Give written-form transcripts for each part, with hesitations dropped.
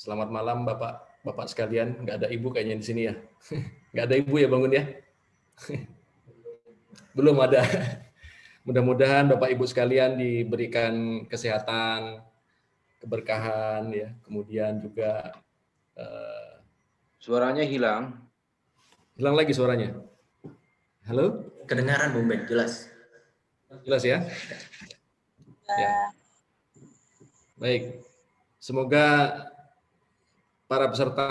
Selamat malam Bapak sekalian. Nggak ada ibu kayaknya di sini ya. Nggak ada ibu ya bangun ya? Belum ada. Mudah-mudahan Bapak Ibu sekalian diberikan kesehatan, keberkahan ya. Kemudian juga suaranya hilang. Hilang lagi suaranya. Halo? Kedengaran Bung Ben, jelas. Jelas ya? Ya. Baik. Semoga para peserta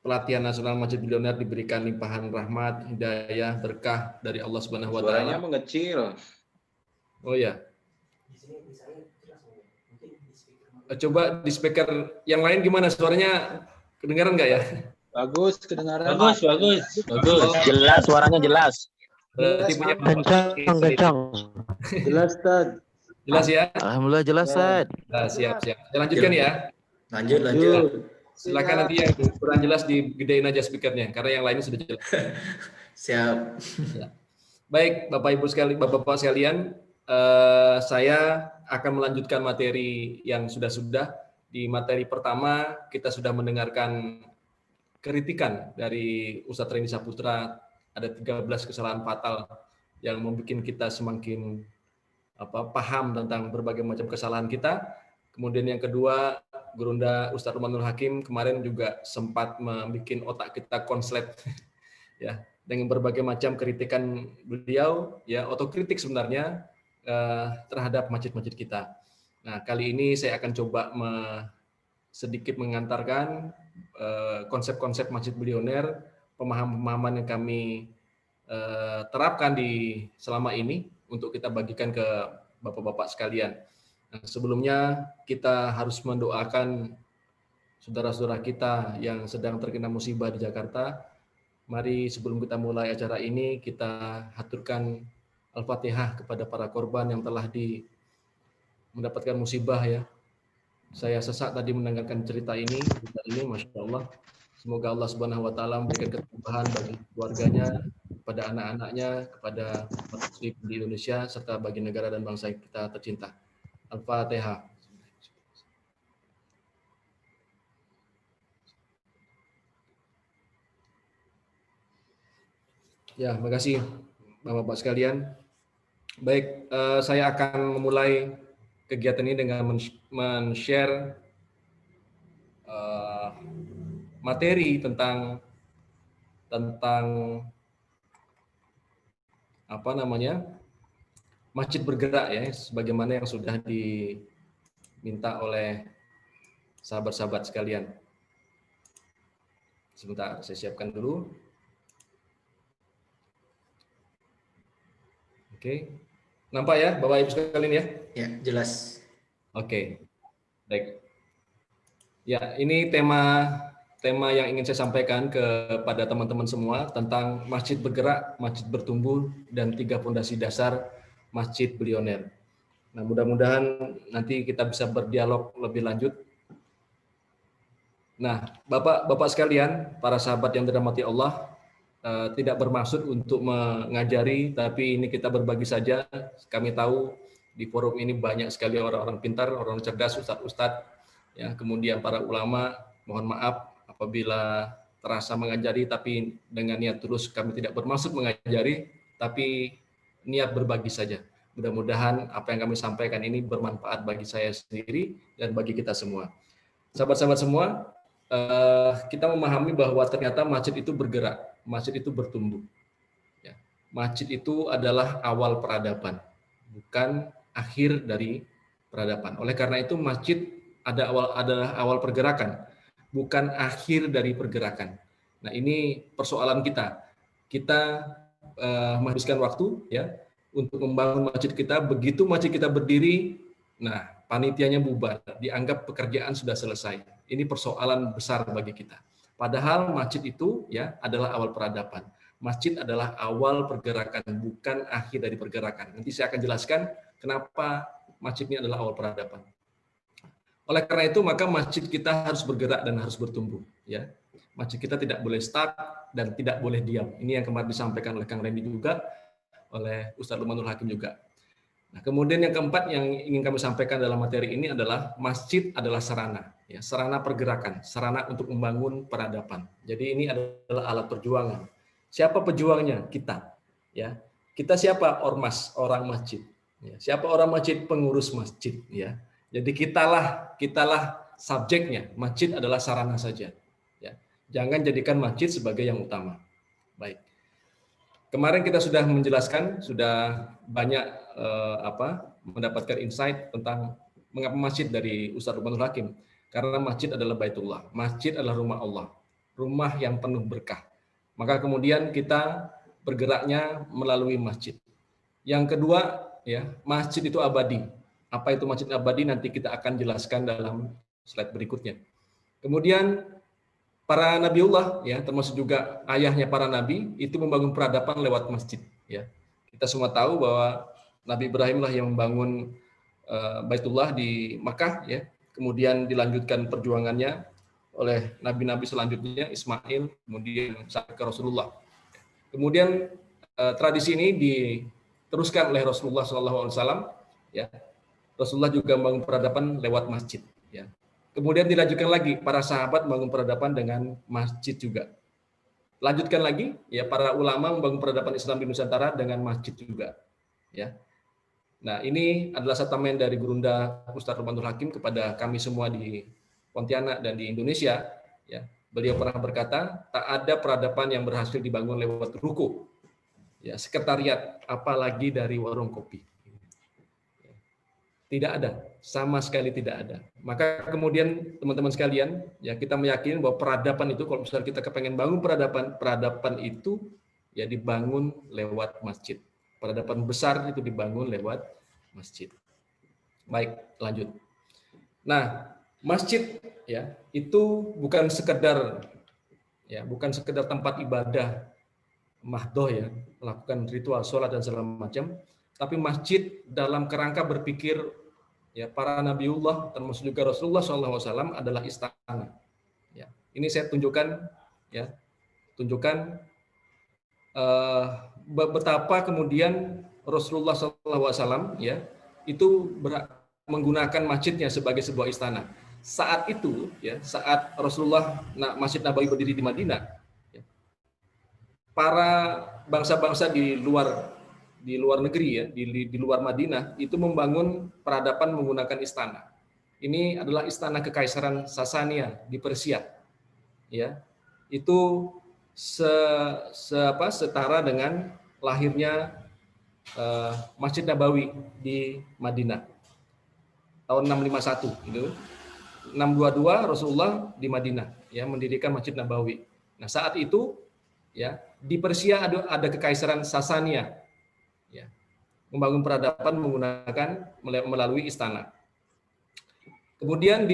pelatihan nasional Masjid Bilioner diberikan limpahan rahmat, hidayah, berkah dari Allah Subhanahu wa taala. Suaranya mengecil. Oh ya. Coba di speaker yang lain gimana suaranya, kedengaran nggak ya? Bagus, kedengaran. Bagus. Jelas, suaranya jelas. Berarti punya Kencang. Jelas, Tad. jelas ya? Alhamdulillah jelas, Tad. Nah, siap. Saya lanjutkan ya. Lanjut. Silakan nanti yang kurang jelas digedein aja speakernya, karena yang lainnya sudah jelas. Siap. Ya. Baik, Bapak-Bapak sekalian, saya akan melanjutkan materi yang sudah. Di materi pertama, kita sudah mendengarkan kritikan dari Ustadz Reni Saputra, ada 13 kesalahan fatal yang membuat kita semakin paham tentang berbagai macam kesalahan kita. Kemudian yang kedua, Gurunda Ustadz Rumanul Hakim kemarin juga sempat membuat otak kita konslet ya dengan berbagai macam kritikan beliau ya, otokritik sebenarnya terhadap masjid-masjid kita. Nah, kali ini saya akan coba sedikit mengantarkan konsep-konsep Masjid Bilioner, pemahaman-pemahaman yang kami terapkan selama ini untuk kita bagikan ke Bapak-Bapak sekalian. Nah, sebelumnya kita harus mendoakan saudara-saudara kita yang sedang terkena musibah di Jakarta. Mari sebelum kita mulai acara ini, kita haturkan Al-Fatihah kepada para korban yang telah mendapatkan musibah ya. Saya sesak tadi mendengarkan cerita ini, Masya Allah. Semoga Allah Subhanahu wa taala memberikan ketabahan bagi keluarganya, kepada anak-anaknya, kepada muslim di Indonesia, serta bagi negara dan bangsa kita tercinta. Al-Fatihah. Ya, makasih Bapak-Bapak sekalian. Baik, saya akan memulai kegiatan ini dengan men-share materi tentang masjid bergerak ya, sebagaimana yang sudah diminta oleh sahabat-sahabat sekalian. Sebentar, saya siapkan dulu. Oke, nampak ya Bapak Ibu sekalian ya? Ya, jelas. Oke, baik. Ya, ini tema yang ingin saya sampaikan kepada teman-teman semua tentang masjid bergerak, masjid bertumbuh, dan 3 fondasi dasar Masjid Bilioner. Nah, mudah-mudahan nanti kita bisa berdialog lebih lanjut. Nah, Bapak sekalian, para sahabat yang dirahmati Allah, tidak bermaksud untuk mengajari, tapi ini kita berbagi saja. Kami tahu di forum ini banyak sekali orang-orang pintar, orang cerdas, ustadz-ustadz, ya, kemudian para ulama. Mohon maaf apabila terasa mengajari, tapi dengan niat tulus. Kami tidak bermaksud mengajari, tapi niat berbagi saja. Mudah-mudahan apa yang kami sampaikan ini bermanfaat bagi saya sendiri dan bagi kita semua. Sahabat-sahabat semua, kita memahami bahwa ternyata masjid itu bergerak, masjid itu bertumbuh. Ya. Masjid itu adalah awal peradaban, bukan akhir dari peradaban. Oleh karena itu masjid adalah awal pergerakan, bukan akhir dari pergerakan. Nah, ini persoalan kita. Kita menghabiskan waktu ya untuk membangun masjid kita. Begitu masjid kita berdiri, nah panitianya bubar, dianggap pekerjaan sudah selesai. Ini persoalan besar bagi kita. Padahal masjid itu ya adalah awal peradaban. Masjid adalah awal pergerakan, bukan akhir dari pergerakan. Nanti saya akan jelaskan kenapa masjid ini adalah awal peradaban. Oleh karena itu, maka masjid kita harus bergerak dan harus bertumbuh. Ya, masjid kita tidak boleh stuck dan tidak boleh diam. Ini yang kemarin disampaikan oleh Kang Randy juga, oleh Ustadz Rumanul Hakim juga. Nah, kemudian yang keempat yang ingin kami sampaikan dalam materi ini adalah masjid adalah sarana. ya, sarana pergerakan, sarana untuk membangun peradaban. Jadi ini adalah alat perjuangan. Siapa pejuangnya? Kita. Ya, kita siapa? Ormas, orang masjid. Ya, siapa orang masjid? Pengurus masjid. Ya, jadi kitalah subjeknya. Masjid adalah sarana saja. Ya, jangan jadikan masjid sebagai yang utama. Baik. Kemarin kita sudah menjelaskan, sudah banyak mendapatkan insight tentang mengapa masjid dari Ustaz Lukmanul Hakim. Karena masjid adalah Baitullah, masjid adalah rumah Allah, rumah yang penuh berkah. Maka kemudian kita bergeraknya melalui masjid. Yang kedua, ya, masjid itu abadi. Apa itu masjid abadi? Nanti kita akan jelaskan dalam slide berikutnya. Kemudian para nabiullah, ya, termasuk juga ayahnya para nabi, itu membangun peradaban lewat masjid. Ya, kita semua tahu bahwa Nabi Ibrahim lah yang membangun Baitullah di Makkah, ya. Kemudian dilanjutkan perjuangannya oleh nabi-nabi selanjutnya, Ismail, kemudian sampai ke Rasulullah. Kemudian tradisi ini diteruskan oleh Rasulullah SAW. Ya, Rasulullah juga membangun peradaban lewat masjid. Ya. Kemudian dilanjutkan lagi, para sahabat membangun peradaban dengan masjid juga. Lanjutkan lagi, ya, para ulama membangun peradaban Islam di Nusantara dengan masjid juga. Ya. Nah, ini adalah statement dari Gurunda Ustadz Lukmanul Hakim kepada kami semua di Pontianak dan di Indonesia. Ya, beliau pernah berkata, tak ada peradaban yang berhasil dibangun lewat ruko, ya, sekretariat, apalagi dari warung kopi. Tidak ada, sama sekali tidak ada. Maka kemudian teman-teman sekalian, ya, kita meyakini bahwa peradaban itu, kalau misalnya kita kepengen bangun peradaban itu ya dibangun lewat masjid. Peradaban besar itu dibangun lewat masjid. Baik, lanjut. Nah, masjid, ya, itu bukan sekedar tempat ibadah mahdoh, ya, melakukan ritual sholat dan segala macam, tapi masjid dalam kerangka berpikir, ya, para nabiullah termasuk juga Rasulullah SAW adalah istana. Ya, ini saya tunjukkan, ya, betapa kemudian Rasulullah SAW, ya, itu menggunakan masjidnya sebagai sebuah istana. Saat itu, ya, saat Rasulullah Masjid Nabawi berdiri di Madinah, ya, para bangsa-bangsa di luar negeri, ya, di luar Madinah itu membangun peradaban menggunakan istana. Ini adalah istana Kekaisaran Sasania di Persia. Ya, itu setara dengan lahirnya Masjid Nabawi di Madinah tahun 651 itu. 622 Rasulullah di Madinah, ya, mendirikan Masjid Nabawi. Nah, saat itu, ya, di Persia ada Kekaisaran Sasania, ya, membangun peradaban menggunakan melalui istana. Kemudian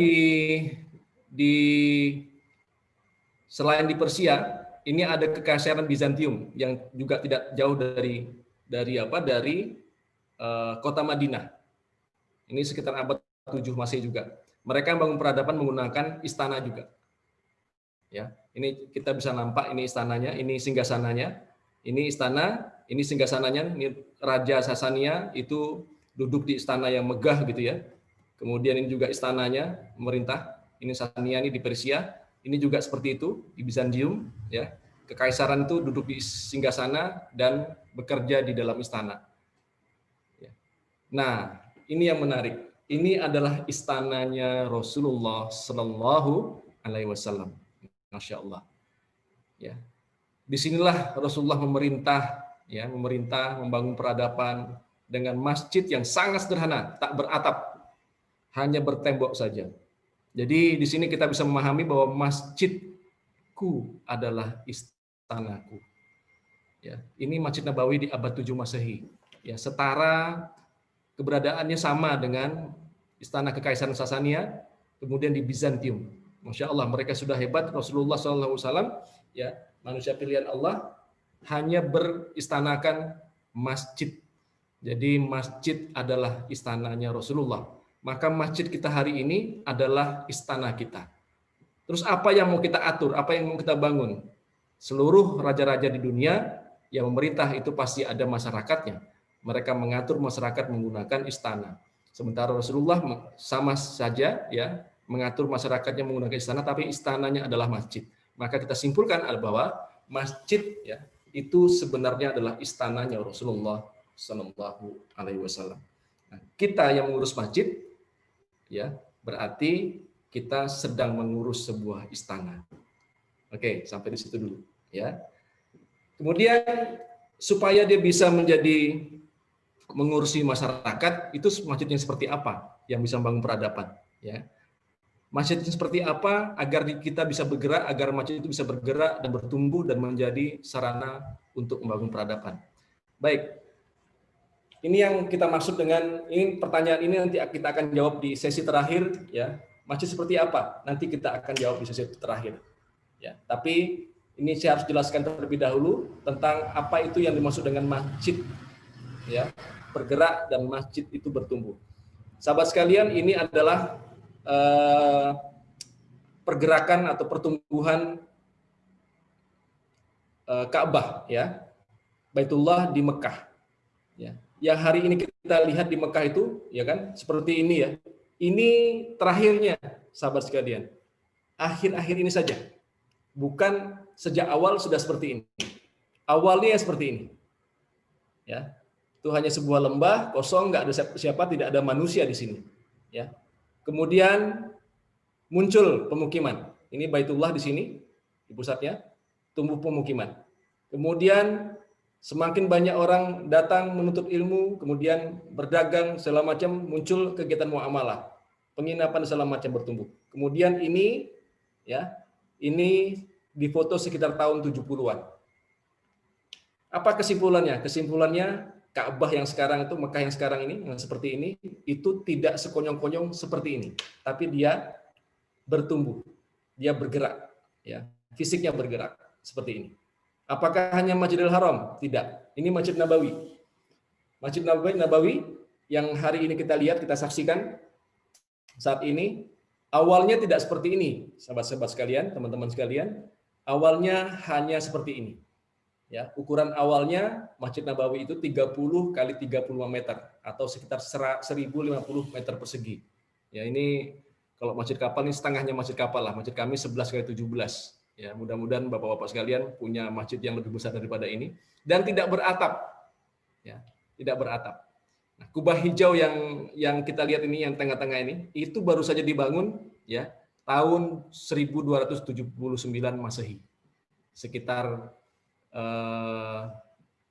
selain di Persia, ini ada Kekaisaran Bizantium yang juga tidak jauh dari kota Madinah. Ini sekitar abad 7 Masehi juga. Mereka membangun peradaban menggunakan istana juga. Ya, ini kita bisa nampak, ini istananya, ini singgasananya. Ini istana, ini singgasananya, ini Raja Sasania itu duduk di istana yang megah gitu, ya. Kemudian ini juga istananya memerintah. Ini Sasania, ini di Persia. Ini juga seperti itu di Bizantium, ya. Kekaisaran itu duduk di singgasana dan bekerja di dalam istana. Ya. Nah, ini yang menarik. Ini adalah istananya Rasulullah Sallallahu Alaihi Wasallam. Masya Allah. Ya. Disinilah Rasulullah memerintah, ya, membangun peradaban dengan masjid yang sangat sederhana, tak beratap, hanya bertembok saja. Jadi di sini kita bisa memahami bahwa masjidku adalah istanaku. Ya, ini Masjid Nabawi di abad 7 Masehi. Ya, setara keberadaannya sama dengan istana Kekaisaran Sasania, kemudian di Bizantium. Masya Allah, mereka sudah hebat. Rasulullah SAW, ya, manusia pilihan Allah, hanya beristanakan masjid. Jadi masjid adalah istananya Rasulullah. Maka masjid kita hari ini adalah istana kita. Terus apa yang mau kita atur, apa yang mau kita bangun? Seluruh raja-raja di dunia yang memerintah itu pasti ada masyarakatnya. Mereka mengatur masyarakat menggunakan istana. Sementara Rasulullah sama saja, ya, mengatur masyarakatnya menggunakan istana, tapi istananya adalah masjid. Maka kita simpulkan bahwa masjid ya itu sebenarnya adalah istananya Rasulullah Shallallahu Alaihi Wasallam. Nah, kita yang mengurus masjid ya berarti kita sedang mengurus sebuah istana. Oke, sampai di situ dulu ya. Kemudian supaya dia bisa menjadi mengurusi masyarakat, itu masjidnya seperti apa yang bisa membangun peradaban ya. Masjidnya seperti apa agar kita bisa bergerak, agar masjid itu bisa bergerak dan bertumbuh dan menjadi sarana untuk membangun peradaban. Baik. Ini yang kita maksud dengan ini, pertanyaan ini nanti kita akan jawab di sesi terakhir ya. Masjid seperti apa? Nanti kita akan jawab di sesi terakhir. Ya, tapi ini saya harus jelaskan terlebih dahulu tentang apa itu yang dimaksud dengan masjid ya, bergerak dan masjid itu bertumbuh. Sahabat sekalian, ini adalah pergerakan atau pertumbuhan Ka'bah ya, Baitullah di Mekah. Ya. Yang hari ini kita lihat di Mekah itu, ya kan, seperti ini ya. Ini terakhirnya, sahabat sekalian. Akhir-akhir ini saja. Bukan sejak awal sudah seperti ini. Awalnya seperti ini. Ya. Itu hanya sebuah lembah kosong, nggak ada siapa, tidak ada manusia di sini. Ya. Kemudian muncul pemukiman. Ini Baitullah di sini, di pusatnya, tumbuh pemukiman. Kemudian semakin banyak orang datang menuntut ilmu, kemudian berdagang segala macam, muncul kegiatan muamalah, penginapan segala macam bertumbuh. Kemudian ini ya, ini difoto sekitar tahun 70-an. Apa kesimpulannya? Kesimpulannya Ka'bah yang sekarang itu, Mekah yang sekarang ini, yang seperti ini, itu tidak sekonyong-konyong seperti ini, tapi dia bertumbuh, dia bergerak, ya, fisiknya bergerak seperti ini. Apakah hanya Masjidil Haram? Tidak. Ini Masjid Nabawi. Masjid Nabawi yang hari ini kita lihat, kita saksikan saat ini, awalnya tidak seperti ini, sahabat-sahabat sekalian, teman-teman sekalian. Awalnya hanya seperti ini. Ya, ukuran awalnya Masjid Nabawi itu 30 kali 35 meter atau sekitar 1050 meter persegi. Ya, ini kalau masjid kapal ini setengahnya masjid kapal lah. Masjid kami 11 kali 17. Ya, mudah-mudahan Bapak-bapak sekalian punya masjid yang lebih besar daripada ini dan tidak beratap. Ya, tidak beratap. Nah, kubah hijau yang kita lihat ini yang tengah-tengah ini itu baru saja dibangun ya tahun 1279 Masehi. Sekitar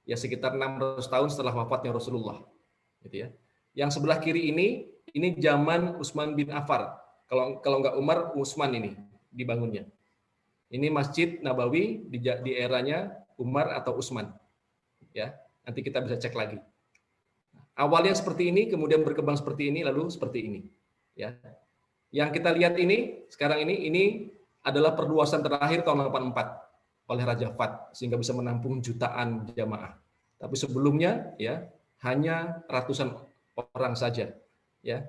ya sekitar 600 tahun setelah wafatnya Rasulullah, gitu ya. Yang sebelah kiri ini zaman Utsman bin Affan. Kalau nggak Umar, Utsman ini dibangunnya. Ini Masjid Nabawi di eranya Umar atau Utsman. Ya, nanti kita bisa cek lagi. Awalnya seperti ini, kemudian berkembang seperti ini, lalu seperti ini. Ya, yang kita lihat ini sekarang ini adalah perluasan terakhir tahun 84. Oleh Raja Fat sehingga bisa menampung jutaan jamaah. Tapi sebelumnya ya hanya ratusan orang saja ya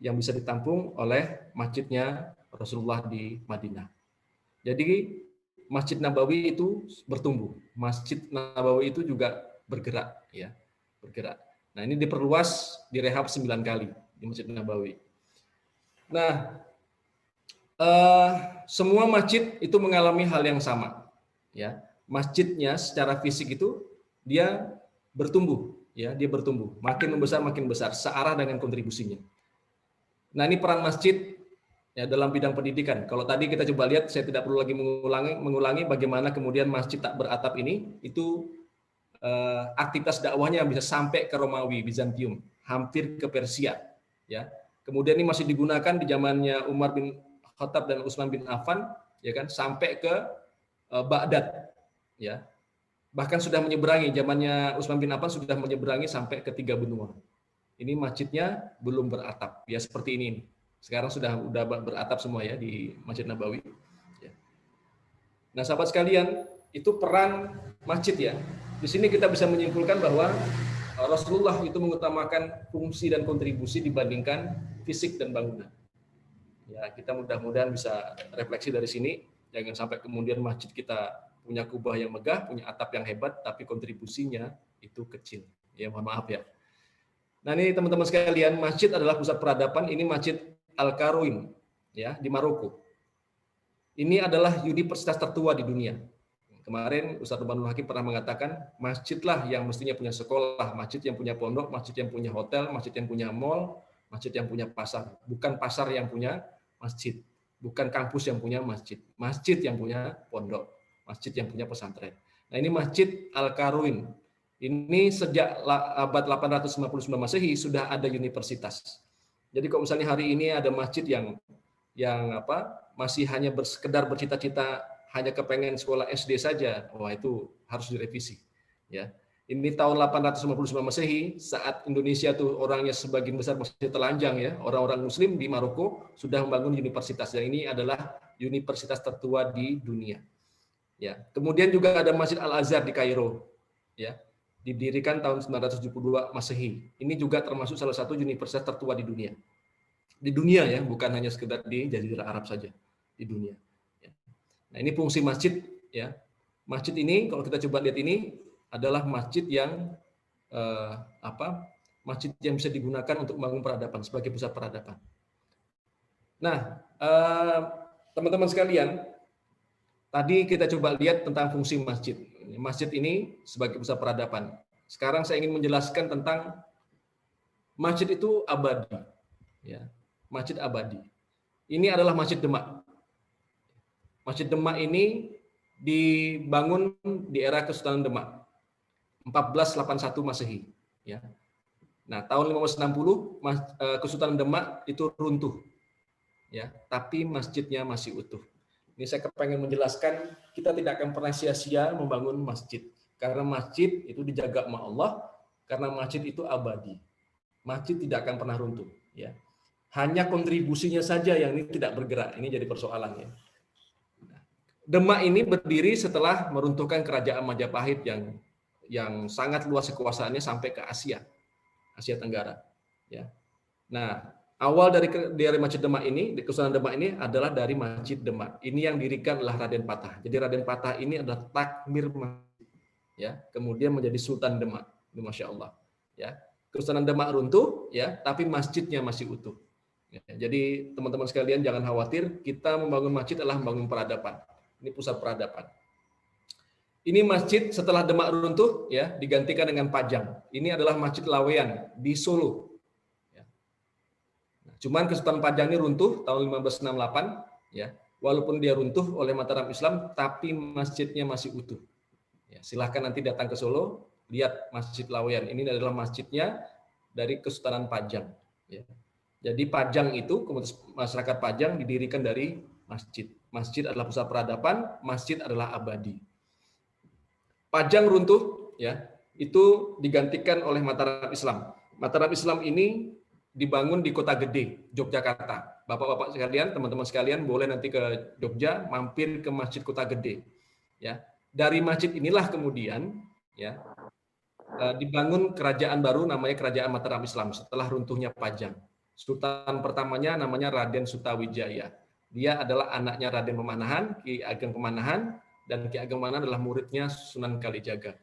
yang bisa ditampung oleh masjidnya Rasulullah di Madinah. Jadi Masjid Nabawi itu bertumbuh. Masjid Nabawi itu juga bergerak ya, bergerak. Nah, ini diperluas, direhab 9 kali di Masjid Nabawi. Nah, semua masjid itu mengalami hal yang sama. Ya, masjidnya secara fisik itu dia bertumbuh, ya, dia bertumbuh, makin besar, searah dengan kontribusinya. Nah, ini peran masjid ya dalam bidang pendidikan. Kalau tadi kita coba lihat, saya tidak perlu lagi mengulangi bagaimana kemudian masjid tak beratap ini itu aktivitas dakwahnya bisa sampai ke Romawi, Bizantium, hampir ke Persia, ya. Kemudian ini masih digunakan di zamannya Umar bin Khattab dan Utsman bin Affan, ya kan, sampai ke Baghdad, ya, bahkan sudah menyeberangi zamannya Utsman bin Affan sudah menyeberangi sampai ke 3 benua. Ini masjidnya belum beratap, ya seperti ini. Sekarang sudah beratap semua ya di Masjid Nabawi. Ya. Nah, sahabat sekalian, itu peran masjid ya. Di sini kita bisa menyimpulkan bahwa Rasulullah itu mengutamakan fungsi dan kontribusi dibandingkan fisik dan bangunan. Ya, kita mudah-mudahan bisa refleksi dari sini. Jangan sampai kemudian masjid kita punya kubah yang megah, punya atap yang hebat, tapi kontribusinya itu kecil. Ya, mohon maaf ya. Nah, ini teman-teman sekalian, masjid adalah pusat peradaban. Ini Masjid Al-Karuin. ya, di Maroko. Ini adalah universitas tertua di dunia. Kemarin Ustaz Rubanul Hakim pernah mengatakan, masjidlah yang mestinya punya sekolah, masjid yang punya pondok, masjid yang punya hotel, masjid yang punya mall, masjid yang punya pasar. Bukan pasar yang punya masjid, bukan kampus yang punya masjid. Masjid yang punya pondok, masjid yang punya pesantren. Nah, ini Masjid Al-Karuin. Ini sejak abad 859 Masehi sudah ada universitas. Jadi kalau misalnya hari ini ada masjid yang masih hanya sekedar bercita-cita hanya kepengen sekolah SD saja, wah itu harus direvisi. Ya, ini tahun 859 Masehi saat Indonesia tuh orangnya sebagian besar masih telanjang ya, orang-orang Muslim di Maroko sudah membangun universitas dan ini adalah universitas tertua di dunia. Ya, kemudian juga ada Masjid Al-Azhar di Kairo, ya, didirikan tahun 972 Masehi. Ini juga termasuk salah satu universitas tertua di dunia. Di dunia ya, bukan hanya sekedar di Jazirah Arab saja, di dunia. Nah, ini fungsi masjid ya. Masjid ini kalau kita coba lihat ini adalah masjid yang masjid yang bisa digunakan untuk membangun peradaban sebagai pusat peradaban. Nah, teman-teman sekalian, tadi kita coba lihat tentang fungsi masjid. Masjid ini sebagai pusat peradaban. Sekarang saya ingin menjelaskan tentang masjid itu abadi. Ya, masjid abadi. Ini adalah Masjid Demak. Masjid Demak ini dibangun di era Kesultanan Demak 1481 Masehi. Ya. Nah, tahun 1560 Kesultanan Demak itu runtuh, ya, tapi masjidnya masih utuh. Ini saya kepengen menjelaskan kita tidak akan pernah sia-sia membangun masjid karena masjid itu dijaga sama Allah, karena masjid itu abadi. Masjid tidak akan pernah runtuh. Ya. Hanya kontribusinya saja yang ini tidak bergerak. Ini jadi persoalannya. Demak ini berdiri setelah meruntuhkan kerajaan Majapahit yang sangat luas kekuasaannya sampai ke Asia Tenggara. Ya. Nah, awal dari Masjid Demak ini, di Kesultanan Demak ini adalah dari Masjid Demak. Ini yang didirikan oleh Raden Patah. Jadi Raden Patah ini adalah takmir masjid, ya, kemudian menjadi Sultan Demak. Ini Masya Allah. Ya. Kesultanan Demak runtuh, ya, tapi masjidnya masih utuh. Ya, jadi teman-teman sekalian jangan khawatir, kita membangun masjid adalah membangun peradaban. Ini pusat peradaban. Ini masjid setelah Demak runtuh ya digantikan dengan Pajang. Ini adalah Masjid Laweyan di Solo. Ya. Nah, cuman Kesultanan Pajang ini runtuh tahun 1568 ya. Walaupun dia runtuh oleh Mataram Islam tapi masjidnya masih utuh. Ya, silahkan nanti datang ke Solo lihat Masjid Laweyan. Ini adalah masjidnya dari Kesultanan Pajang ya. Jadi Pajang itu komunitas masyarakat Pajang didirikan dari masjid. Masjid adalah pusat peradaban, masjid adalah abadi. Pajang runtuh, ya, itu digantikan oleh Mataram Islam. Mataram Islam ini dibangun di Kota Gede, Yogyakarta. Bapak-bapak sekalian, teman-teman sekalian, boleh nanti ke Jogja, mampir ke Masjid Kota Gede. Ya, dari masjid inilah kemudian, ya, dibangun kerajaan baru namanya Kerajaan Mataram Islam setelah runtuhnya Pajang. Sultan pertamanya namanya Raden Sutawijaya. Dia adalah anaknya Raden Pemanahan, Ki Ageng Pemanahan, dan Ki Ageng Pemanahan adalah muridnya Sunan Kalijaga.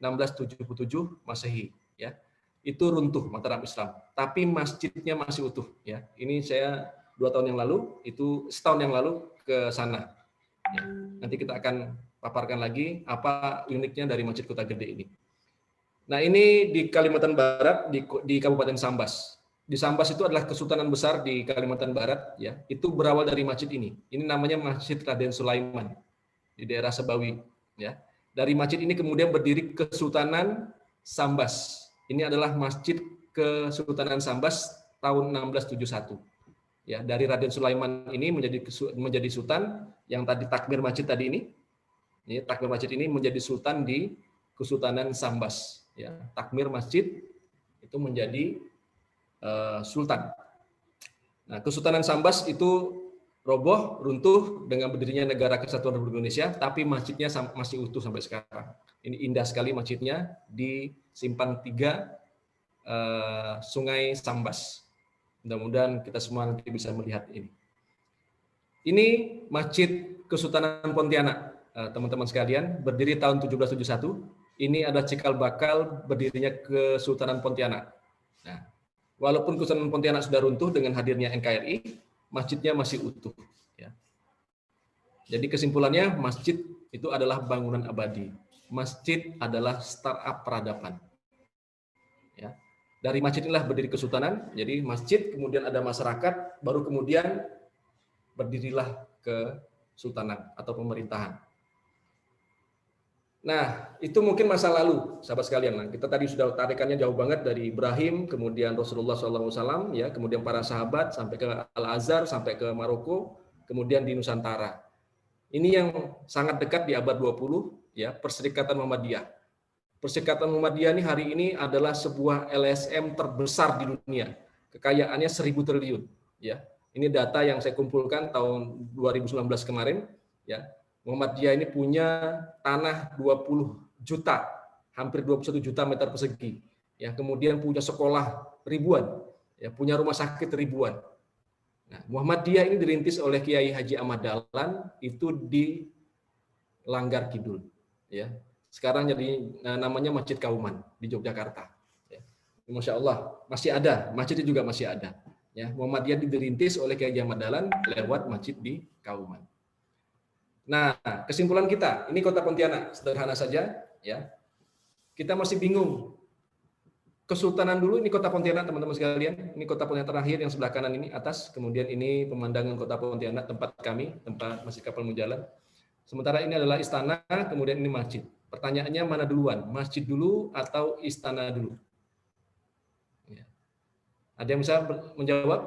1677 Masehi, ya. Itu runtuh Mataram Islam, tapi masjidnya masih utuh, ya. Ini saya 2 tahun yang lalu, itu setahun yang lalu ke sana. Ya. Nanti kita akan paparkan lagi apa uniknya dari Masjid Kota Gede ini. Nah, ini di Kalimantan Barat di Kabupaten Sambas. Di Sambas itu adalah kesultanan besar di Kalimantan Barat, ya. Itu berawal dari masjid ini. Ini namanya Masjid Raden Sulaiman di daerah Sebawi, ya. Dari masjid ini kemudian berdiri Kesultanan Sambas. Ini adalah Masjid Kesultanan Sambas tahun 1671. Ya, dari Raden Sulaiman ini menjadi sultan yang tadi takmir masjid tadi ini. Ini takmir masjid ini menjadi sultan di Kesultanan Sambas, ya. Takmir masjid itu menjadi sultan. Nah, Kesultanan Sambas itu roboh, runtuh dengan berdirinya Negara Kesatuan Republik Indonesia, tapi masjidnya masih utuh sampai sekarang. Ini indah sekali masjidnya di Simpang 3 Sungai Sambas. Mudah-mudahan kita semua nanti bisa melihat ini. Ini Masjid Kesultanan Pontianak, teman-teman sekalian, berdiri tahun 1771. Ini ada cikal bakal berdirinya Kesultanan Pontianak. Nah, walaupun Kesultanan Pontianak sudah runtuh dengan hadirnya NKRI, masjidnya masih utuh. Ya. Jadi kesimpulannya, masjid itu adalah bangunan abadi. Masjid adalah startup peradaban. Ya. Dari masjid inilah berdiri kesultanan. Jadi masjid, kemudian ada masyarakat, baru kemudian berdirilah kesultanan atau pemerintahan. Nah, itu mungkin masa lalu, sahabat sekalian. Nah, kita tadi sudah tarikannya jauh banget dari Ibrahim, kemudian Rasulullah SAW, ya, kemudian para sahabat sampai ke Al-Azhar, sampai ke Maroko, kemudian di Nusantara. Ini yang sangat dekat di abad 20, ya, Perserikatan Muhammadiyah. Perserikatan Muhammadiyah ini hari ini adalah sebuah LSM terbesar di dunia. Kekayaannya 1.000 triliun, ya. Ini data yang saya kumpulkan tahun 2019 kemarin, ya. Muhammadiyah ini punya tanah 20 juta, hampir 21 juta meter persegi. Ya, kemudian punya sekolah ribuan, ya, punya rumah sakit ribuan. Nah, Muhammadiyah ini dirintis oleh Kiai Haji Ahmad Dahlan itu di Langgar Kidul, ya. Sekarang jadi namanya Masjid Kauman di Yogyakarta. Ya. Masya Allah, masih ada, masjidnya juga masih ada. Ya, Muhammadiyah dirintis oleh Kiai Haji Ahmad Dahlan lewat masjid di Kauman. Nah, kesimpulan kita, ini Kota Pontianak, sederhana saja, ya. Kita masih bingung. Kesultanan dulu, ini Kota Pontianak, teman-teman sekalian. Ini Kota Pontianak terakhir yang sebelah kanan ini atas, kemudian ini pemandangan Kota Pontianak, tempat kami, tempat Masjid Kapal Munjalan. Sementara ini adalah istana, kemudian ini masjid. Pertanyaannya mana duluan? Masjid dulu atau istana dulu? Ya. Ada yang bisa menjawab?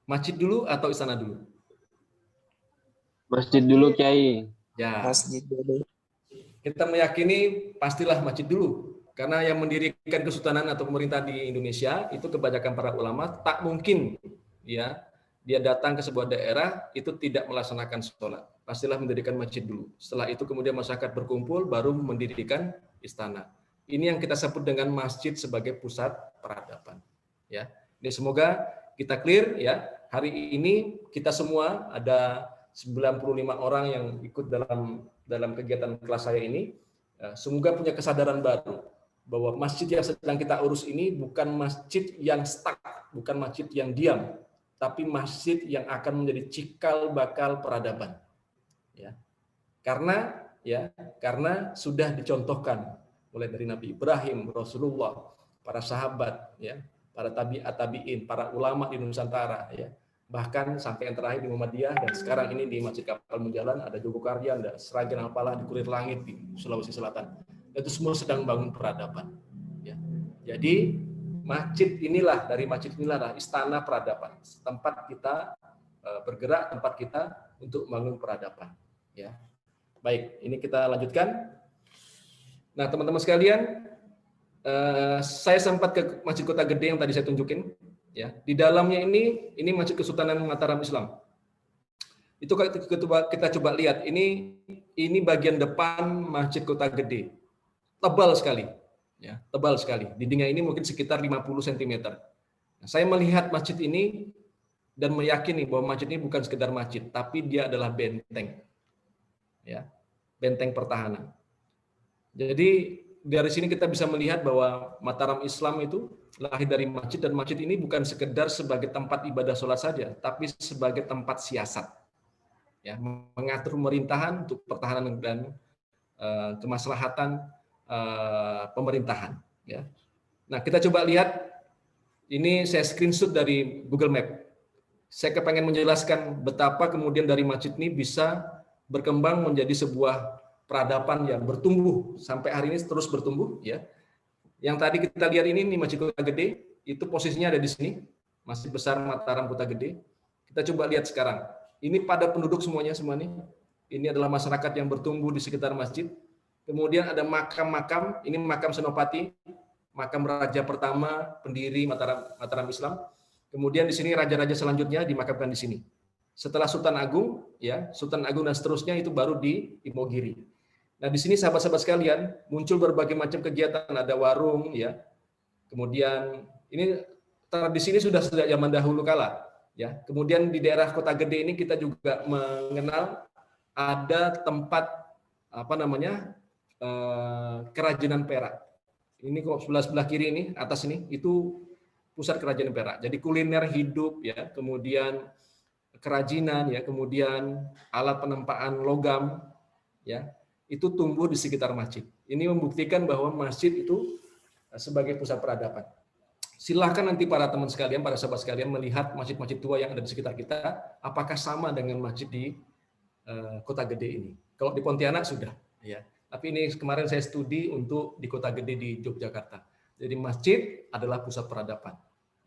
Masjid dulu atau istana dulu? Masjid dulu, Kiai. Ya. Masjid dulu. Kita meyakini pastilah masjid dulu. Karena yang mendirikan kesultanan atau pemerintah di Indonesia itu kebanyakan para ulama, tak mungkin ya dia datang ke sebuah daerah itu tidak melaksanakan sholat. Pastilah mendirikan masjid dulu. Setelah itu kemudian masyarakat berkumpul baru mendirikan istana. Ini yang kita sebut dengan masjid sebagai pusat peradaban. Ya. Ini semoga kita clear ya. Hari ini kita semua ada 95 orang yang ikut dalam kegiatan kelas saya ini, semoga punya kesadaran baru bahwa masjid yang sedang kita urus ini bukan masjid yang stuck, bukan masjid yang diam, tapi masjid yang akan menjadi cikal bakal peradaban. Ya. Karena sudah dicontohkan mulai dari Nabi Ibrahim, Rasulullah, para sahabat, ya, para tabi'in, para ulama di Nusantara, ya. Bahkan sampai yang terakhir di Muhammadiyah dan sekarang ini di Masjid Kapal Munjalan ada Jogokaryan, ada Sragen apalah di Kulit Langit di Sulawesi Selatan. Itu semua sedang bangun peradaban. Ya. Jadi dari masjid inilah istana peradaban, tempat kita bergerak, tempat kita untuk bangun peradaban. Ya. Baik, ini kita lanjutkan. Nah, teman-teman sekalian, saya sempat ke Masjid Kota Gede yang tadi saya tunjukin. Ya, di dalamnya ini Masjid Kesultanan Mataram Islam. Itu kita coba lihat, ini bagian depan Masjid Kota Gede. Tebal sekali. Ya, tebal sekali. Dindingnya ini mungkin sekitar 50 cm. Nah, saya melihat masjid ini dan meyakini bahwa masjid ini bukan sekedar masjid, tapi dia adalah benteng. Ya, benteng pertahanan. Jadi dari sini kita bisa melihat bahwa Mataram Islam itu lahir dari masjid, dan masjid ini bukan sekedar sebagai tempat ibadah sholat saja, tapi sebagai tempat siasat, ya, mengatur pemerintahan untuk pertahanan dan kemaslahatan pemerintahan. Ya. Nah, kita coba lihat, ini saya screenshot dari Google Map. Saya kepengen menjelaskan betapa kemudian dari masjid ini bisa berkembang menjadi sebuah peradaban yang bertumbuh sampai hari ini terus bertumbuh, ya. Yang tadi kita lihat ini Masjid Kota Gede, itu posisinya ada di sini, Masjid Besar Mataram Kota Gede. Kita coba lihat sekarang. Ini pada penduduk semuanya semua nih. Ini adalah masyarakat yang bertumbuh di sekitar masjid. Kemudian ada makam-makam, ini makam Senopati, makam raja pertama pendiri Mataram Islam. Kemudian di sini raja-raja selanjutnya dimakamkan di sini. Setelah Sultan Agung, ya, Sultan Agung dan seterusnya itu baru di Imogiri. Nah, di sini sahabat-sahabat sekalian, muncul berbagai macam kegiatan, ada warung, ya. Kemudian ini tradisi ini sudah sejak zaman dahulu kala, ya. Kemudian di daerah Kota Gede ini kita juga mengenal ada tempat kerajinan perak. Ini kok sebelah kiri ini, atas ini, itu pusat kerajinan perak. Jadi kuliner hidup ya, kemudian kerajinan ya, kemudian alat penempaan logam ya, itu tumbuh di sekitar masjid. Ini membuktikan bahwa masjid itu sebagai pusat peradaban. Silahkan nanti para teman sekalian, para sahabat sekalian melihat masjid-masjid tua yang ada di sekitar kita, apakah sama dengan masjid di Kota Gede ini. Kalau di Pontianak sudah, ya. Tapi ini kemarin saya studi untuk di Kota Gede di Yogyakarta. Jadi masjid adalah pusat peradaban,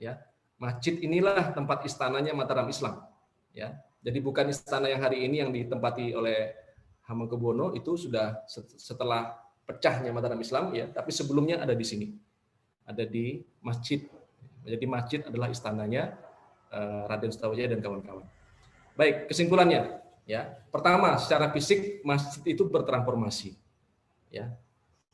ya. Masjid inilah tempat istananya Mataram Islam, ya. Jadi bukan istana yang hari ini yang ditempati oleh Hamengkubuwono, itu sudah setelah pecahnya Mataram Islam, ya. Tapi sebelumnya ada di sini, ada di masjid. Jadi masjid adalah istananya Raden Sutawijaya dan kawan-kawan. Baik, kesimpulannya, ya. Pertama, secara fisik masjid itu bertransformasi, ya.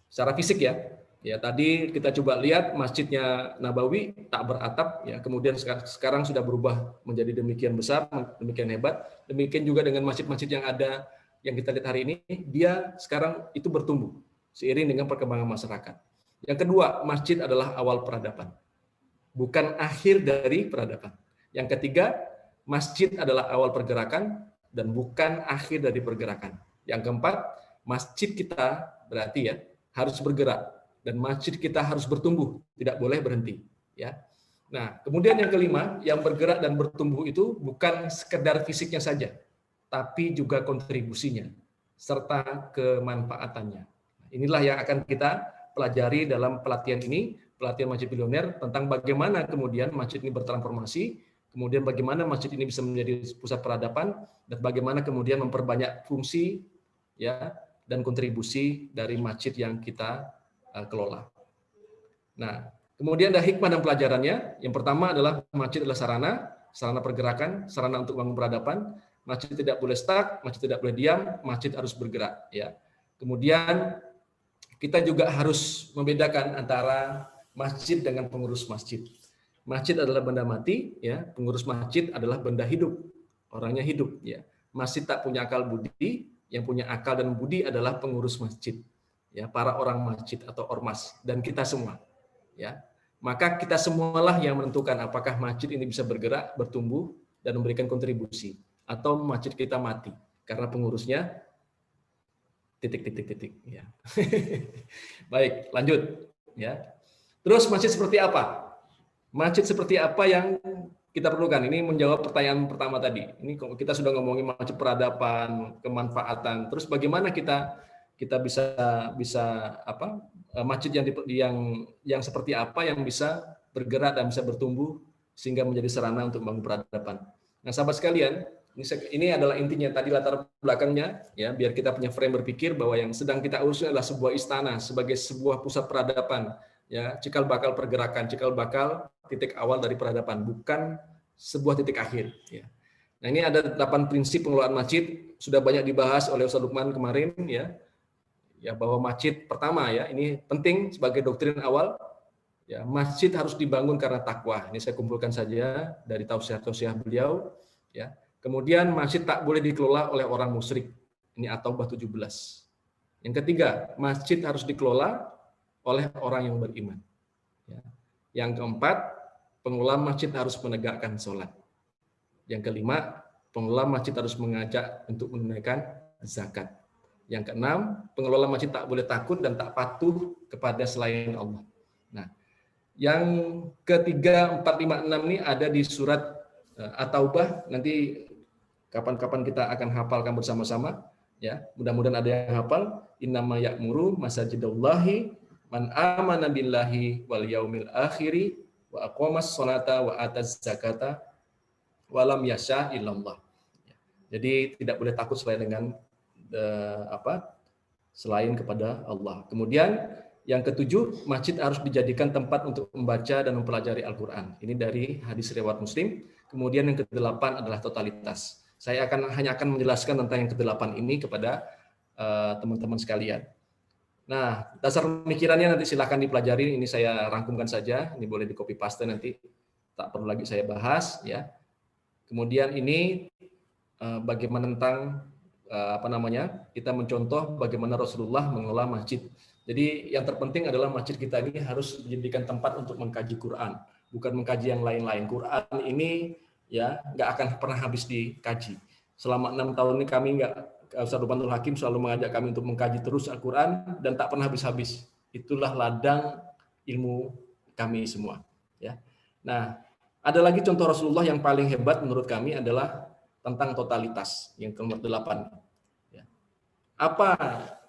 Secara fisik ya. Ya, tadi kita coba lihat masjidnya Nabawi tak beratap, ya. Kemudian sekarang sudah berubah menjadi demikian besar, demikian hebat. Demikian juga dengan masjid-masjid yang ada yang kita lihat hari ini, dia sekarang itu bertumbuh seiring dengan perkembangan masyarakat. Yang kedua, masjid adalah awal peradaban, bukan akhir dari peradaban. Yang ketiga, masjid adalah awal pergerakan dan bukan akhir dari pergerakan. Yang keempat, masjid kita berarti ya harus bergerak dan masjid kita harus bertumbuh, tidak boleh berhenti. Ya. Nah, kemudian yang kelima, yang bergerak dan bertumbuh itu bukan sekedar fisiknya saja, tapi juga kontribusinya serta kemanfaatannya. Inilah yang akan kita pelajari dalam pelatihan ini, pelatihan Masjid Bilioner, tentang bagaimana kemudian masjid ini bertransformasi, kemudian bagaimana masjid ini bisa menjadi pusat peradaban, dan bagaimana kemudian memperbanyak fungsi ya dan kontribusi dari masjid yang kita kelola. Nah, kemudian ada hikmah dan pelajarannya. Yang pertama adalah masjid adalah sarana pergerakan, sarana untuk bangun peradaban. Masjid tidak boleh stuck, masjid tidak boleh diam, masjid harus bergerak. Ya. Kemudian kita juga harus membedakan antara masjid dengan pengurus masjid. Masjid adalah benda mati, ya. Pengurus masjid adalah benda hidup, orangnya hidup. Ya. Masjid tak punya akal budi, yang punya akal dan budi adalah pengurus masjid, ya, para orang masjid atau ormas dan kita semua. Ya. Maka kita semualah yang menentukan apakah masjid ini bisa bergerak, bertumbuh, dan memberikan kontribusi, atau masjid kita mati karena pengurusnya titik. Ya. Baik, lanjut. Ya. Terus masjid seperti apa? Masjid seperti apa yang kita perlukan? Ini menjawab pertanyaan pertama tadi. Ini kita sudah ngomongin masjid peradaban, kemanfaatan. Terus bagaimana kita bisa apa? Masjid yang seperti apa yang bisa bergerak dan bisa bertumbuh sehingga menjadi sarana untuk membangun peradaban. Nah, sahabat sekalian, ini adalah intinya tadi latar belakangnya, ya, biar kita punya frame berpikir bahwa yang sedang kita urus adalah sebuah istana sebagai sebuah pusat peradaban, ya, cikal bakal pergerakan, cikal bakal titik awal dari peradaban, bukan sebuah titik akhir. Ya. Nah, ini ada 8 prinsip pengelolaan masjid, sudah banyak dibahas oleh Ustaz Lukman kemarin, ya, bahwa masjid pertama, ya, ini penting sebagai doktrin awal. Ya, masjid harus dibangun karena takwa. Ini saya kumpulkan saja dari tausiah-tausiah beliau. Ya. Kemudian masjid tak boleh dikelola oleh orang musyrik. Ini At-Taubah 17. Yang ketiga, masjid harus dikelola oleh orang yang beriman. Ya. Yang keempat, pengelola masjid harus menegakkan sholat. Yang kelima, pengelola masjid harus mengajak untuk menunaikan zakat. Yang keenam, pengelola masjid tak boleh takut dan tak patuh kepada selain Allah. Nah, yang ketiga, 4, 5, 6 ini ada di surat At-Taubah. Nanti kapan-kapan kita akan hafalkan bersama-sama, ya. Mudah-mudahan ada yang hafal. Innama ya'muru masajidallahi man amana billahi wal yaumil akhiri wa aqamas sholata wa ataz zakata wa lam yasha illallah. Jadi tidak boleh takut selain dengan selain kepada Allah. Kemudian yang ketujuh, masjid harus dijadikan tempat untuk membaca dan mempelajari Al-Qur'an. Ini dari hadis riwayat Muslim. Kemudian yang kedelapan adalah totalitas. Saya hanya akan menjelaskan tentang yang kedelapan ini kepada teman-teman sekalian. Nah, dasar pemikirannya nanti silakan dipelajari. Ini saya rangkumkan saja. Ini boleh di copy paste nanti. Tak perlu lagi saya bahas, ya. Kemudian ini bagaimana tentang kita mencontoh bagaimana Rasulullah mengelola masjid. Jadi yang terpenting adalah masjid kita ini harus dijadikan tempat untuk mengkaji Quran, bukan mengkaji yang lain-lain. Quran ini ya nggak akan pernah habis dikaji. Selama 6 tahun ini kami Ustaz Lukmanul Hakim selalu mengajak kami untuk mengkaji terus Al-Quran dan tak pernah habis-habis. Itulah ladang ilmu kami semua. Ya. Nah, ada lagi contoh Rasulullah yang paling hebat menurut kami adalah tentang totalitas yang nomor 8. Ya. Apa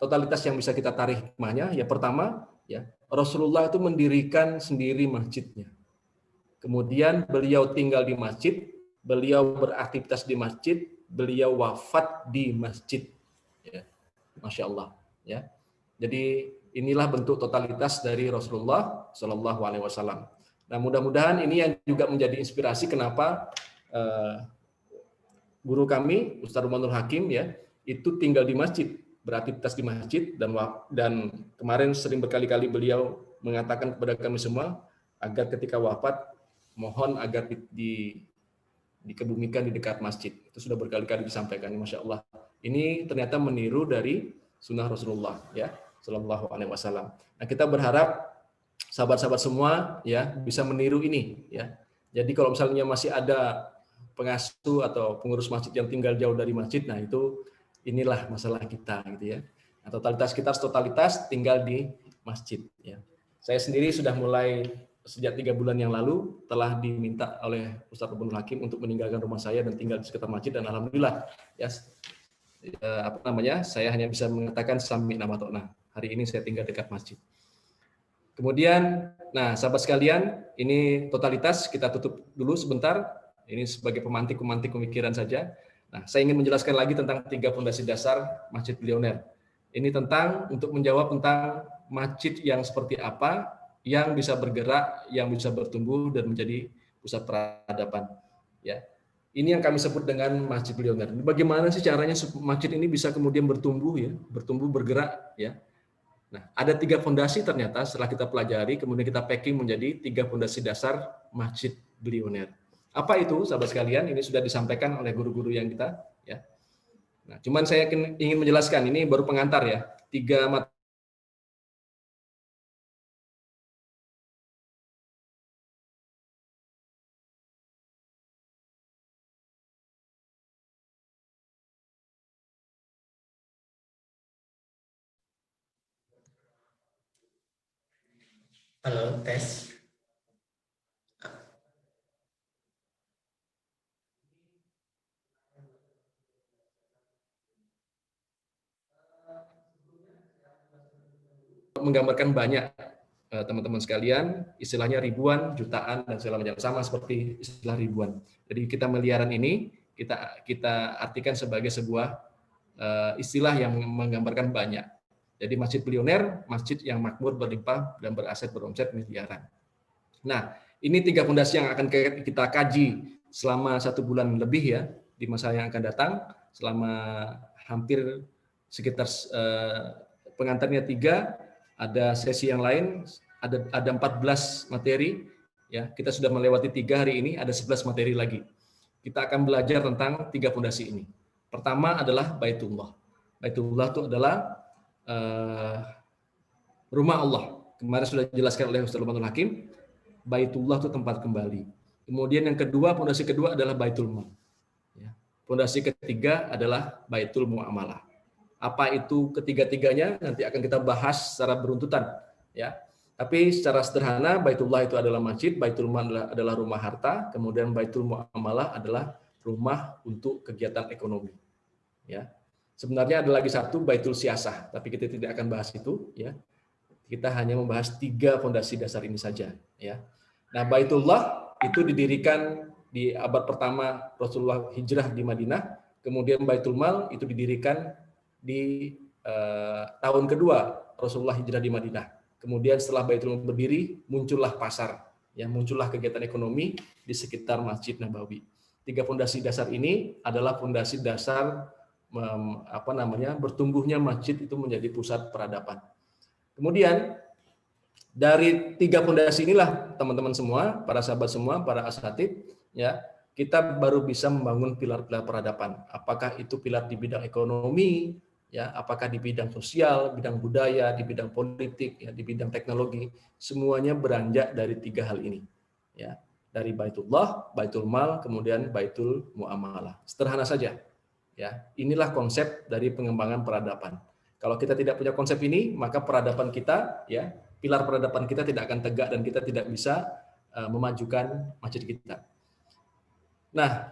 totalitas yang bisa kita tarik hikmahnya? Ya pertama, ya Rasulullah itu mendirikan sendiri masjidnya. Kemudian beliau tinggal di masjid, beliau beraktivitas di masjid, beliau wafat di masjid. Ya. Masya Allah. Ya. Jadi inilah bentuk totalitas dari Rasulullah Shallallahu Alaihi Wasallam. Nah, mudah-mudahan ini yang juga menjadi inspirasi kenapa guru kami Ustaz Lukmanul Hakim ya itu tinggal di masjid, beraktivitas di masjid dan kemarin sering berkali-kali beliau mengatakan kepada kami semua agar ketika wafat mohon agar dikebumikan di dekat masjid. Itu sudah berkali-kali disampaikan. Masya Allah. Ini ternyata meniru dari sunnah Rasulullah ya Shallallahu Alaihi Wasallam. Nah, kita berharap sahabat-sahabat semua ya bisa meniru ini ya. Jadi kalau misalnya masih ada pengasuh atau pengurus masjid yang tinggal jauh dari masjid, nah inilah masalah kita gitu ya. Nah, totalitas tinggal di masjid ya. Saya sendiri sudah mulai sejak 3 bulan yang lalu telah diminta oleh Ustaz Lukmanul Hakim untuk meninggalkan rumah saya dan tinggal di sekitar masjid dan alhamdulillah ya saya hanya bisa mengatakan sami nama tokna. Hari ini saya tinggal dekat masjid. Kemudian, nah sahabat sekalian, ini totalitas kita tutup dulu sebentar. Ini sebagai pemantik pemikiran saja. Nah, saya ingin menjelaskan lagi tentang 3 fondasi dasar Masjid Bilioner. Ini tentang untuk menjawab tentang masjid yang seperti apa, yang bisa bergerak, yang bisa bertumbuh dan menjadi pusat peradaban. Ya, ini yang kami sebut dengan Masjid Bilioner. Bagaimana sih caranya masjid ini bisa kemudian bertumbuh ya, bergerak ya? Nah, ada 3 fondasi ternyata setelah kita pelajari, kemudian kita packing menjadi 3 fondasi dasar Masjid Bilioner. Apa itu, sahabat sekalian? Ini sudah disampaikan oleh guru-guru yang kita ya. Nah, cuman saya ingin menjelaskan ini baru pengantar ya. 3 materi. Halo, tes. Menggambarkan banyak teman-teman sekalian, istilahnya ribuan, jutaan dan segala macam, sama seperti istilah ribuan. Jadi kita miliaran ini kita artikan sebagai sebuah istilah yang menggambarkan banyak. Jadi Masjid Bilioner, masjid yang makmur, berlimpah dan beraset beromset miliaran. Nah, ini 3 fondasi yang akan kita kaji selama 1 bulan lebih ya di masa yang akan datang, selama hampir sekitar pengantarnya 3, ada sesi yang lain, ada 14 materi ya. Kita sudah melewati 3 hari ini, ada 11 materi lagi. Kita akan belajar tentang 3 fondasi ini. Pertama adalah Baitullah. Baitullah itu adalah rumah Allah. Kemarin sudah dijelaskan oleh Ustaz Lukmanul Hakim. Baitullah itu tempat kembali. Kemudian yang kedua, fondasi kedua adalah Baitul Mal. Ya. Fondasi ketiga adalah Baitul Muamalah. Apa itu ketiga-tiganya nanti akan kita bahas secara beruntutan. Ya. Tapi secara sederhana, Baitullah itu adalah masjid, Baitul Mal adalah rumah harta, kemudian Baitul Muamalah adalah rumah untuk kegiatan ekonomi. Ya. Sebenarnya ada lagi satu, Baitul Siasah, tapi kita tidak akan bahas itu. Ya. Kita hanya membahas 3 fondasi dasar ini saja. Ya. Nah, Baitullah itu didirikan di abad pertama Rasulullah hijrah di Madinah, kemudian Baitul Mal itu didirikan di tahun kedua Rasulullah hijrah di Madinah. Kemudian setelah Baitul Mal berdiri, muncullah pasar, ya, muncullah kegiatan ekonomi di sekitar Masjid Nabawi. 3 fondasi dasar ini adalah fondasi dasar bertumbuhnya masjid itu menjadi pusat peradaban. Kemudian dari 3 fondasi inilah teman-teman semua, para sahabat semua, para asatid, ya, kita baru bisa membangun pilar-pilar peradaban. Apakah itu pilar di bidang ekonomi, ya, apakah di bidang sosial, bidang budaya, di bidang politik, ya, di bidang teknologi, semuanya beranjak dari 3 hal ini. Ya, dari Baitullah, Baitul Mal, kemudian Baitul Muamalah. Sederhana saja. Ya, inilah konsep dari pengembangan peradaban. Kalau kita tidak punya konsep ini, maka peradaban kita, ya, pilar peradaban kita tidak akan tegak dan kita tidak bisa memajukan masjid kita. Nah,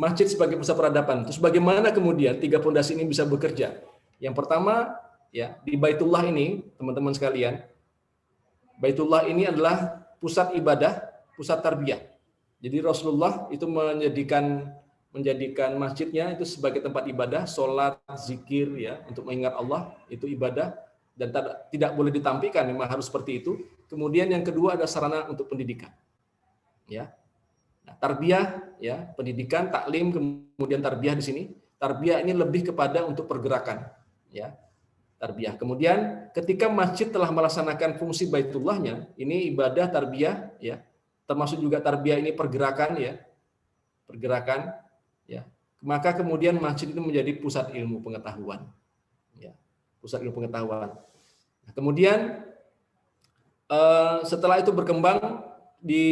masjid sebagai pusat peradaban. Terus bagaimana kemudian tiga fondasi ini bisa bekerja? Yang pertama, ya, di Baitullah ini, teman-teman sekalian, Baitullah ini adalah pusat ibadah, pusat tarbiyah. Jadi Rasulullah itu menjadikan masjidnya itu sebagai tempat ibadah, sholat, zikir, ya, untuk mengingat Allah, itu ibadah dan tidak boleh ditampilkan, memang harus seperti itu. Kemudian yang kedua ada sarana untuk pendidikan, ya. Nah, tarbiyah, ya, pendidikan, taklim, kemudian tarbiyah di sini. Tarbiyah ini lebih kepada untuk pergerakan, ya, tarbiyah. Kemudian ketika masjid telah melaksanakan fungsi Baitullahnya, ini ibadah tarbiyah, ya, termasuk juga tarbiyah ini pergerakan, ya, pergerakan, ya. Maka kemudian masjid itu menjadi pusat ilmu pengetahuan, ya, pusat ilmu pengetahuan. Nah, kemudian setelah itu berkembang di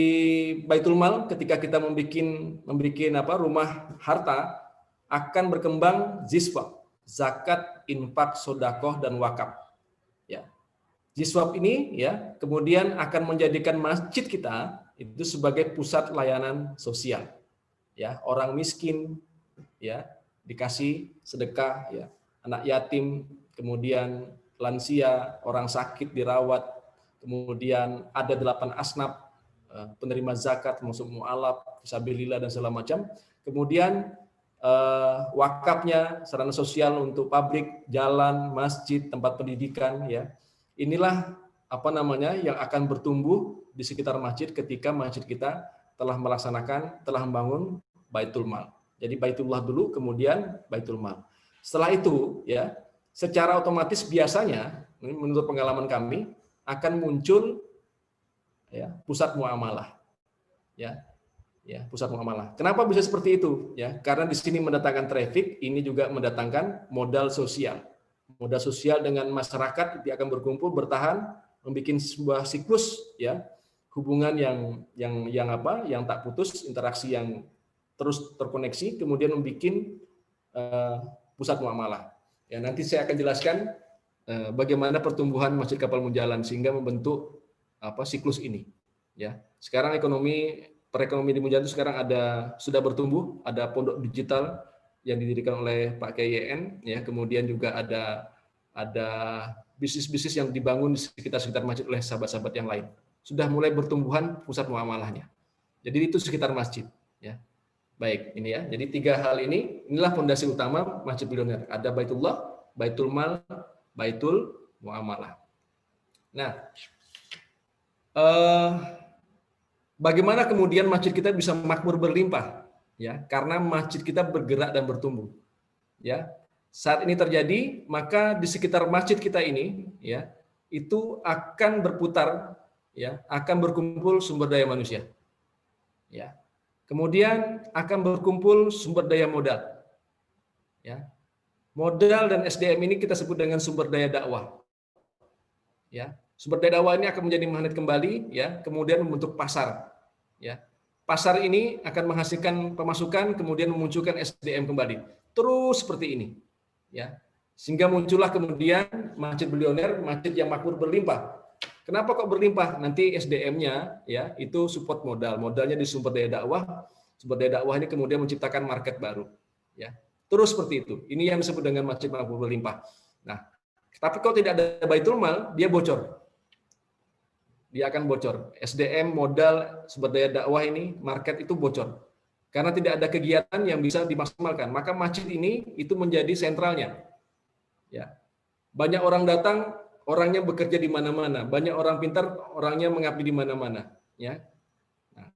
Baitul Mal, ketika kita membuat rumah harta, akan berkembang ziswab, zakat, infak, sodakoh, dan wakaf. Ya, ziswab ini, ya, kemudian akan menjadikan masjid kita itu sebagai pusat layanan sosial. Ya, orang miskin, ya, dikasih sedekah, ya, anak yatim, kemudian lansia, orang sakit dirawat. Kemudian ada 8 asnaf penerima zakat, termasuk mu'alaf, fisabilillah, dan segala macam. Kemudian wakafnya, sarana sosial untuk pabrik, jalan, masjid, tempat pendidikan, ya. Inilah yang akan bertumbuh di sekitar masjid ketika masjid kita telah membangun Baitul Mal. Jadi Baitullah dulu, kemudian Baitul Mal. Setelah itu, ya, secara otomatis biasanya, menurut pengalaman kami, akan muncul, ya, pusat muamalah, ya, pusat muamalah. Kenapa bisa seperti itu? Ya, karena di sini mendatangkan traffic, ini juga mendatangkan modal sosial dengan masyarakat yang akan berkumpul, bertahan, membuat sebuah siklus, ya, hubungan yang tak putus, interaksi yang terus terkoneksi, kemudian membuat pusat muamalah. Ya, nanti saya akan jelaskan bagaimana pertumbuhan Masjid Kapal Munjalan sehingga membentuk siklus ini, ya. Sekarang perekonomian di Munjalan itu sekarang sudah bertumbuh, ada pondok digital yang didirikan oleh Pak KYN, ya, kemudian juga ada bisnis-bisnis yang dibangun di sekitar masjid oleh sahabat-sahabat yang lain. Sudah mulai bertumbuhan pusat muamalahnya. Jadi itu sekitar masjid, ya. Baik, ini, ya. Jadi 3 hal inilah fondasi utama Masjid Bilioner. Ada Baitullah, Baitul Mal, Baitul Muamalah. Nah, bagaimana kemudian masjid kita bisa makmur berlimpah, ya, karena masjid kita bergerak dan bertumbuh, ya. Saat ini terjadi, maka di sekitar masjid kita ini, ya, itu akan berputar, ya, akan berkumpul sumber daya manusia, ya. Kemudian akan berkumpul sumber daya modal, ya. Modal dan SDM ini kita sebut dengan sumber daya dakwah, ya. Sumber daya dakwah ini akan menjadi magnet kembali, ya, kemudian membentuk pasar, ya. Pasar ini akan menghasilkan pemasukan, kemudian memunculkan SDM kembali, terus seperti ini, ya. Sehingga muncullah kemudian Masjid Bilioner, masjid yang makmur berlimpah. Kenapa kok berlimpah? Nanti SDM-nya, ya, itu support modalnya di sumber daya dakwah. Sumber daya dakwah ini kemudian menciptakan market baru, ya. Terus seperti itu. Ini yang disebut dengan masjid makmur berlimpah. Nah, tapi kalau tidak ada Baitul Mal, dia bocor. Dia akan bocor. SDM, modal, sumber daya dakwah ini, market itu bocor. Karena tidak ada kegiatan yang bisa dimaksimalkan. Maka masjid ini itu menjadi sentralnya. Ya. Banyak orang datang, orangnya bekerja di mana-mana. Banyak orang pintar, orangnya mengabdi di mana-mana. Ya. Nah,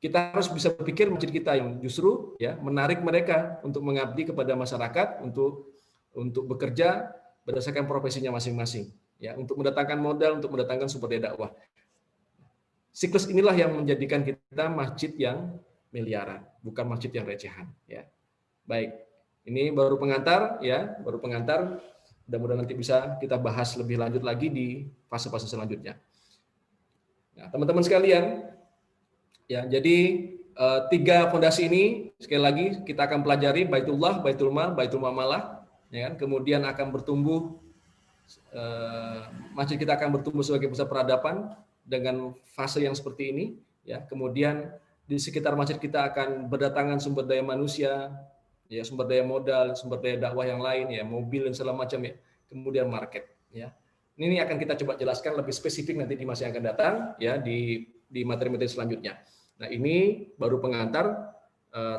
kita harus bisa berpikir masjid kita yang justru, ya, menarik mereka untuk mengabdi kepada masyarakat, untuk bekerja berdasarkan profesinya masing-masing, ya, untuk mendatangkan modal, untuk mendatangkan sumber daya dakwah. Siklus inilah yang menjadikan kita masjid yang miliaran, bukan masjid yang recehan, ya. Baik, ini baru pengantar, ya, baru pengantar. Mudah-mudahan nanti bisa kita bahas lebih lanjut lagi di fase-fase selanjutnya. Nah, teman-teman sekalian, Ya, jadi tiga fondasi ini sekali lagi kita akan pelajari Baitullah, Baitul Mal, Baitul Muamalah, ya kan? Kemudian akan bertumbuh masjid kita akan bertumbuh sebagai pusat peradaban dengan fase yang seperti ini, ya. Kemudian di sekitar masjid kita akan berdatangan sumber daya manusia, ya, sumber daya modal, sumber daya dakwah yang lain, ya, mobil dan segala macam, ya. Kemudian market, ya. Ini akan kita coba jelaskan lebih spesifik nanti di masa yang akan datang, ya, di materi-materi selanjutnya. Nah, ini baru pengantar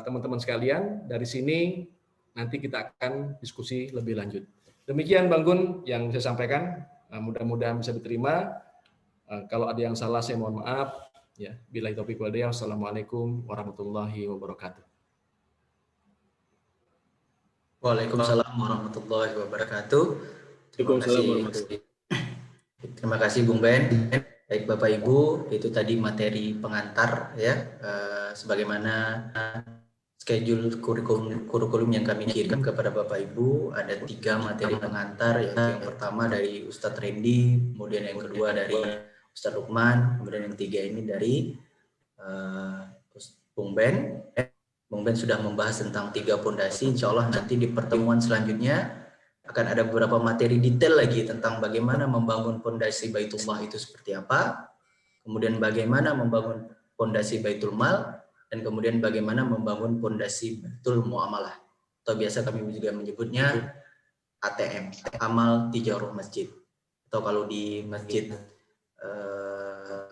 teman-teman sekalian. Dari sini nanti kita akan diskusi lebih lanjut. Demikian Bang Gun yang saya sampaikan. Mudah-mudahan bisa diterima. Kalau ada yang salah saya mohon maaf. Ya, billahi taufiq wal hidayah. Wassalamualaikum warahmatullahi wabarakatuh. Waalaikumsalam warahmatullahi wabarakatuh. Terima kasih Bung Ben. Baik Bapak Ibu, itu tadi materi pengantar ya, sebagaimana schedule kurikulum yang kami kirim kepada Bapak Ibu. Ada 3 materi pengantar, yaitu yang pertama dari Ustadz Randy, kemudian yang kedua dari Ustadz Lukman, kemudian yang 3 ini dari Bung Ben. Bung Ben sudah membahas tentang 3 pondasi. Insya Allah nanti di pertemuan selanjutnya akan ada beberapa materi detail lagi tentang bagaimana membangun pondasi Baitullah itu seperti apa, kemudian bagaimana membangun pondasi Baitul Mal, dan kemudian bagaimana membangun pondasi Baitul Muamalah, atau biasa kami juga menyebutnya ATM, Amal Tijarah Masjid, atau kalau di Masjid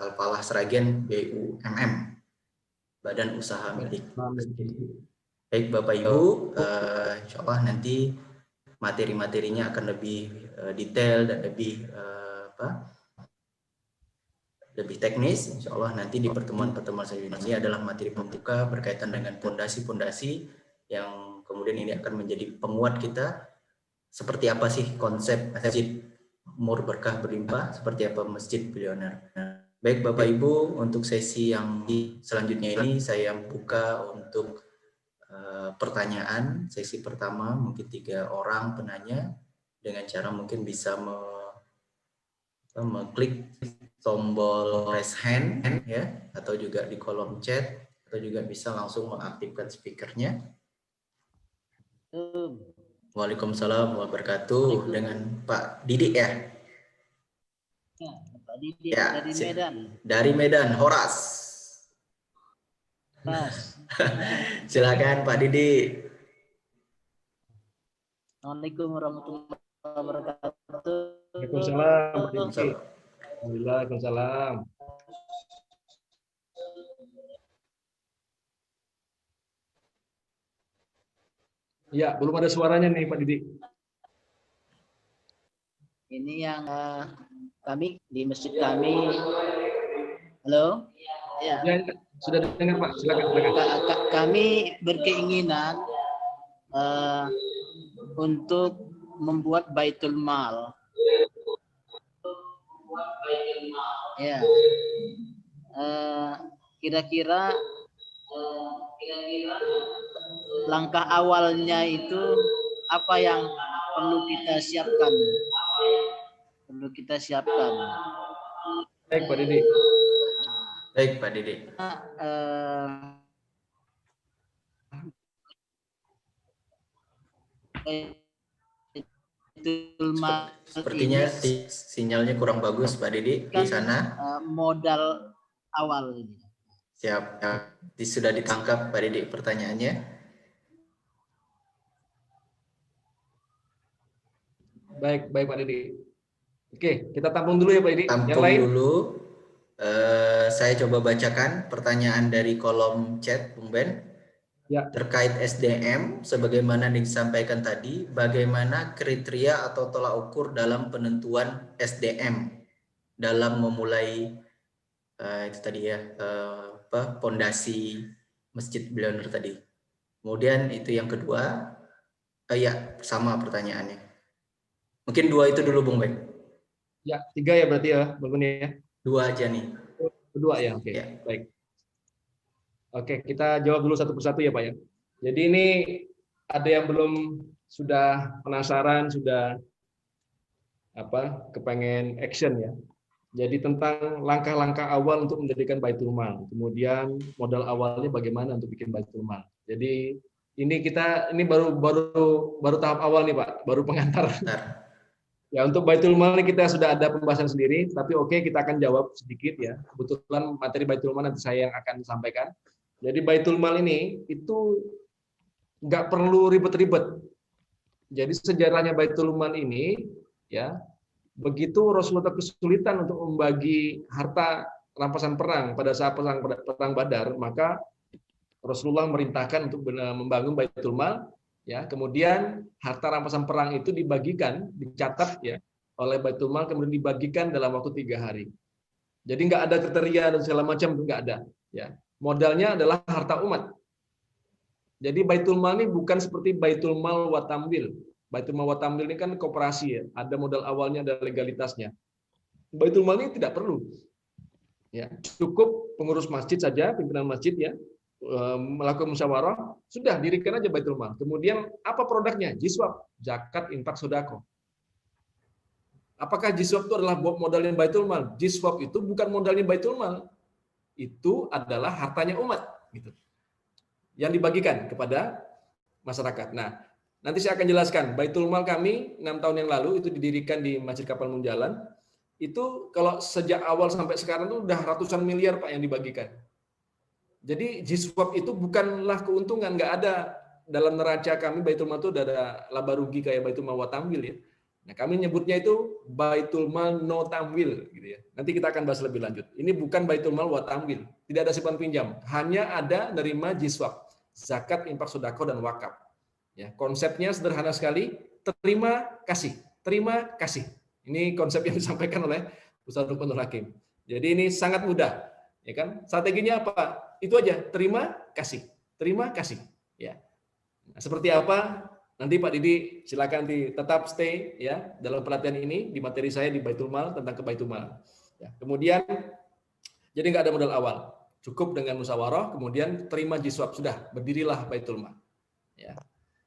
Al-Falah Sragen BUMM, Badan Usaha Milik Masjid. Baik Bapak Ibu, insya Allah nanti materi-materinya akan lebih detail dan lebih teknis. Insya Allah nanti di pertemuan-pertemuan selanjutnya ini adalah materi pembuka berkaitan dengan pondasi-pondasi yang kemudian ini akan menjadi penguat kita. Seperti apa sih konsep masjid mur berkah berlimpah, seperti apa masjid bilioner. Baik Bapak Ibu, untuk sesi yang selanjutnya ini saya buka untuk pertanyaan. Sesi pertama mungkin 3 orang penanya dengan cara mungkin bisa mengklik tombol raise hand ya, atau juga di kolom chat, atau juga bisa langsung mengaktifkan speakernya. Waalaikumsalam warahmatullahi wabarakatuh. Dengan Pak Didik ya? Ya, Pak Didik Ya, dari Medan. Dari Medan, Horas. Mas. Silakan Pak Didik. Assalamualaikum warahmatullahi wabarakatuh. Waalaikumsalam. Waalaikumsalam. Ya, belum ada suaranya nih Pak Didik. Ini yang kami di masjid kami. Halo? Ya. Ya, sudah dengar Pak. Silakan. Kami berkeinginan untuk membuat Baitul Mal. Ya. Kira-kira langkah awalnya itu apa yang perlu kita siapkan? Baik Pak Didik. Baik Pak Didik. Sepertinya sinyalnya kurang bagus Pak Didik di sana. Modal awal ini. Siap. Sudah ditangkap Pak Didik pertanyaannya. Baik Pak Didik. Oke, kita tampung dulu ya Pak Didik. Tampung yang lain dulu. Saya coba bacakan pertanyaan dari kolom chat Bung Ben. Ya. Terkait SDM, sebagaimana disampaikan tadi, bagaimana kriteria atau tolak ukur dalam penentuan SDM dalam memulai itu tadi ya, pondasi Masjid Bilioner tadi. Kemudian itu yang kedua, ya sama pertanyaannya. Mungkin 2 itu dulu Bung Ben. Ya, 3 ya berarti ya, Bang ya. 2 aja nih. 2 ya, oke. Ya. Baik. Oke, kita jawab dulu satu persatu ya Pak ya. Jadi ini ada yang belum sudah penasaran, sudah kepengen action ya. Jadi tentang langkah-langkah awal untuk mendirikan Baitul Mal, kemudian modal awalnya bagaimana untuk bikin Baitul Mal. Jadi ini baru tahap awal nih Pak, baru pengantar. Bentar. Ya, untuk Baitul Mal ini kita sudah ada pembahasan sendiri, tapi oke, kita akan jawab sedikit ya. Kebetulan materi Baitul Mal nanti saya yang akan sampaikan. Jadi Baitul Mal ini itu nggak perlu ribet-ribet. Jadi sejarahnya Baitul Mal ini ya, begitu Rasulullah kesulitan untuk membagi harta rampasan perang pada saat perang Badar, maka Rasulullah merintahkan untuk membangun Baitul Mal. Ya, kemudian harta rampasan perang itu dibagikan, dicatat ya oleh Baitul Mal, kemudian dibagikan dalam waktu 3 hari. Jadi nggak ada kriteria dan segala macam, nggak ada. Ya, modalnya adalah harta umat. Jadi Baitul Mal ini bukan seperti Baitul Mal wa Tamwil. Baitul Mal wa Tamwil ini kan koperasi ya, ada modal awalnya, ada legalitasnya. Baitul Mal ini tidak perlu. Ya, cukup pengurus masjid saja, pimpinan masjid ya, melakukan musyawarah, sudah dirikan aja Baitul Mal. Kemudian apa produknya? Jiswab, zakat, infak, sedekah. Apakah jiswab itu adalah modalnya Baitul Mal? Jiswab itu bukan modalnya Baitul Mal. Itu adalah hartanya umat gitu. Yang dibagikan kepada masyarakat. Nah, nanti saya akan jelaskan. Baitul Mal kami 6 tahun yang lalu itu didirikan di Masjid Kapal Munjalan. Itu kalau sejak awal sampai sekarang itu udah ratusan miliar Pak yang dibagikan. Jadi jiswab itu bukanlah keuntungan, nggak ada dalam neraca kami Baitul Mal itu ada laba rugi kayak Baitul Mal wa Tamwil ya. Nah, kami nyebutnya itu Baitul Mal no Tamwil gitu ya. Nanti kita akan bahas lebih lanjut. Ini bukan Baitul Mal wa Tamwil, tidak ada simpan pinjam, hanya ada nerima jiswab, zakat, infak, sedekah dan wakaf. Ya, konsepnya sederhana sekali, terima kasih. Ini konsep yang disampaikan oleh Ustaz Lukmanul Hakim. Jadi ini sangat mudah, ya kan? Strateginya apa? Itu aja, terima kasih. Ya. Nah, seperti apa? Nanti Pak Didi silakan tetap stay ya dalam pelatihan ini di materi saya di Baitul Mal tentang ke Baitul Mal. Ya. Kemudian jadi nggak ada modal awal, cukup dengan musyawarah, kemudian terima jiswab, sudah berdirilah Baitul Mal. Ya.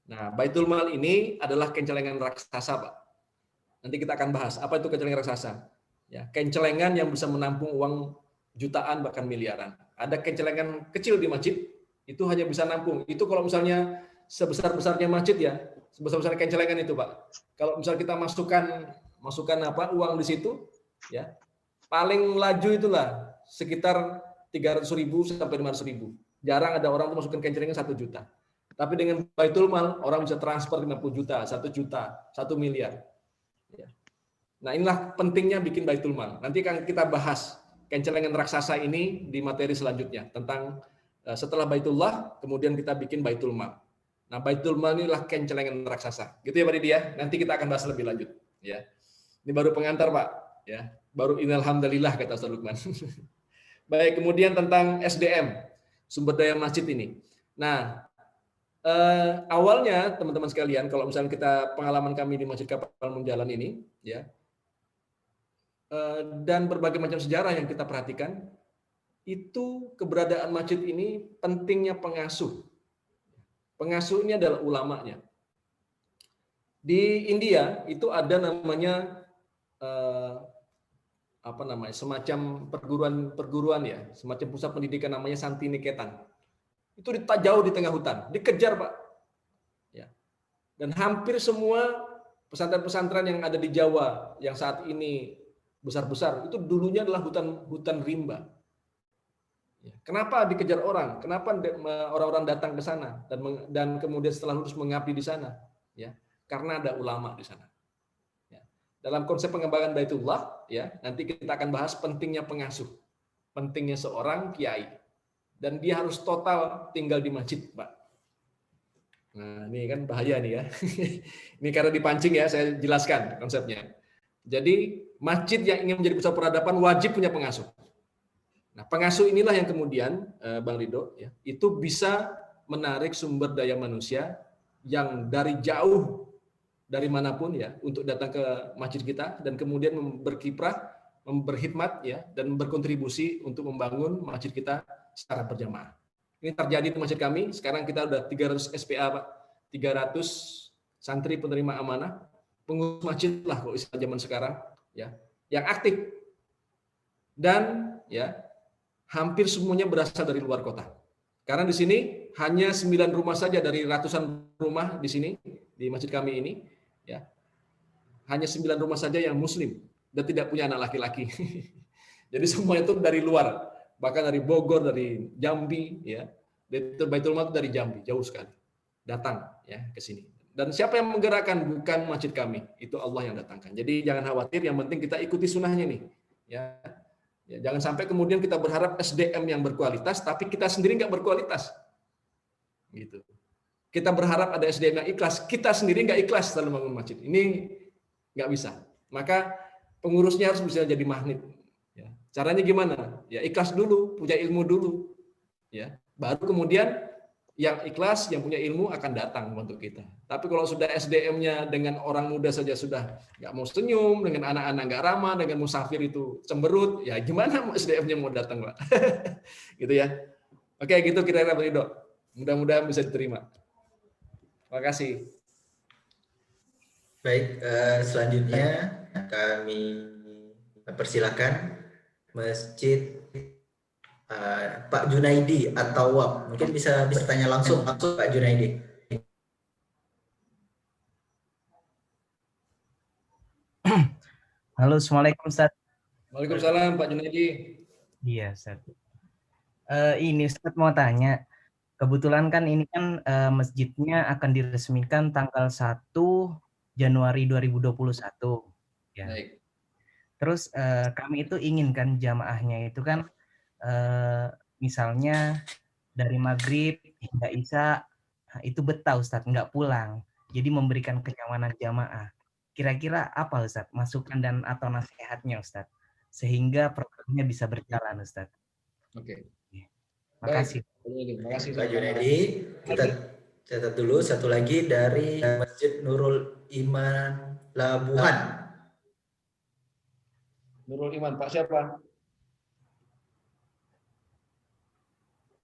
Nah, Baitul Mal ini adalah kencelengan raksasa, Pak. Nanti kita akan bahas apa itu kencelengan raksasa. Ya, kencelengan yang bisa menampung uang jutaan bahkan miliaran. Ada kencelengan kecil di masjid, itu hanya bisa nampung. Itu kalau misalnya sebesar-besarnya masjid ya, sebesar-besar kencelengan itu Pak. Kalau misal kita masukkan uang di situ, ya paling laju itulah sekitar 300.000 sampai 500.000. Jarang ada orang masukkan kencelengan 1 juta. Tapi dengan Baitul Mal orang bisa transfer 50 juta, 1 juta, 1 miliar. Ya. Nah inilah pentingnya bikin Baitul Mal. Nanti akan kita bahas kencelengan raksasa ini di materi selanjutnya tentang setelah Baitullah kemudian kita bikin Baitul Mal. Nah, Baitul Mal inilah kencelengan raksasa. Gitu ya Pak Didi ya. Nanti kita akan bahas lebih lanjut ya. Ini baru pengantar Pak ya. Baru innalhamdulillah kata Ustaz Lukman. Baik, kemudian tentang SDM, sumber daya masjid ini. Nah, awalnya teman-teman sekalian kalau misalnya kita pengalaman kami di Masjid Kapal Munjalan ini ya. Dan berbagai macam sejarah yang kita perhatikan, itu keberadaan masjid ini pentingnya pengasuh. Pengasuh ini adalah ulamanya. Di India itu ada namanya semacam perguruan ya, semacam pusat pendidikan namanya Santiniketan. Itu jauh di tengah hutan, dikejar Pak. Ya. Dan hampir semua pesantren-pesantren yang ada di Jawa yang saat ini besar-besar itu dulunya adalah hutan rimba. Kenapa dikejar orang? Kenapa orang-orang datang ke sana dan kemudian setelah lulus mengabdi di sana? Ya, karena ada ulama di sana. Ya. Dalam konsep pengembangan Baitullah, ya nanti kita akan bahas pentingnya pengasuh, pentingnya seorang kiai, dan dia harus total tinggal di masjid, Pak. Nah, ini kan bahaya nih ya. Ini karena dipancing ya, saya jelaskan konsepnya. Jadi masjid yang ingin menjadi pusat peradaban wajib punya pengasuh. Nah, pengasuh inilah yang kemudian Bang Ridho ya, itu bisa menarik sumber daya manusia yang dari jauh dari manapun ya untuk datang ke masjid kita dan kemudian berkiprah, berkhidmat ya dan berkontribusi untuk membangun masjid kita secara berjamaah. Ini terjadi di masjid kami. Sekarang kita udah 300 SPA, Pak. 300 santri penerima amanah. Pengurus masjid lah kalau istilah zaman sekarang ya, yang aktif. dan ya hampir semuanya berasal dari luar kota. Karena di sini hanya 9 rumah saja dari ratusan rumah di sini di masjid kami ini, ya hanya 9 rumah saja yang Muslim dan tidak punya anak laki-laki. Jadi semua itu dari luar, bahkan dari Bogor, dari Jambi, ya. Baitul Mal dari Jambi, jauh sekali. Datang ya ke sini. Dan siapa yang menggerakkan? Bukan masjid kami, itu Allah yang datangkan. Jadi jangan khawatir, yang penting kita ikuti sunnahnya nih. Ya, jangan sampai kemudian kita berharap SDM yang berkualitas, tapi kita sendiri nggak berkualitas. Gitu. Kita berharap ada SDM yang ikhlas, kita sendiri nggak ikhlas dalam membangun masjid. Ini nggak bisa. Maka pengurusnya harus bisa jadi magnet. Ya. Caranya gimana? Ya ikhlas dulu, punya ilmu dulu. Ya. Baru kemudian yang ikhlas, yang punya ilmu akan datang membantu kita. Tapi kalau sudah SDM-nya dengan orang muda saja sudah nggak mau senyum, dengan anak-anak nggak ramah, dengan musafir itu cemberut, ya gimana SDM-nya mau datang, Pak? Gitu ya. Oke, gitu kira-kira Pak Ridho. Mudah-mudahan bisa diterima. Terima kasih. Baik, selanjutnya kami persilakan Masjid Pak Junaidi atau Wab. Mungkin bisa bertanya langsung Pak Junaidi. Halo, Assalamualaikum Ustaz. Waalaikumsalam Pak Junaidi. Iya Ustaz. Ini Ustaz mau tanya, kebetulan kan ini kan masjidnya akan diresmikan tanggal 1 Januari 2021. Ya. Baik. Terus kami itu ingin kan jamaahnya itu kan misalnya dari maghrib hingga isya itu betah Ustaz, nggak pulang. Jadi memberikan kenyamanan jamaah. Kira-kira apa Ustaz masukan dan atau nasihatnya Ustaz sehingga programnya bisa berjalan Ustaz? Oke. Makasih. Terima kasih Pak Junaidi. Kita catat dulu satu lagi dari Masjid Nurul Iman Labuhan. Nurul Iman, Pak siapa?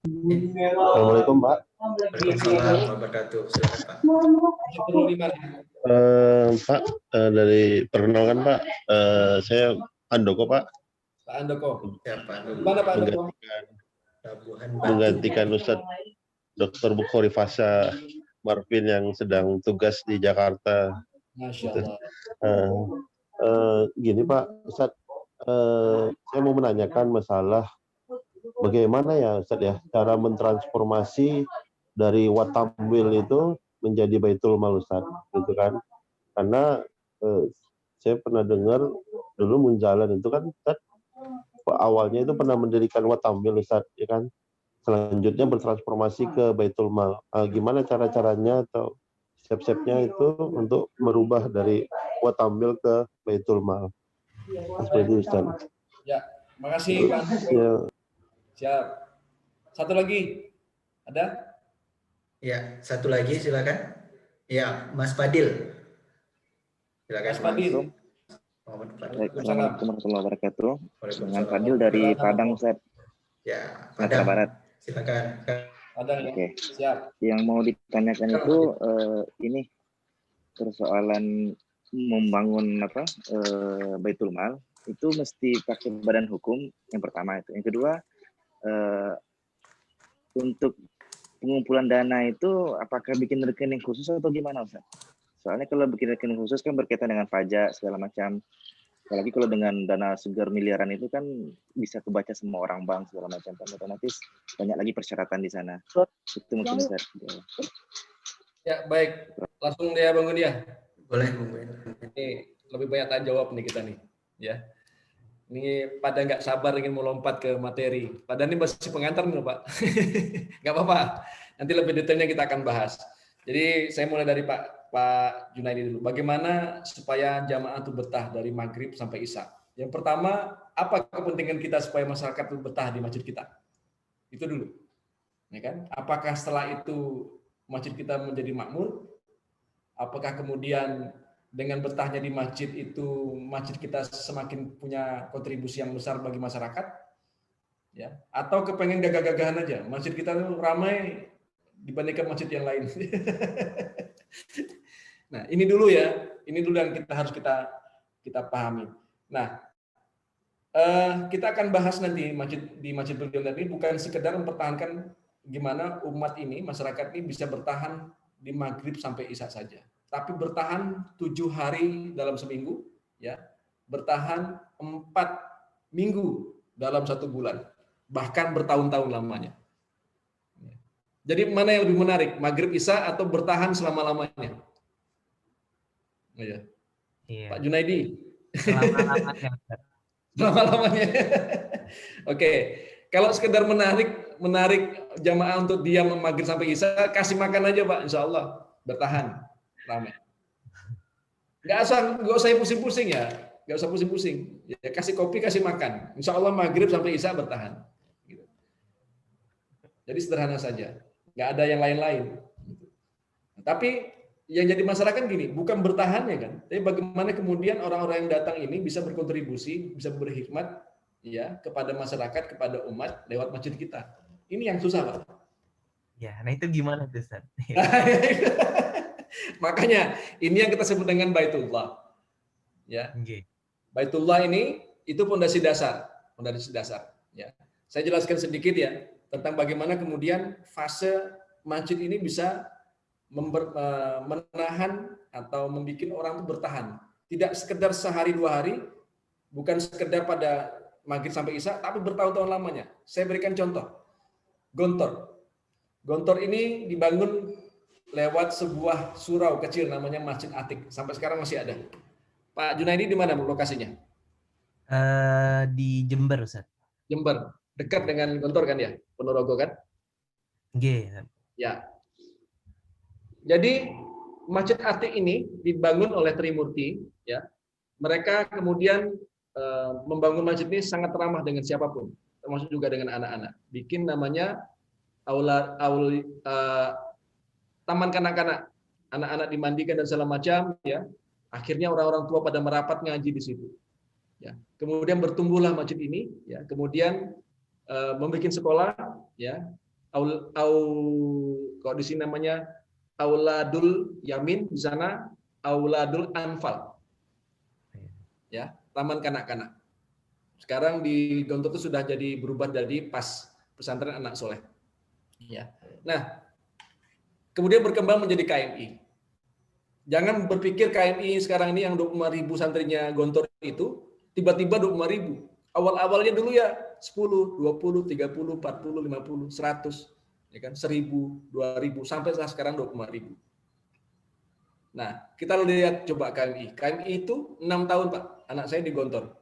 Assalamualaikum Pak. Waalaikumsalam warahmatullahi wabarakatuh. Silakan Pak. Nurul Iman. Pak, dari perkenalkan Pak, saya Andoko Pak, Pak Andoko. Siapa? Mana Pak Andoko? Labuhan. menggantikan Ustadz Dr. Bukhari Fasa Marvin yang sedang tugas di Jakarta. Masya Allah. Gini Pak Ustadz, saya mau menanyakan masalah bagaimana ya Ustadz ya cara mentransformasi dari Watamwil itu menjadi Baitul Mal Ustadz, gitu kan? Karena saya pernah dengar dulu Munjalan itu kan Ustadz, awalnya itu pernah mendirikan Watamwil Ustadz, ya kan? Selanjutnya bertransformasi ke Baitul Mal. Gimana cara-caranya atau step-stepnya itu untuk merubah dari Watamwil ke Baitul Mal? Seperti itu Ustadz. Ya, makasih Pak Andoko. Ya. Siap. Satu lagi. Ada? Ya, satu lagi silakan. Ya, Mas Fadil. Silakan Mas Fadil. Muhammad Fadil. Assalamualaikum warahmatullahi wabarakatuh. Dengan Waalaikumsalam. Fadil dari Padang, Ustaz, Ya, Sumatera Padang. Barat. Silakan. Ada ya? Oke. Siap. Yang mau ditanyakan itu ini persoalan membangun Baitul Mal itu mesti pakai badan hukum yang pertama itu. Yang kedua untuk pengumpulan dana itu apakah bikin rekening khusus atau gimana Ustaz? Soalnya kalau bikin rekening khusus kan berkaitan dengan pajak segala macam. Apalagi kalau dengan dana segar miliaran itu kan bisa kebaca semua orang bank segala macam. Kan otomatis banyak lagi persyaratan di sana. Itu mungkin Ustaz. Ya, baik. Langsung dia bangun dia. Boleh, Bung Ben. Ini lebih banyak tanya jawab nih kita nih. Ya. Ini pada nggak sabar ingin mau lompat ke materi. Padahal ini masih pengantar nih, Pak. Nggak apa-apa. Nanti lebih detailnya kita akan bahas. Jadi saya mulai dari Pak Junaidi dulu. Bagaimana supaya jamaah itu betah dari maghrib sampai isya? Yang pertama, apa kepentingan kita supaya masyarakat itu betah di masjid kita? Itu dulu. Ya kan? Apakah setelah itu masjid kita menjadi makmur? Apakah kemudian dengan betahnya di masjid itu masjid kita semakin punya kontribusi yang besar bagi masyarakat? Ya, atau kepengen gagah-gagahan aja. Masjid kita tuh ramai dibandingkan masjid yang lain. Nah, ini dulu ya. Ini dulu yang kita harus kita pahami. Nah, Kita akan bahas nanti di Masjid beliau tadi bukan sekedar mempertahankan gimana umat ini, masyarakat ini bisa bertahan di maghrib sampai isya saja, tapi bertahan 7 hari dalam seminggu, ya, bertahan 4 minggu dalam 1 bulan, bahkan bertahun-tahun lamanya. Jadi mana yang lebih menarik, maghrib isya atau bertahan selama-lamanya? Ya. Iya. Pak Junaidi. Selama-lamanya, Ustaz. Lama-lamanya. Oke, kalau sekedar menarik jamaah untuk diam maghrib sampai isya, kasih makan aja Pak, insya Allah bertahan ramai. Nggak usah pusing-pusing ya, nggak usah pusing-pusing. Ya, kasih kopi, kasih makan, insya Allah maghrib sampai isya bertahan. Gitu. Jadi sederhana saja, nggak ada yang lain-lain. Tapi yang jadi masalah kan gini, bukan bertahannya kan, tapi bagaimana kemudian orang-orang yang datang ini bisa berkontribusi, bisa berkhidmat ya kepada masyarakat, kepada umat lewat masjid kita. Ini yang susah, Pak. Ya, nah itu gimana tuh, Ustaz? Makanya ini yang kita sebut dengan Baitullah. Ya. Nggih. Baitullah ini itu pondasi dasar, ya. Saya jelaskan sedikit ya tentang bagaimana kemudian fase masjid ini bisa menahan atau membuat orang itu bertahan. Tidak sekedar sehari 2 hari, bukan sekedar pada maghrib sampai isya, tapi bertahun-tahun lamanya. Saya berikan contoh. Gontor. Gontor ini dibangun lewat sebuah surau kecil namanya Masjid Atik. Sampai sekarang masih ada. Pak Junaidi di mana lokasinya? Di Jember, Ustaz. Jember. Dekat dengan Gontor kan ya? Ponorogo kan? Nggih. Ya. Jadi Masjid Atik ini dibangun oleh Trimurti, ya. Mereka kemudian membangun masjid ini sangat ramah dengan siapapun, termasuk juga dengan anak-anak. Bikin namanya taman kanak-kanak, anak-anak dimandikan dan segala macam, ya. Akhirnya orang-orang tua pada merapat ngaji di situ. Ya. Kemudian bertumbuhlah masjid ini, ya. Kemudian membuat sekolah, ya. Kalau di sini namanya Auladul Yamin, di sana Auladul Anfal. Ya, taman kanak-kanak. Sekarang di Gontor itu sudah jadi berubah jadi pas pesantren anak soleh. Ya. Nah, kemudian berkembang menjadi KMI. Jangan berpikir KMI sekarang ini yang 25.000 santrinya Gontor itu tiba-tiba 25.000. Awal-awalnya dulu ya 10, 20, 30, 40, 50, 100. Ya kan, 1.000, 2.000, sampai sekarang 25.000. Nah, kita lihat coba KMI. KMI itu 6 tahun Pak, anak saya di Gontor.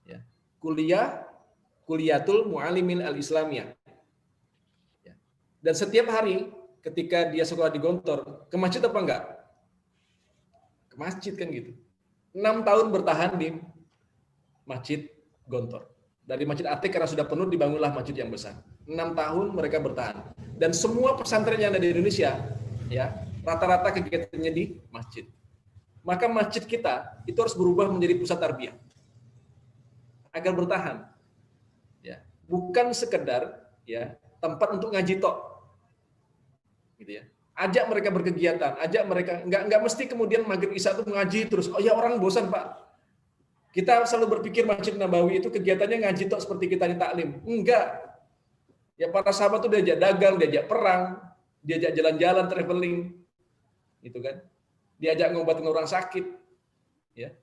Ya. Kuliatul Mu'alimin Al-Islamiyah. Ya. Dan setiap hari ketika dia sekolah di Gontor, ke masjid apa enggak? Ke masjid kan gitu. 6 tahun bertahan di Masjid Gontor. Dari Masjid Atik karena sudah penuh dibangunlah masjid yang besar. 6 tahun mereka bertahan. Dan semua pesantren yang ada di Indonesia, ya, rata-rata kegiatannya di masjid. Maka masjid kita itu harus berubah menjadi pusat tarbiyah agar bertahan. Ya, bukan sekedar ya tempat untuk ngaji tok. Gitu ya. Ajak mereka berkegiatan, ajak mereka enggak mesti kemudian maghrib isya itu ngaji terus. Oh ya, orang bosan, Pak. Kita selalu berpikir Masjid Nabawi itu kegiatannya ngaji tok seperti kita di taklim. Enggak. Ya para sahabat itu diajak dagang, diajak perang, diajak jalan-jalan, traveling. Gitu kan. Diajak ngobatin orang sakit. Ya.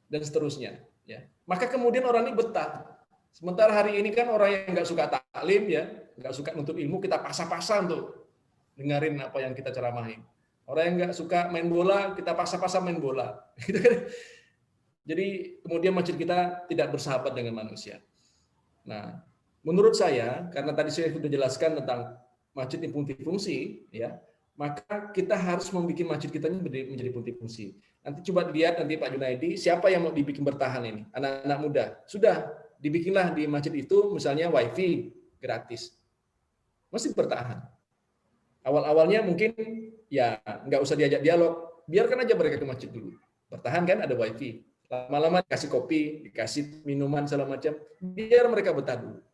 Dan seterusnya, ya. Maka kemudian orang ini betah. Sementara hari ini kan orang yang enggak suka taklim ya, enggak suka nuntut ilmu, kita paksa-paksa untuk dengerin apa yang kita ceramahin. Orang yang enggak suka main bola, kita paksa-paksa main bola. Gitu kan. Jadi kemudian masjid kita tidak bersahabat dengan manusia. Nah, menurut saya, karena tadi saya sudah jelaskan tentang masjid yang multifungsi, ya, maka kita harus membuat masjid kita menjadi multifungsi. Nanti coba dilihat nanti Pak Junaidi, siapa yang mau dibikin bertahan ini? Anak-anak muda. Sudah, dibikinlah di masjid itu misalnya wifi gratis. Masih bertahan. Awal-awalnya mungkin ya nggak usah diajak dialog, biarkan aja mereka ke masjid dulu. Bertahan kan ada wifi. Lama-lama dikasih kopi, dikasih minuman segala macam, biar mereka betah dulu.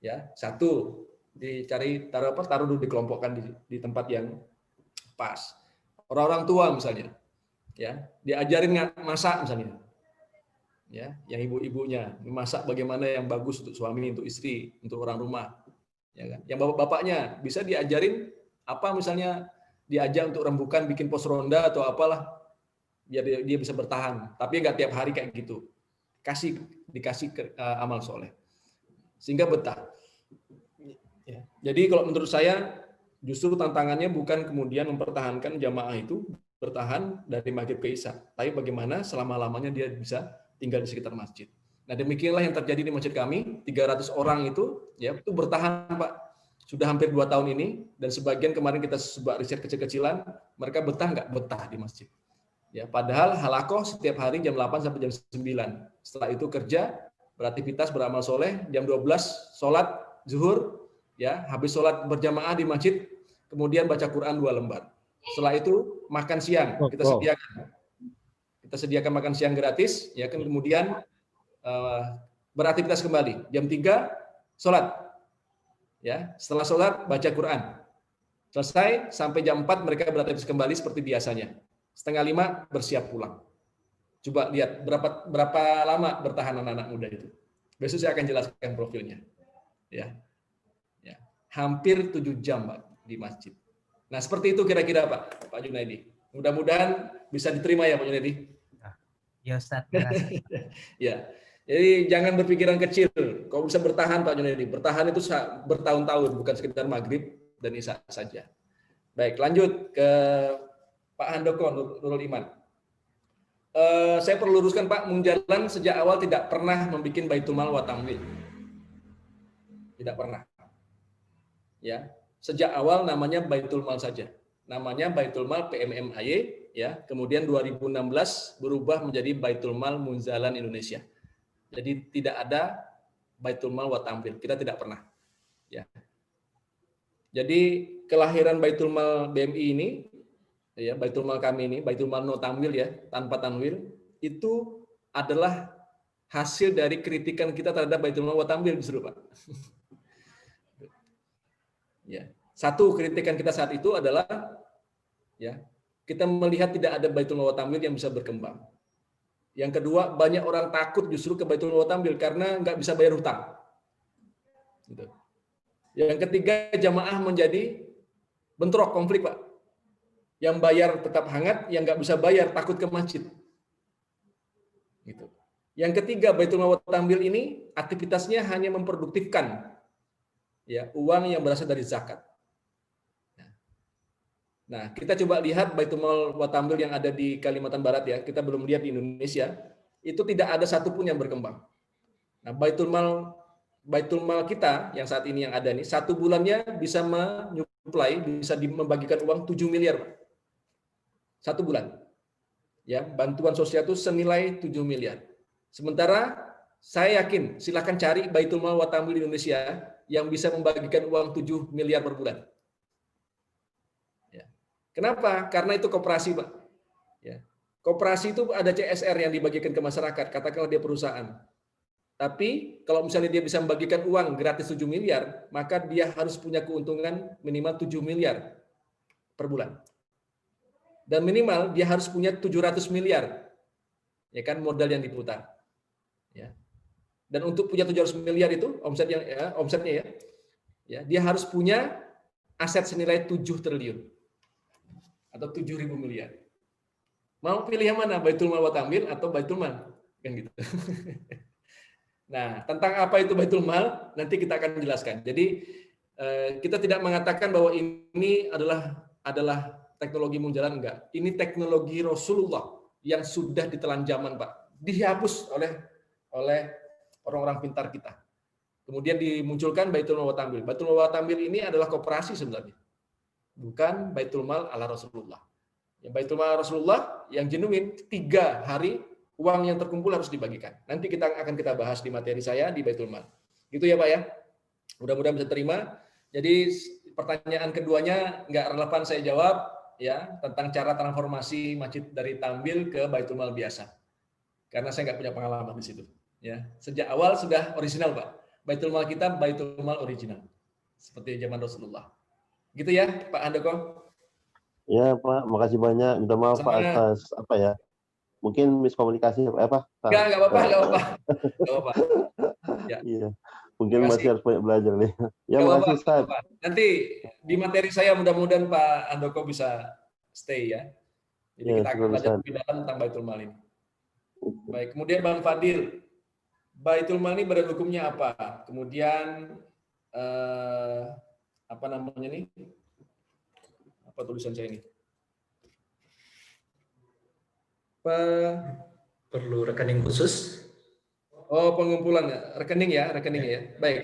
Ya, satu dicari taruh dulu dikelompokkan di tempat yang pas. Orang-orang tua misalnya, ya diajarin masak misalnya. ya, yang ibu-ibunya memasak bagaimana yang bagus untuk suami, untuk istri, untuk orang rumah, ya kan. Yang bapak-bapaknya bisa diajarin apa, misalnya diajak untuk rembukan, bikin pos ronda atau apalah, biar dia bisa bertahan. Tapi nggak tiap hari kayak gitu. Dikasih amal soleh, sehingga betah. Ya. Jadi kalau menurut saya justru tantangannya bukan kemudian mempertahankan jamaah itu bertahan dari maghrib ke isya, tapi bagaimana selama-lamanya dia bisa tinggal di sekitar masjid. Nah, demikianlah yang terjadi di masjid kami. 300 orang itu ya itu bertahan, Pak. Sudah hampir 2 tahun ini, dan sebagian kemarin kita sebuah riset kecil-kecilan, mereka betah nggak betah di masjid. Ya, padahal halakoh setiap hari jam 8 sampai jam 9. Setelah itu kerja, beraktivitas, beramal soleh, jam 12 sholat zuhur, ya, habis sholat berjamaah di masjid, kemudian baca Quran 2 lembar. Setelah itu makan siang, kita sediakan makan siang gratis, ya kan, kemudian beraktivitas kembali. Jam 3 sholat, ya, setelah sholat baca Quran. Selesai sampai jam 4 mereka beraktivitas kembali seperti biasanya. 4:30 bersiap pulang. Coba lihat berapa lama bertahan anak-anak muda itu. Besok saya akan jelaskan profilnya. Ya. Ya. Hampir 7 jam, Pak, di masjid. Nah, seperti itu kira-kira, Pak Junaidi. Mudah-mudahan bisa diterima ya, Pak Junaidi. Ya, Ustaz. Ya. Jadi jangan berpikiran kecil. Kalau bisa bertahan, Pak Junaidi. Bertahan itu bertahun-tahun, bukan sekedar maghrib dan isya saja. Baik, lanjut ke Pak Handoko Nurul Iman. Saya perlu luruskan, Pak, Munjalan sejak awal tidak pernah membuat Baitul Mal wa Tamwil. Tidak pernah. Ya, sejak awal namanya Baitul Mal saja. Namanya Baitul Mal PMMAY, ya. Kemudian 2016 berubah menjadi Baitul Mal Munjalan Indonesia. Jadi tidak ada Baitul Mal wa Tamwil. Kita tidak pernah. Ya. Jadi kelahiran Baitul Mal BMI ini, ya, Baitul Mal kami ini, Baitul Mal no Tamwil, ya, tanpa tanwil, itu adalah hasil dari kritikan kita terhadap Baitul Mal wa Tamwil justru, Pak. Ya. Satu kritikan kita saat itu adalah, ya, kita melihat tidak ada Baitul Mal wa Tamwil yang bisa berkembang. Yang kedua, banyak orang takut justru ke Baitul Mal wa Tamwil karena nggak bisa bayar hutang. Gitu. Yang ketiga, jamaah menjadi bentrok, konflik, Pak. Yang bayar tetap hangat, yang nggak bisa bayar takut ke masjid. Gitu. Yang ketiga, Baitul Mal wa Tamwil ini aktivitasnya hanya memproduktifkan, ya, uang yang berasal dari zakat. Nah, kita coba lihat Baitul Mal wa Tamwil yang ada di Kalimantan Barat, ya. Kita belum lihat di Indonesia. Itu tidak ada satupun yang berkembang. Nah, Baitul Mal kita yang saat ini yang ada nih, 1 bulannya bisa menyuplai, bisa membagikan uang 7 miliar. 1 bulan. Ya, bantuan sosial itu senilai 7 miliar. Sementara saya yakin, silakan cari Baitul Mal wa Tamwil di Indonesia yang bisa membagikan uang 7 miliar per bulan. Ya. Kenapa? Karena itu koperasi, Pak. Ya. Koperasi itu ada CSR yang dibagikan ke masyarakat, katakanlah dia perusahaan. Tapi kalau misalnya dia bisa membagikan uang gratis 7 miliar, maka dia harus punya keuntungan minimal 7 miliar per bulan. Dan minimal dia harus punya 700 miliar, ya kan, modal yang diputar. Ya. Dan untuk punya 700 miliar itu omsetnya ya, dia harus punya aset senilai 7 triliun atau 7.000 miliar. Mau pilih yang mana, Baitul Mal wa Tamwil atau Baitul Mal? Kan gitu. Nah, tentang apa itu Baitul Mal nanti kita akan jelaskan. Jadi kita tidak mengatakan bahwa ini adalah teknologi Munjalan, enggak. Ini teknologi Rasulullah yang sudah ditelan zaman, Pak. Dihapus oleh orang-orang pintar kita. Kemudian dimunculkan Baitul Mal wa Tamwil. Baitul Mal wa Tamwil ini adalah koperasi sebenarnya. Bukan Baitul Mal ala Rasulullah. Yang Baitul Mal ala Rasulullah yang genuine 3 hari uang yang terkumpul harus dibagikan. Nanti kita akan bahas di materi saya di Baitul Mal. Gitu ya, Pak, ya. Mudah-mudahan bisa terima. Jadi pertanyaan keduanya nggak relevan saya jawab, ya, tentang cara transformasi masjid dari Tamwil ke Baitul Mal biasa. Karena saya nggak punya pengalaman di situ. Ya, sejak awal sudah original, Pak. Baitul Mal kita Baitul Mal original, seperti zaman Rasulullah. Gitu ya, Pak Handoko. Ya, Pak, makasih banyak. Minta maaf, Pak, atas mungkin miskomunikasi apa? Enggak apa-apa, enggak apa-apa. Enggak apa-apa. Ya. Iya. Mungkin Terima masih kasih. harus banyak belajar nih. Ya, Nggak makasih apa-apa, Ustaz. nggak apa-apa. Nanti di materi saya mudah-mudahan Pak Handoko bisa stay ya. Jadi Ya, kita akan syukur, belajar Ustaz. lebih dalam tentang Baitul Mal ini. Baik, kemudian Bang Fadil, Baitul Mal ini badan hukumnya apa? Kemudian apa namanya nih? Apa tulisan saya ini? Perlu rekening khusus. Oh, pengumpulan rekening ya. Baik.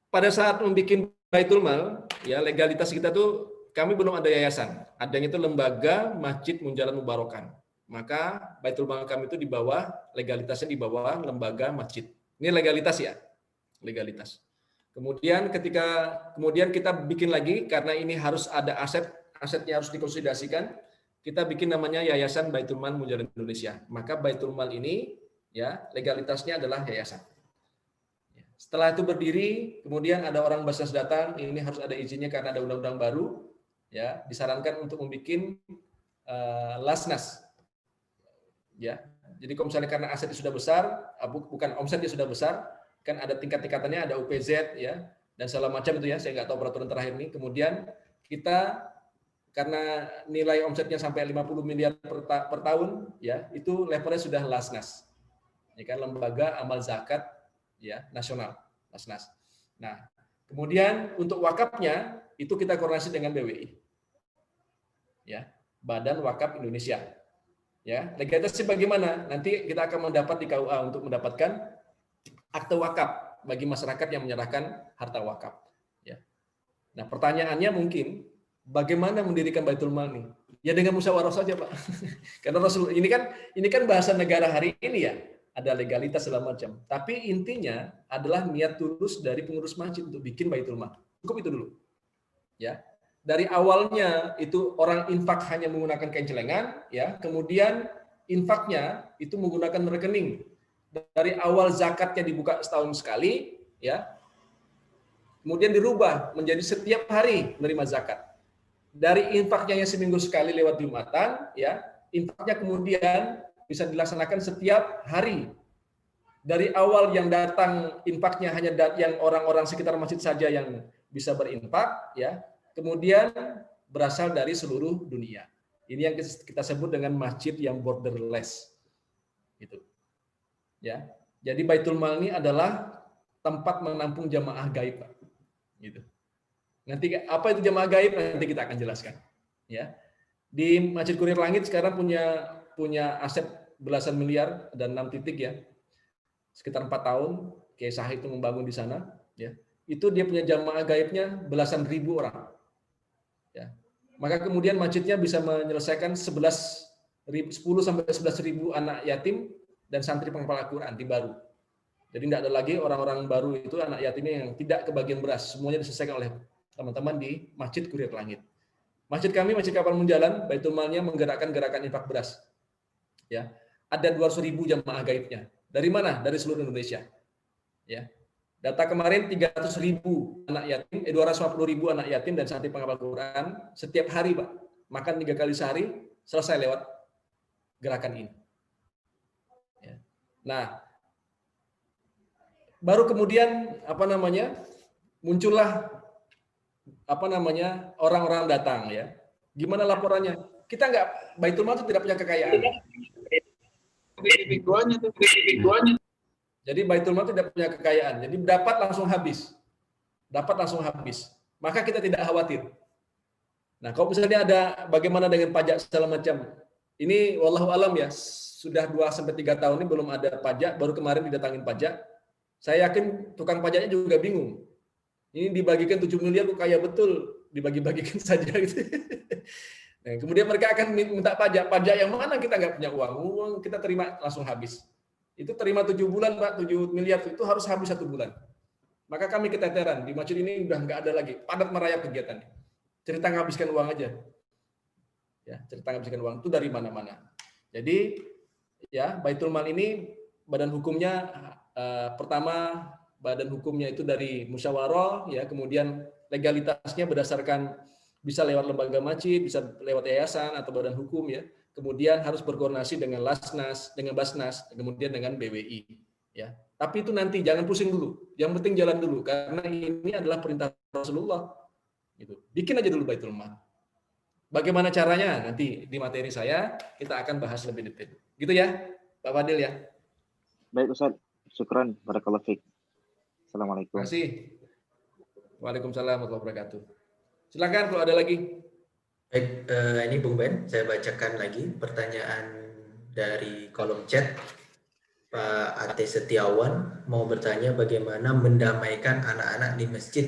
Pada saat membuat Baitul Mal, ya legalitas kita tuh kami belum ada yayasan. Adanya itu lembaga Masjid Munjalan Mubarokan. Maka Baitul Mal kami itu di bawah, legalitasnya di bawah lembaga masjid. Ini legalitas ya. Legalitas. Kemudian kita bikin lagi karena ini harus ada asetnya harus dikonsolidasikan. Kita bikin namanya Yayasan Baitul Mal Munjalan Indonesia. Maka Baitul Mal ini ya legalitasnya adalah yayasan. Setelah itu berdiri, kemudian ada orang Basnas datang, ini harus ada izinnya karena ada undang-undang baru, ya disarankan untuk membuat Lasnas. Ya, jadi kalau misalnya karena asetnya sudah besar, bukan omsetnya sudah besar, kan ada tingkat-tingkatannya, ada UPZ ya dan segala macam itu ya. Saya nggak tahu peraturan terakhir ini. Kemudian kita karena nilai omsetnya sampai 50 miliar per tahun, ya itu levelnya sudah Lasnas, ya kan, lembaga amal zakat ya nasional, Lasnas. Nah, kemudian untuk wakafnya itu kita koordinasi dengan BWI, ya Badan Wakaf Indonesia, ya legalitasnya bagaimana? Nanti kita akan mendapat di KUA untuk mendapatkan akte wakaf bagi masyarakat yang menyerahkan harta wakaf. Ya. Nah, pertanyaannya mungkin bagaimana mendirikan Baitul Mal nih? Ya dengan musyawarah saja, Pak. Karena Rasul ini kan bahasa negara hari ini ya, ada legalitas segala macam. Tapi intinya adalah niat tulus dari pengurus masjid untuk bikin Baitul Mal. Cukup itu dulu. Ya. Dari awalnya itu orang infak hanya menggunakan kain celengan, ya. Kemudian infaknya itu menggunakan rekening. Dari awal zakatnya dibuka setahun sekali, ya. Kemudian dirubah menjadi setiap hari menerima zakat. Dari infaknya yang seminggu sekali lewat Jumatan, ya, infaknya kemudian bisa dilaksanakan setiap hari. Dari awal yang datang infaknya hanya yang orang-orang sekitar masjid saja yang bisa berinfak, ya. Kemudian berasal dari seluruh dunia. Ini yang kita sebut dengan masjid yang borderless. Gitu. Ya. Jadi Baitul Mal ini adalah tempat menampung jamaah gaib, Pak. Gitu. Nanti apa itu jamaah gaib nanti kita akan jelaskan. Ya, di Masjid Kurir Langit sekarang punya aset belasan miliar dan 6 titik ya, sekitar 4 tahun. Kiai Sahih itu membangun di sana. Ya, itu dia punya jamaah gaibnya belasan ribu orang. Ya, maka kemudian masjidnya bisa menyelesaikan 10 sampai 11 ribu anak yatim dan santri penghafal Al-Quran di baru. Jadi tidak ada lagi orang-orang baru itu anak yatimnya yang tidak kebagian beras, semuanya diselesaikan oleh teman-teman di Masjid Kurir Langit. Masjid kami, Masjid Kapal Munjalan, Baitul Malnya menggerakkan gerakan infak beras. Ya, ada 200.000 jamaah gaibnya. Dari mana? Dari seluruh Indonesia. Ya, data kemarin 300.000 anak yatim, 250.000 anak yatim dan santri penghafal Quran setiap hari, Pak. Makan 3 kali sehari, selesai lewat gerakan ini. Ya. Nah, baru kemudian muncullah orang-orang datang ya. Gimana laporannya? Kita Baitul Mal itu tidak punya kekayaan. Jadi Baitul Mal tidak punya kekayaan. Jadi dapat langsung habis. Maka kita tidak khawatir. Nah, kalau misalnya ada bagaimana dengan pajak segala macam. Ini wallahu alam ya, sudah 2-3 tahun ini belum ada pajak, baru kemarin didatangin pajak. Saya yakin tukang pajaknya juga bingung. Ini dibagikan 7 miliar kok kaya betul, dibagi-bagikan saja gitu. Nah, kemudian mereka akan minta pajak yang mana kita nggak punya uang kita terima langsung habis. Itu terima 7 bulan Pak, 7 miliar itu harus habis 1 bulan. Maka kami keteteran, di masjid ini udah nggak ada lagi, padat merayap kegiatannya. Cerita ngabiskan uang aja. Ya, cerita ngabiskan uang itu dari mana-mana. Jadi ya Baitul Mal ini badan hukumnya pertama badan hukumnya itu dari musyawarah ya, kemudian legalitasnya berdasarkan bisa lewat lembaga masjid, bisa lewat yayasan atau badan hukum ya. kemudian harus berkoordinasi dengan Lasnas, dengan Basnas, kemudian dengan BWI. Ya, tapi itu nanti jangan pusing dulu. Yang penting jalan dulu karena ini adalah perintah Rasulullah. Gitu. Bikin aja dulu Baitul Mal. Bagaimana caranya? Nanti di materi saya kita akan bahas lebih detail. Gitu ya, Pak Fadil ya. Baik Ustaz, syukran, barakallahu fiik. Assalamualaikum. Terima kasih. Waalaikumsalam warahmatullahi wabarakatuh. Silakan kalau ada lagi. Baik, ini Bung Ben, saya bacakan lagi pertanyaan dari kolom chat. Pak Ate Setiawan mau bertanya bagaimana mendamaikan anak-anak di masjid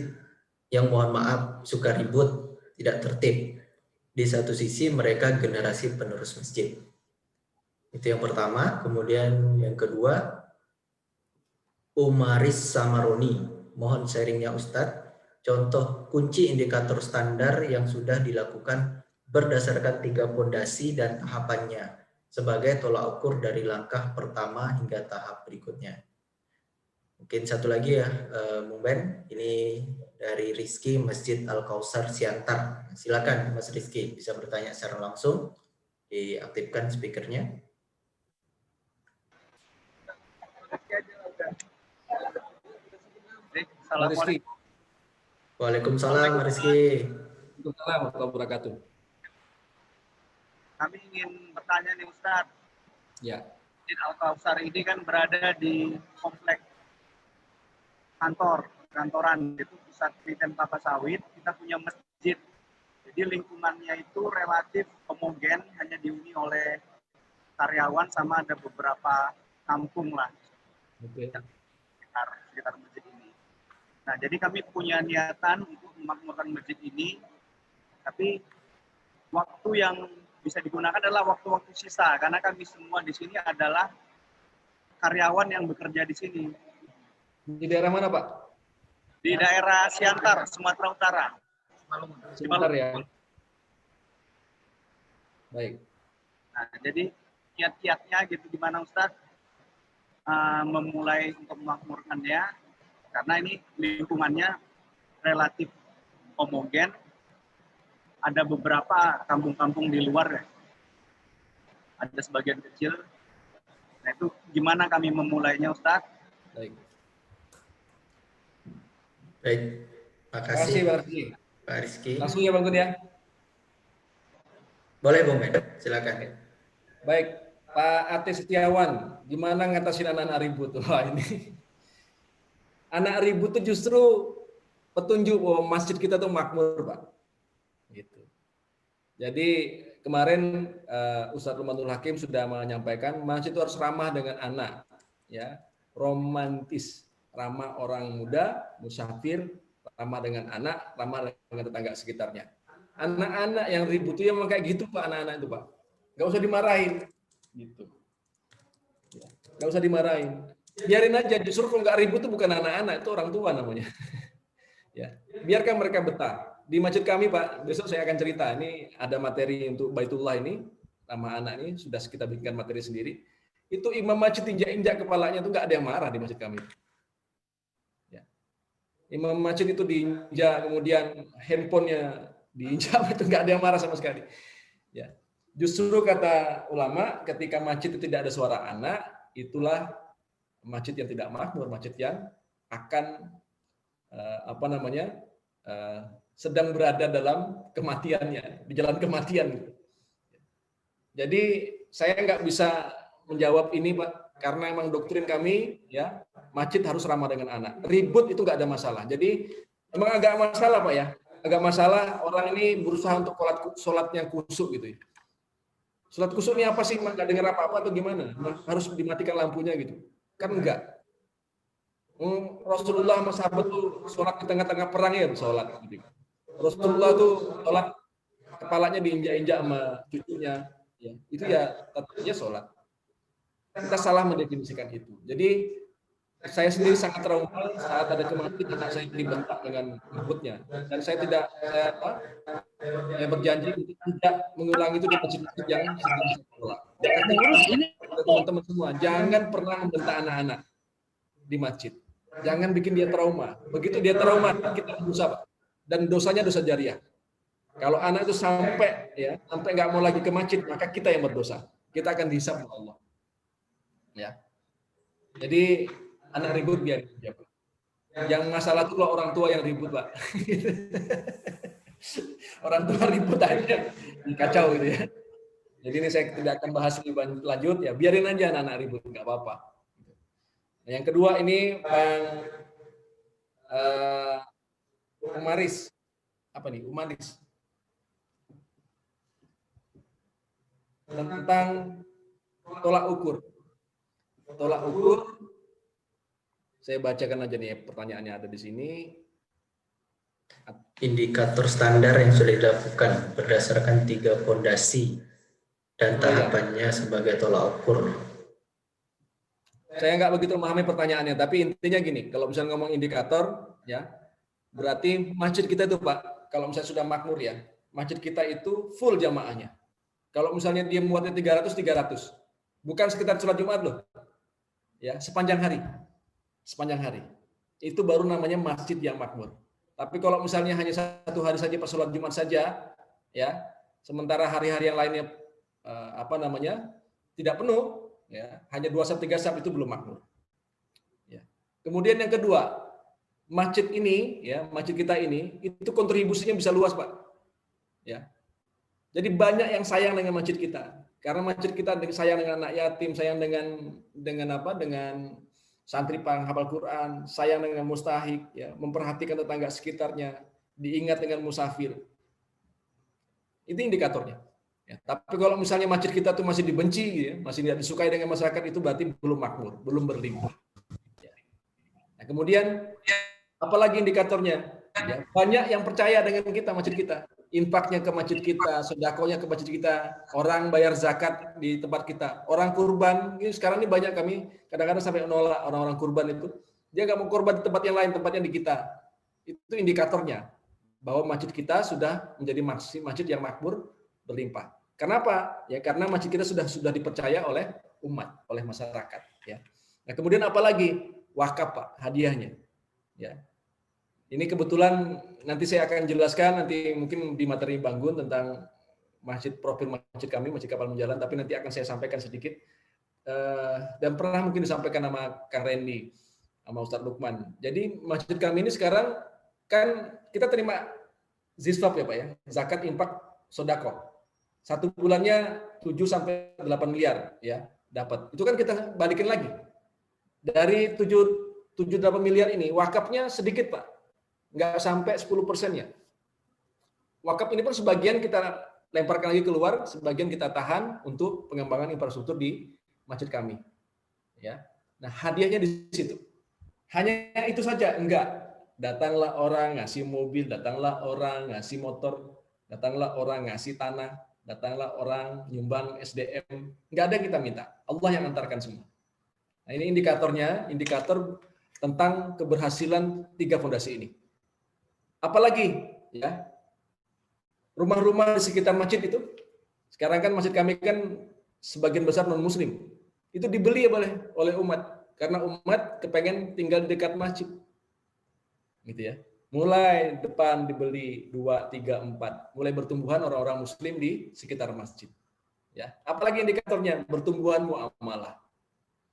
yang mohon maaf suka ribut, tidak tertib. Di satu sisi mereka generasi penerus masjid. Itu yang pertama. Kemudian yang kedua, Umaris Samaroni, mohon sharingnya Ustadz. Contoh kunci indikator standar yang sudah dilakukan berdasarkan 3 fondasi dan tahapannya sebagai tolak ukur dari langkah pertama hingga tahap berikutnya. Mungkin satu lagi ya, Bung Ben, ini dari Rizky Masjid Al-Kausar Siantar. Silakan Mas Rizky, bisa bertanya secara langsung, diaktifkan speakernya. Rizky. Waalaikumsalam Mas Rizky. Waalaikumsalam warahmatullahi wabarakatuh. Kami ingin bertanya nih Ustadz. Ya. Masjid Al-Kausar ini kan berada di kompleks kantoran itu pusat penelitian kelapa sawit. Kita punya masjid, jadi lingkungannya itu relatif homogen, hanya dihuni oleh karyawan sama ada beberapa kampung lah sekitar masjid ini. Nah, jadi kami punya niatan untuk memakmurkan masjid ini, tapi waktu yang bisa digunakan adalah waktu-waktu sisa, karena kami semua di sini adalah karyawan yang bekerja di sini. Di daerah mana, Pak? Di daerah Siantar, Sumatera Utara. Siantar ya. Baik. Nah, jadi kiat-kiatnya gitu gimana Ustadz memulai untuk memakmurkannya, karena ini lingkungannya relatif homogen. Ada beberapa kampung-kampung di luar ya. Ada sebagian kecil. Nah, itu gimana kami memulainya Ustadz? Baik. Baik, Makasih Pak Rizky. Langsung ya Bang Gun ya. Boleh Bung Ben, silakan. Baik, Pak Ate Setiawan, gimana ngatasin anak-anak ribut? Wah ini, anak ribut itu justru petunjuk bahwa masjid kita tuh makmur, Pak. Gitu. Jadi kemarin Ustadz Lumanul Hakim sudah menyampaikan masjid itu harus ramah dengan anak, ya, romantis, ramah orang muda, musafir, ramah dengan anak, ramah dengan tetangga sekitarnya. Anak-anak yang ribut itu memang kayak gitu Pak, anak-anak itu Pak. Nggak usah dimarahin, gitu. Nggak usah dimarahin. Biarin aja, justru kalau nggak ribut itu bukan anak-anak, itu orang tua namanya. Ya, biarkan mereka betah. Di masjid kami Pak, besok saya akan cerita. Ini ada materi untuk Baitullah ini, nama anak ini sudah kita bikinkan materi sendiri. Itu imam masjid injak-injak kepalanya itu nggak ada yang marah di masjid kami. Ya. Imam masjid itu diinjak, kemudian handphonenya diinjak, itu nggak ada yang marah sama sekali. Ya. Justru kata ulama, ketika masjid itu tidak ada suara anak, itulah masjid yang tidak makmur, masjid yang akan sedang berada dalam kematiannya, di jalan kematian. Jadi saya nggak bisa menjawab ini Pak, karena emang doktrin kami ya masjid harus ramah dengan anak. Ribut itu nggak ada masalah. Jadi emang agak masalah Pak ya, agak masalah orang ini berusaha untuk sholat yang kusuk gitu ya. Sholat kusuk ini apa sih? Nggak dengar apa-apa atau gimana? Harus dimatikan lampunya gitu? Kan enggak. Rasulullah sama sahabat tuh sholat di tengah-tengah perang ya sholat. Rasulullah tuh sholat kepalanya diinjak-injak sama cucunya. Ya, itu ya tentunya sholat. Kita salah mendefinisikan itu. Jadi saya sendiri sangat trauma saat ada kematian anak saya dibentak dengan ributnya. Dan saya berjanji untuk tidak mengulangi itu di masjid-masjid yang sedang sekolah. Teman-teman semua, jangan pernah membentak anak-anak di masjid. Jangan bikin dia trauma. Begitu dia trauma, kita dosa, Pak. Dan dosanya dosa jariah. Kalau anak itu sampai nggak mau lagi ke masjid, maka kita yang berdosa. Kita akan dihisab oleh Allah. Ya. Jadi anak ribut biar dia, Pak. Yang masalah itu kalau orang tua yang ribut, Pak. Orang tua ribut aja, kacau gitu ya. Jadi ini saya tidak akan bahas lebih lanjut, ya biarin aja anak-anak ribut, nggak apa-apa. Nah, yang kedua ini Bang Umaris, apa nih Umaris, tentang tolak ukur. Tolak ukur, saya bacakan aja nih pertanyaannya ada di sini. Indikator standar yang sudah dilakukan berdasarkan 3 fondasi dan tahapannya sebagai tolak ukur. Saya nggak begitu memahami pertanyaannya, tapi intinya gini, kalau misalnya ngomong indikator, ya berarti masjid kita itu Pak, kalau misalnya sudah makmur ya, masjid kita itu full jamaahnya. Kalau misalnya dia muatnya 300, bukan sekitar sholat Jumat loh, ya sepanjang hari, itu baru namanya masjid yang makmur. Tapi kalau misalnya hanya 1 hari saja pas sholat Jumat saja, ya sementara hari-hari yang lainnya tidak penuh, ya hanya 2 saf 3 saf itu belum makmur. Ya. Kemudian yang kedua, masjid ini, ya masjid kita ini itu kontribusinya bisa luas Pak. Ya. Jadi banyak yang sayang dengan masjid kita, karena masjid kita sayang dengan anak yatim, sayang dengan santri penghafal Quran, sayang dengan mustahik, ya memperhatikan tetangga sekitarnya, diingat dengan musafir. Itu indikatornya. Ya, tapi kalau misalnya masjid kita tuh masih dibenci, ya, masih tidak disukai dengan masyarakat, itu berarti belum makmur, belum berlimpah. Ya. Nah, kemudian apalagi indikatornya? Ya, banyak yang percaya dengan kita, masjid kita, infaknya ke masjid kita, sedekahnya ke masjid kita, orang bayar zakat di tempat kita, orang kurban. Ini sekarang ini banyak kami kadang-kadang sampai menolak orang-orang kurban itu, dia nggak mau kurban di tempat yang lain, tempatnya di kita. Itu indikatornya bahwa masjid kita sudah menjadi masjid yang makmur, berlimpah. Kenapa? Ya karena masjid kita sudah dipercaya oleh umat, oleh masyarakat. Ya. Nah kemudian apalagi wakaf Pak, hadiahnya. Ya. Ini kebetulan nanti saya akan jelaskan nanti mungkin di materi Bang Gun tentang profil masjid kami, Masjid Kapal Menjalan, tapi nanti akan saya sampaikan sedikit. Dan pernah mungkin disampaikan sama Kang Randy, sama Ustadz Lukman. Jadi masjid kami ini sekarang kan kita terima ziswab ya Pak ya, zakat infak sodako. 1 bulannya 7-8 miliar ya dapat. Itu kan kita balikin lagi. Dari 7-8 miliar ini wakafnya sedikit Pak. Nggak sampai 10%-nya. Wakaf ini pun sebagian kita lemparkan lagi keluar, sebagian kita tahan untuk pengembangan infrastruktur di masjid kami. Ya. Nah, hadiahnya di situ. Hanya itu saja, enggak. Datanglah orang ngasih mobil, datanglah orang ngasih motor, datanglah orang ngasih tanah, datanglah orang nyumbang SDM. Enggak ada yang kita minta. Allah yang antarkan semua. Nah, ini indikatornya, indikator tentang keberhasilan 3 fondasi ini. Apalagi ya rumah-rumah di sekitar masjid itu, sekarang kan masjid kami kan sebagian besar non muslim, itu dibeli oleh umat karena umat kepengen tinggal di dekat masjid, gitu ya. Mulai depan dibeli 2, 3, 4, mulai bertumbuhan orang-orang muslim di sekitar masjid. Ya, apalagi indikatornya bertumbuhan muamalah,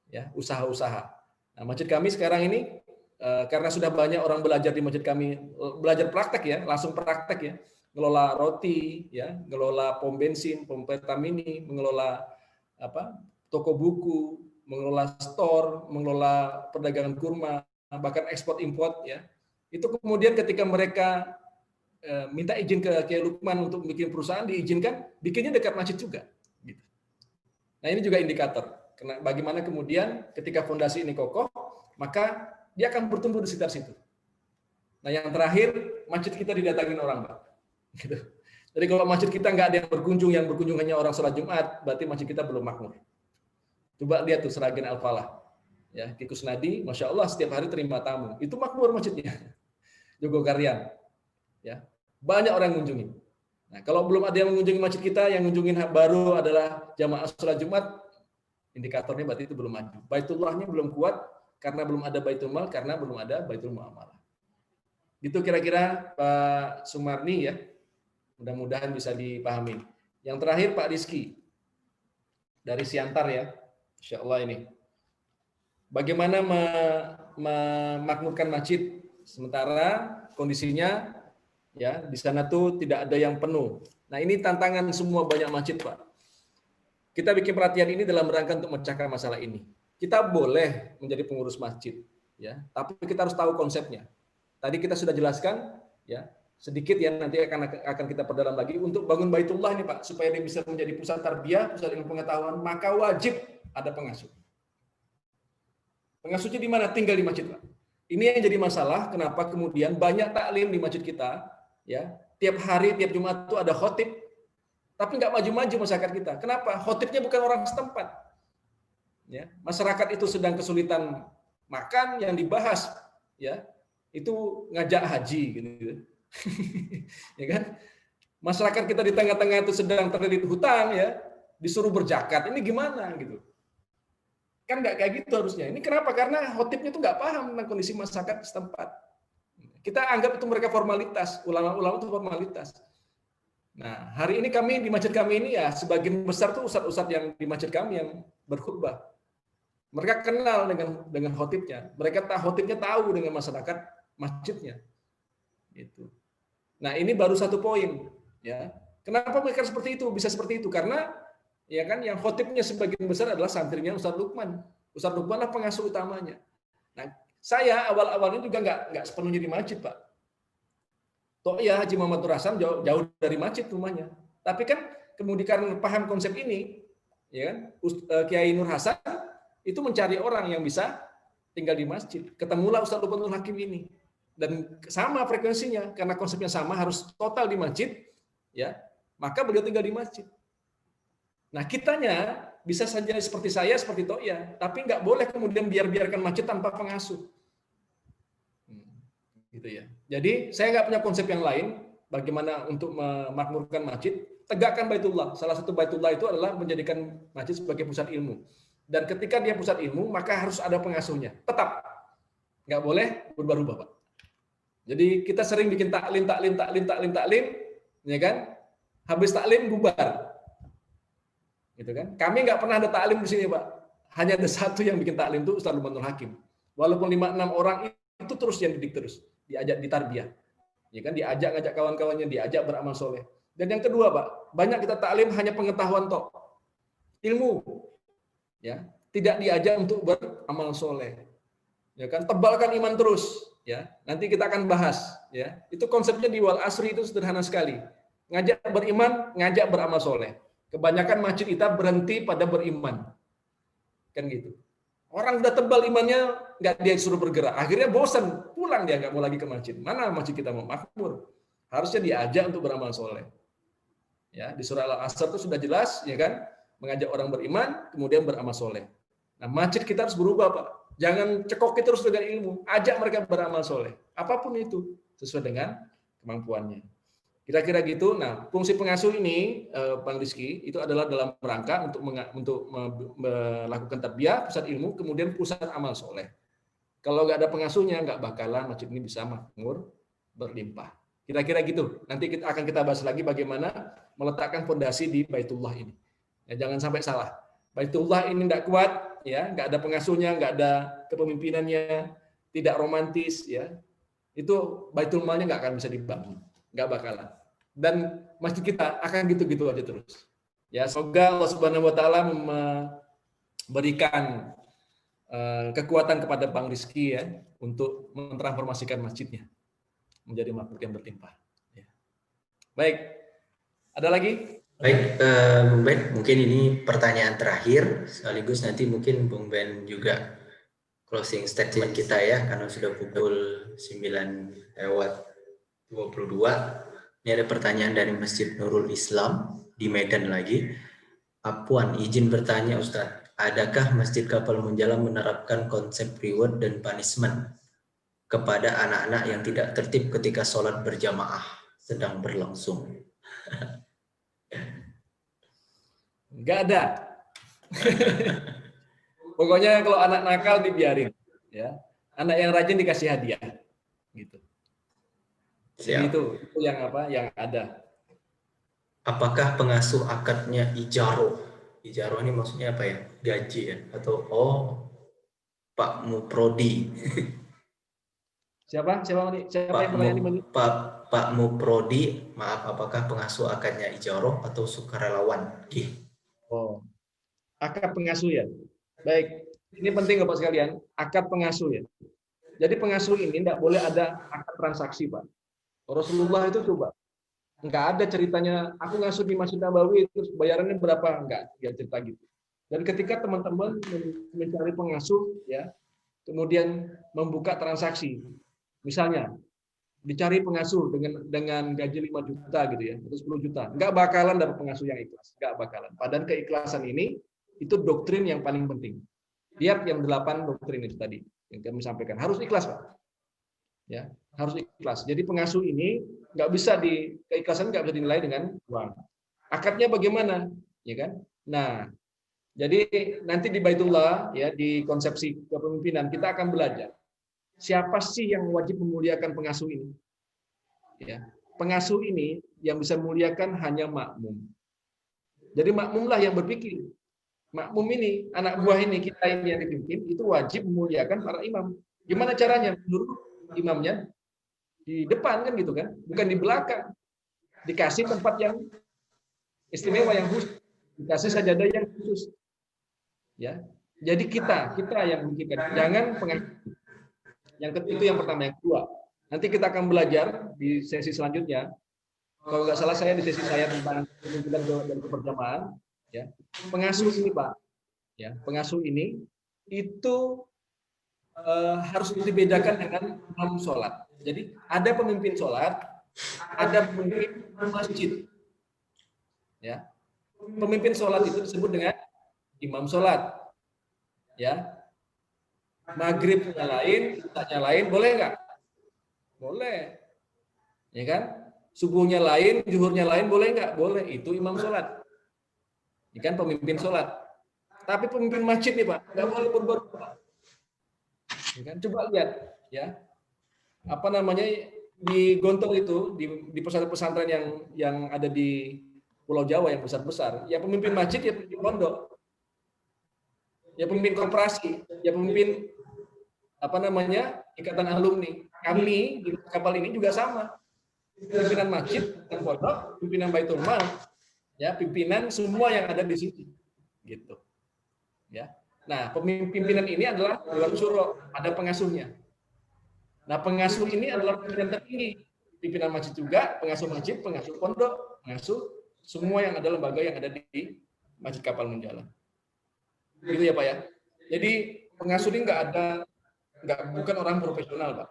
ya usaha-usaha. Nah, masjid kami sekarang ini karena sudah banyak orang belajar di masjid kami, belajar praktek ya, langsung praktek ya, ngelola roti, ya, ngelola pom bensin, pom Pertamini, mengelola toko buku, mengelola store, mengelola perdagangan kurma, bahkan ekspor import ya. Itu kemudian ketika mereka minta izin ke Kiai Lukman untuk bikin perusahaan, diizinkan, bikinnya dekat masjid juga. Gitu. Nah ini juga indikator. Karena bagaimana kemudian ketika fondasi ini kokoh, maka dia akan bertumbuh di sekitar situ. Nah yang terakhir, masjid kita didatangin orang, Pak. Gitu. Jadi kalau masjid kita nggak ada yang berkunjung hanya orang sholat Jumat, berarti masjid kita belum makmur. Coba lihat tuh Seragen Al-Falah. Ya, Ki Kusnadi, Masya Allah setiap hari terima tamu. Itu makmur masjidnya. Jogokarian. Ya, banyak orang yang mengunjungi. Nah, kalau belum ada yang mengunjungi masjid kita, yang mengunjungi baru adalah jamaah sholat Jumat, indikatornya berarti itu belum maju. Baitullahnya belum kuat, karena belum ada Baitul Mal, karena belum ada Baitul Muamalah. Gitu kira-kira Pak Sumarni ya. Mudah-mudahan bisa dipahami. Yang terakhir Pak Rizky dari Siantar ya, Insya Allah ini. Bagaimana memakmurkan masjid sementara kondisinya ya di sana tuh tidak ada yang penuh. Nah ini tantangan semua banyak masjid Pak. Kita bikin perhatian ini dalam rangka untuk memecahkan masalah ini. Kita boleh menjadi pengurus masjid, ya, tapi kita harus tahu konsepnya. Tadi kita sudah jelaskan, ya, sedikit ya nanti akan kita perdalam lagi untuk bangun Baitullah ini Pak, supaya dia bisa menjadi pusat tarbiyah, pusat ilmu pengetahuan, maka wajib ada pengasuh. Pengasuhnya di mana? Tinggal di masjid Pak. Ini yang jadi masalah. Kenapa kemudian banyak taklim di masjid kita, ya, tiap hari, tiap Jumat itu ada khotib, tapi nggak maju-maju masyarakat kita. Kenapa? Khotibnya bukan orang setempat. Ya, masyarakat itu sedang kesulitan makan, yang dibahas ya itu ngajak haji gitu. Ya kan? Masyarakat kita di tengah-tengah itu sedang terlilit hutang ya, disuruh berzakat. Ini gimana gitu? Kan nggak kayak gitu harusnya. Ini kenapa? Karena khotibnya itu nggak paham tentang kondisi masyarakat setempat. Kita anggap itu mereka formalitas, ulama-ulama itu formalitas. Nah, hari ini kami di masjid kami ini ya sebagian besar tuh ustadz-ustadz yang di masjid kami yang berkhutbah. Mereka kenal dengan khotibnya. Mereka khotibnya tahu dengan masyarakat masjidnya. Gitu. Nah, ini baru satu poin, ya. Kenapa mereka seperti itu? Bisa seperti itu karena ya kan yang khotibnya sebagian besar adalah santrinya Ustadz Lukman. Ustadz Lukman lah pengasuh utamanya. Nah, saya awal-awalnya juga nggak sepenuhnya di masjid, Pak. Toh ya Haji Muhammad Nur Hasan jauh dari masjid rumahnya. Tapi kan kemudian karena paham konsep ini, ya kan, Kiai Nur Hasan itu mencari orang yang bisa tinggal di masjid. Ketemulah Ustadz Lukmanul Hakim ini. Dan sama frekuensinya, karena konsepnya sama, harus total di masjid, ya, maka beliau tinggal di masjid. Nah, kitanya bisa saja seperti saya, seperti Toya, tapi nggak boleh kemudian biarkan masjid tanpa pengasuh. Gitu ya. Jadi, saya nggak punya konsep yang lain, bagaimana untuk memakmurkan masjid, tegakkan Baitullah. Salah satu Baitullah itu adalah menjadikan masjid sebagai pusat ilmu. Dan ketika dia pusat ilmu, maka harus ada pengasuhnya. Tetap. Nggak boleh berubah-ubah, Pak. Jadi kita sering bikin taklim, ya kan? Habis taklim bubar. Gitu kan? Kami nggak pernah ada taklim di sini, Pak. Hanya ada satu yang bikin taklim itu Ustadz Lukmanul Hakim. Walaupun 5-6 orang itu terus yang didik terus, diajak ditarbiyah. Ya kan? Diajak ngajak kawan-kawannya, diajak beramal soleh. Dan yang kedua, Pak, banyak kita taklim hanya pengetahuan tok. Ilmu. Ya, tidak diajak untuk beramal soleh, ya kan, tebalkan iman terus, ya, nanti kita akan bahas, ya, itu konsepnya di Wal Asri itu sederhana sekali, ngajak beriman, ngajak beramal soleh. Kebanyakan masjid kita berhenti pada beriman, kan gitu, orang udah tebal imannya, nggak dia disuruh bergerak, akhirnya bosan, pulang dia nggak mau lagi ke masjid. Mana masjid kita mau makmur, harusnya diajak untuk beramal soleh, ya, di surah Al-Asr itu sudah jelas, ya kan, mengajak orang beriman, kemudian beramal soleh. Nah, masjid kita harus berubah, Pak. Jangan cekoki terus dengan ilmu. Ajak mereka beramal soleh. Apapun itu, sesuai dengan kemampuannya. Kira-kira gitu. Nah, fungsi pengasuh ini, Bang Rizky, itu adalah dalam rangka untuk melakukan tarbiyah, pusat ilmu, kemudian pusat amal soleh. Kalau nggak ada pengasuhnya, nggak bakalan masjid ini bisa makmur, berlimpah. Kira-kira gitu. Nanti akan kita bahas lagi bagaimana meletakkan fondasi di Baitullah ini. Ya, jangan sampai salah. Baitullah ini tidak kuat, ya, nggak ada pengasuhnya, nggak ada kepemimpinannya, tidak romantis, ya. Itu Baitul Malnya nggak akan bisa dibangun, nggak bakalan. Dan masjid kita akan gitu-gitu aja terus. Ya, semoga Allah Subhanahu Wa Taala memberikan kekuatan kepada Bang Rizky ya untuk mentransformasikan masjidnya menjadi makmur yang berlimpah. Ya. Baik, ada lagi? Baik, Bung Ben, mungkin ini pertanyaan terakhir, sekaligus nanti mungkin Bung Ben juga closing statement kita ya, karena sudah pukul 9:22. Ini ada pertanyaan dari Masjid Nurul Islam di Medan lagi. Apuan, izin bertanya Ustadz, adakah Masjid Kapal Munjalam menerapkan konsep reward dan punishment kepada anak-anak yang tidak tertib ketika sholat berjamaah sedang berlangsung? Nggak ada. Pokoknya kalau anak nakal dibiarin, ya. Anak yang rajin dikasih hadiah, gitu. Jadi itu yang apa? Yang ada. apakah pengasuh akadnya ijaroh? Ijaroh ini maksudnya apa ya? Gaji ya? Atau Pak Muprodi? Siapa yang bertanya ini? Pak Muprodi, maaf, apakah pengasuh akadnya ijaroh atau sukarelawan? Oh, akad pengasuh ya. Baik, ini penting Bapak sekalian, akad pengasuh ya. Jadi pengasuh ini tidak boleh ada akad transaksi, Pak. Rasulullah itu coba, nggak ada ceritanya, aku ngasuh di Masjid Nabawi, terus bayarannya berapa? Nggak cerita gitu. Dan ketika teman-teman mencari pengasuh, ya, kemudian membuka transaksi, misalnya dicari pengasuh dengan gaji 5 juta gitu ya, atau 10 juta, nggak bakalan dapat pengasuh yang ikhlas, nggak bakalan. Padahal keikhlasan ini itu doktrin yang paling penting. Lihat yang 8 doktrin itu tadi yang kami sampaikan, harus ikhlas, Pak. Ya, harus ikhlas. Jadi pengasuh ini keikhlasan nggak bisa dinilai dengan uang. Akadnya bagaimana, ya kan? Nah, jadi nanti di Baitullah ya, di konsepsi kepemimpinan kita akan belajar siapa sih yang wajib memuliakan pengasuh ini. Ya, pengasuh ini yang bisa memuliakan hanya makmum. Jadi makmumlah yang berpikir. Makmum ini, anak buah ini, kita ini yang dipimpin, itu wajib memuliakan para imam. Gimana caranya? Menurut imamnya di depan kan gitu kan, bukan di belakang. Dikasih tempat yang istimewa, yang khusus, dikasih sajadah yang khusus. Ya, jadi kita yang memikirkan, jangan pengasuh. Itu yang pertama. Yang kedua, nanti kita akan belajar di sesi selanjutnya. Kalau nggak salah saya di sesi saya tentang kepemimpinan dan keberjamahan, ya, pengasuh ini, Pak, ya, pengasuh ini itu harus dibedakan dengan imam sholat. Jadi ada pemimpin sholat, ada pemimpin masjid. Ya, pemimpin sholat itu disebut dengan imam sholat. Ya, maghribnya lain, isya-nya lain, boleh nggak? Boleh, ya kan? Subuhnya lain, zuhurnya lain, boleh nggak? Boleh. Itu imam sholat. Ini kan pemimpin sholat. Tapi pemimpin masjid nih, Pak, nggak boleh berubah-ubah. Ya kan? Coba lihat, ya, apa namanya di Gontor itu, di pesantren-pesantren yang ada di Pulau Jawa yang besar-besar, ya pemimpin masjid, ya pemimpin pondok, ya pemimpin koperasi, ya pemimpin apa namanya ikatan alumni. Kami di kapal ini juga sama, pimpinan masjid, pimpinan pondok, pimpinan Baitul Mal, ya pimpinan semua yang ada di sini, gitu. Ya. Nah, pimpinan ini adalah Dewan Syuro, ada pengasuhnya. Nah, pengasuh ini adalah pimpinan tertinggi, pimpinan masjid juga, pengasuh masjid, pengasuh pondok, pengasuh semua yang ada lembaga yang ada di Masjid Kapal Menjalan. Gitu ya, Pak ya. Jadi pengasuh ini bukan orang profesional, Pak.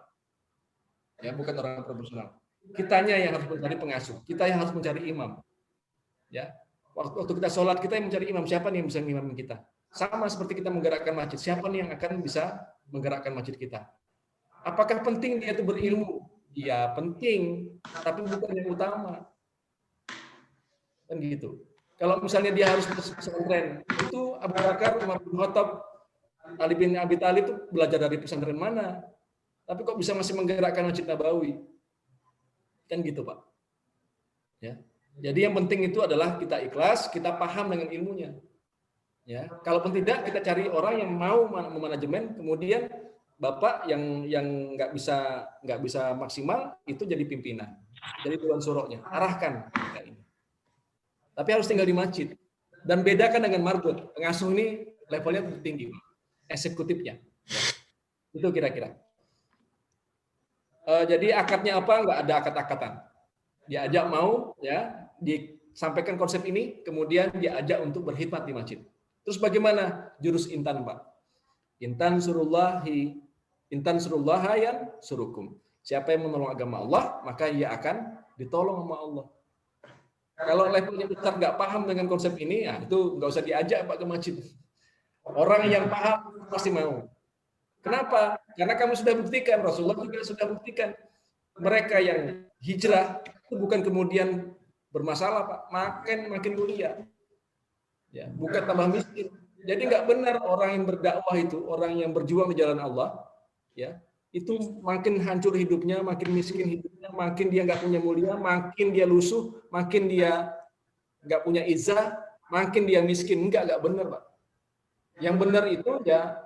Ya, bukan orang profesional. Kitanya yang harus mencari pengasuh, kita yang harus mencari imam. Ya, waktu kita sholat kita yang mencari imam, siapa nih yang bisa mengimami kita? Sama seperti kita menggerakkan masjid, siapa nih yang akan bisa menggerakkan masjid kita? Apakah penting dia itu berilmu? Ya penting, tapi bukan yang utama. Kan gitu. Kalau misalnya dia harus pesantren, itu Abu Bakar, Umar bin Khattab, Ali bin Abi Thalib itu belajar dari pesantren mana? Tapi kok bisa masih menggerakkan Masjid Nabawi? Kan gitu, Pak. Ya. Jadi yang penting itu adalah kita ikhlas, kita paham dengan ilmunya. Ya, kalaupun tidak kita cari orang yang mau memanajemen, kemudian Bapak yang nggak bisa maksimal itu jadi pimpinan, jadi Dewan Syuro-nya, arahkan kita ini. Tapi harus tinggal di masjid dan bedakan dengan marbot. Pengasuh ini levelnya tinggi, eksekutifnya. Ya. Itu kira-kira. Jadi akadnya apa? Nggak ada akad-akatan. Diajak mau, ya, disampaikan konsep ini, kemudian diajak untuk berkhidmat di masjid. Terus bagaimana? Jurus intan, Pak. Intan surullaha yang surukum. Siapa yang menolong agama Allah, maka ia akan ditolong sama Allah. Kalau levelnya besar nggak paham dengan konsep ini, ya itu nggak usah diajak, Pak, ke masjid. Orang yang paham pasti mau. Kenapa? Karena kamu sudah buktikan, Rasulullah juga sudah buktikan. Mereka yang hijrah itu bukan kemudian bermasalah, Pak, makin mulia. Ya, bukan tambah miskin. Jadi nggak benar orang yang berdakwah itu, orang yang berjuang di jalan Allah, ya, itu makin hancur hidupnya, makin miskin hidupnya, makin dia nggak punya mulia, makin dia lusuh, makin dia nggak punya izah, makin dia miskin. Nggak benar, Pak. Yang benar itu ya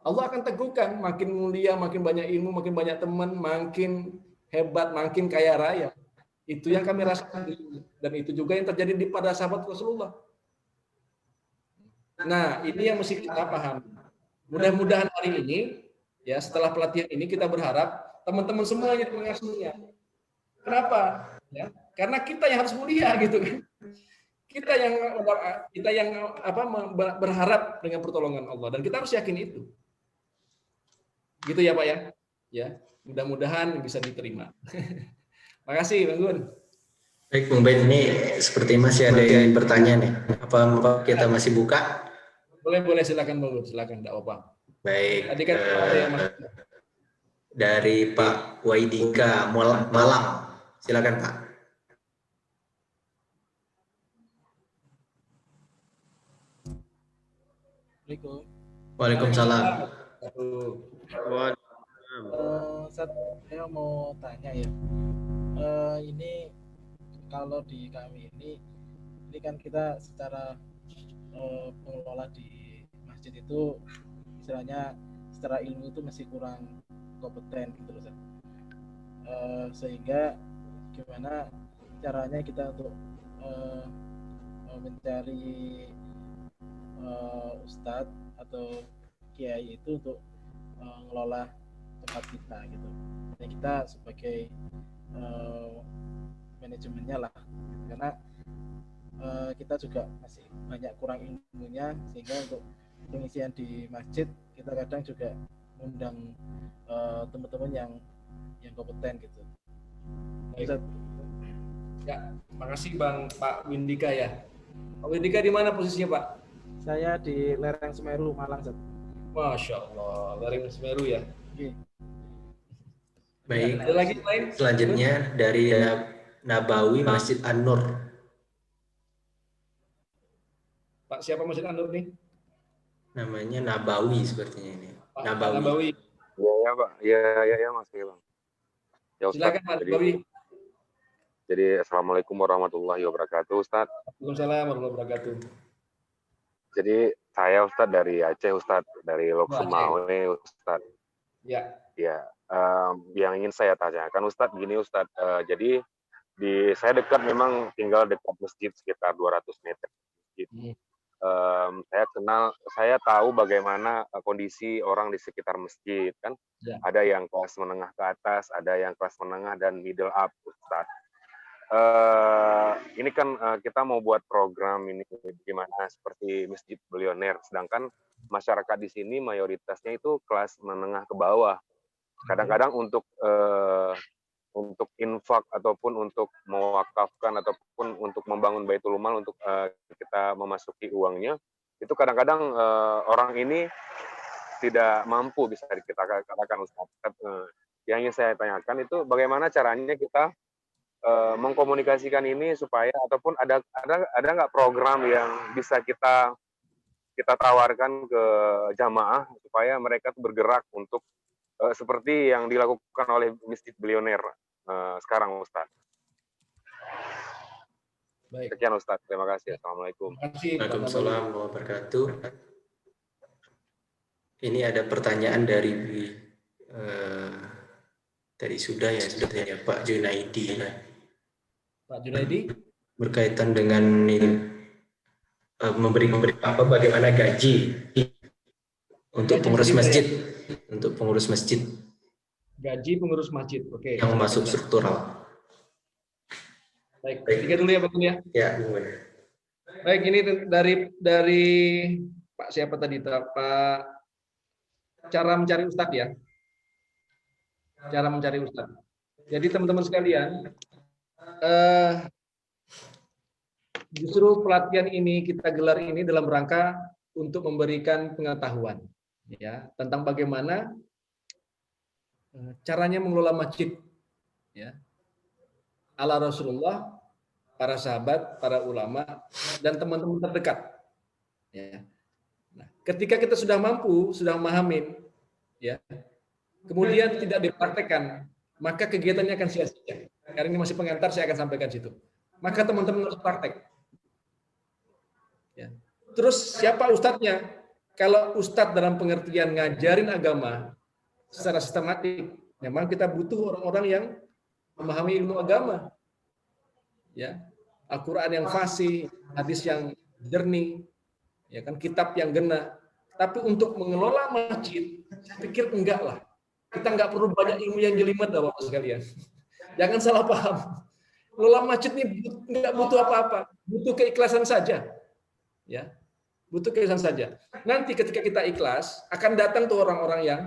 Allah akan teguhkan, makin mulia, makin banyak ilmu, makin banyak teman, makin hebat, makin kaya raya. Itu yang kami rasakan. Dan itu juga yang terjadi pada sahabat Rasulullah. Nah, ini yang mesti kita paham. Mudah-mudahan hari ini, ya setelah pelatihan ini kita berharap teman-teman semua jadi pengasuhnya. Kenapa? Ya, karena kita yang harus mulia gitu kan. Kita yang berharap dengan pertolongan Allah dan kita harus yakin itu. Gitu ya Pak ya. Ya, mudah-mudahan bisa diterima. Makasih Bang Gun. Baik Bung Ben, ini seperti masih ada yang bertanya nih. Apa kita masih buka? Boleh silakan Bang Gun, silakan enggak apa-apa. Baik. Tadi kan ada yang dari Pak Waidika Malang. Silakan Pak. Waalaikumsalam. Saya mau tanya ya, ini kalau di kami ini kan kita secara pengelola di masjid itu istilahnya secara ilmu itu masih kurang kompeten gitu loh, sehingga gimana caranya kita untuk mencari ustadz atau kiai itu untuk mengelola tempat kita gitu. Dan kita sebagai manajemennya lah, karena kita juga masih banyak kurang ilmunya, sehingga untuk pengisian di masjid kita kadang juga undang teman-teman yang kompeten gitu. Baik. Ya, makasih Bang Pak Windika ya. Pak Windika di mana posisinya Pak? Saya di lereng Semeru, Malang. Masya Allah, lereng Semeru ya. Baik. Ada lagi lain? Selanjutnya dari Nabawi Masjid An-Nur. Pak siapa Masjid An-Nur nih? Namanya Nabawi sepertinya ini. Pak Nabawi. Ya Pak, ya Mas Bang. Ya Ustaz. Silakan Pak Nabawi. Jadi Assalamualaikum warahmatullahi wabarakatuh Ustaz. Waalaikumsalam warahmatullahi wabarakatuh. Jadi saya Ustaz dari Aceh Ustaz, dari Lok Sumawe Ustaz. Ya. Ya, yang ingin saya tanyakan Ustaz gini Ustaz, jadi saya dekat, memang tinggal dekat masjid sekitar 200 meter masjid. Saya tahu bagaimana kondisi orang di sekitar masjid kan. Ya. Ada yang kelas menengah ke atas, ada yang kelas menengah dan middle up Ustaz. Ini kan kita mau buat program ini gimana seperti masjid bilioner, sedangkan masyarakat di sini mayoritasnya itu kelas menengah ke bawah. Kadang-kadang untuk infak ataupun untuk mewakafkan ataupun untuk membangun Baitul Mal untuk kita memasuki uangnya, itu kadang-kadang orang ini tidak mampu, bisa kita katakan Ustaz. Yang ingin saya tanyakan itu bagaimana caranya kita mengkomunikasikan ini supaya, ataupun ada nggak program yang bisa kita tawarkan ke jamaah supaya mereka tuh bergerak untuk seperti yang dilakukan oleh Masjid Bilioner sekarang Ustaz. Baik. Sekian Ustaz, terima kasih. Assalamualaikum. Waalaikumsalam warahmatullahi wabarakatuh. Ini ada pertanyaan dari sudah ya Pak Junaidi. Pak Junaidi berkaitan dengan memberi apa, bagaimana gaji untuk pengurus masjid, gaji pengurus masjid, oke. Yang masuk struktural. Baik, tiga dulu ya Pak ya. Ya. Baik, ini dari Pak siapa tadi, Pak, cara mencari ustadz ya. Cara mencari ustadz. Jadi teman-teman sekalian, justru pelatihan ini kita gelar ini dalam rangka untuk memberikan pengetahuan ya tentang bagaimana caranya mengelola masjid ya ala Rasulullah, para sahabat, para ulama dan teman-teman terdekat ya. Nah, ketika kita sudah mampu, sudah memahamin ya, kemudian tidak dipraktekkan, maka kegiatannya akan sia-sia. Karena ini masih pengantar, saya akan sampaikan situ. Maka teman-teman harus praktek. Ya. Terus siapa ustadznya? Kalau ustadz dalam pengertian ngajarin agama secara sistematik, memang kita butuh orang-orang yang memahami ilmu agama. Ya. Al-Qur'an yang fasih, hadis yang jernih, ya kan, kitab yang genah. Tapi untuk mengelola masjid, saya pikir enggak lah. Kita enggak perlu banyak ilmu yang jelimet, Bapak sekalian. Jangan salah paham. Mengelola masjid ini enggak butuh apa-apa, butuh keikhlasan saja. Ya, butuh keikhlasan saja. Nanti ketika kita ikhlas, akan datang tuh orang-orang yang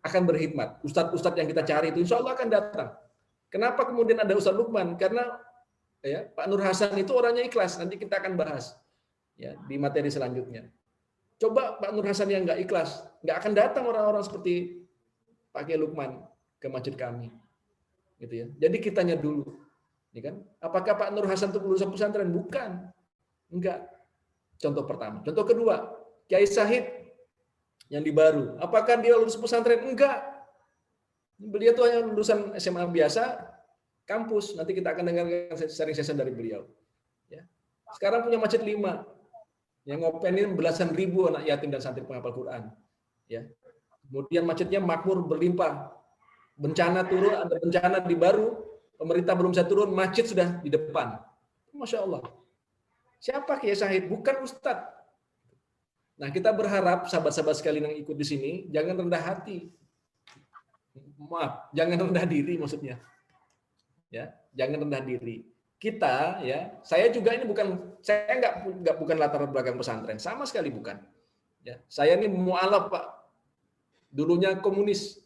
akan berkhidmat. Ustadz-ustadz yang kita cari itu insya Allah akan datang. Kenapa kemudian ada Ustadz Lukman? Karena ya, Pak Nur Hasan itu orangnya ikhlas. Nanti kita akan bahas ya di materi selanjutnya. Coba Pak Nur Hasan yang nggak ikhlas, nggak akan datang orang-orang seperti Pak Kiai Lukman ke masjid kami, gitu ya. Jadi kitanya dulu, ya kan? Apakah Pak Nur Hasan itu lulusan pesantren? Bukan, enggak. Contoh pertama. Contoh kedua, Kiai Sahid yang di Baru. Apakah dia lulus pesantren? Enggak. Beliau tuh hanya lulusan SMA biasa, kampus. Nanti kita akan dengarkan sharing session dari beliau. Ya. Sekarang punya masjid 5. Yang ngopenin belasan ribu anak yatim dan santri penghafal Quran. Ya. Kemudian masjidnya makmur berlimpah. Bencana turun, ada bencana di Baru, pemerintah belum bisa turun, masjid sudah di depan. Masya Allah. Siapa Kiai Sahid? Bukan Ustadz. Nah, kita berharap sahabat-sahabat sekalian yang ikut di sini jangan rendah hati. Maaf, jangan rendah diri maksudnya. Ya, jangan rendah diri. Kita ya, saya juga ini saya bukan latar belakang pesantren, sama sekali bukan. Ya, saya ini mualaf, Pak. Dulunya komunis,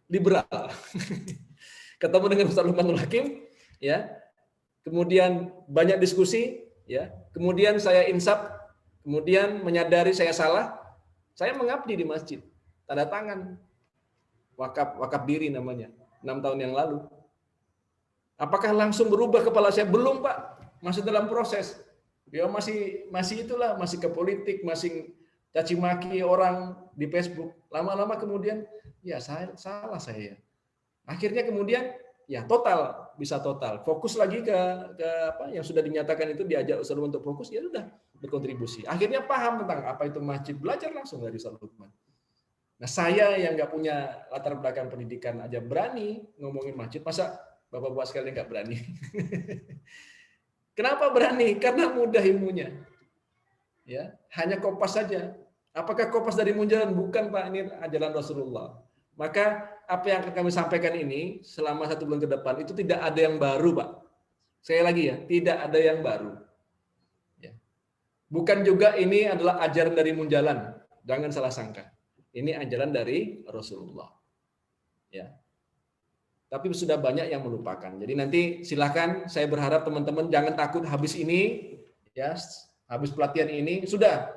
liberal. Ketemu dengan Ustaz Lukmanul Hakim, ya. Kemudian banyak diskusi, ya. Kemudian saya insaf, kemudian menyadari saya salah, saya mengabdi di masjid. Tanda tangan. Wakaf diri namanya, 6 tahun yang lalu. Apakah langsung berubah kepala saya? Belum, Pak. Masih dalam proses. Dia masih itulah, masih ke politik, masih caci maki orang di Facebook. Lama-lama kemudian, ya salah saya. Akhirnya kemudian ya bisa total. Fokus lagi ke apa yang sudah dinyatakan itu, diajak Ustaz untuk fokus, ya sudah berkontribusi. Akhirnya paham tentang apa itu masjid, belajar langsung dari Ustaz Lukman. Nah, saya yang nggak punya latar belakang pendidikan aja berani ngomongin masjid, masa Bapak-bapak sekalian nggak berani? Kenapa berani? Karena mudah ilmunya. Ya, hanya kopas saja. Apakah kopas dari Munjalan? Bukan, Pak. Ini ajaran Rasulullah. Maka apa yang akan kami sampaikan ini selama 1 bulan ke depan itu tidak ada yang baru, Pak. Sekali lagi ya, tidak ada yang baru. Ya. Bukan juga ini adalah ajaran dari Munjalan. Jangan salah sangka. Ini ajaran dari Rasulullah. Ya. Tapi sudah banyak yang melupakan. Jadi nanti silakan, saya berharap teman-teman jangan takut habis ini, ya, habis pelatihan ini sudah,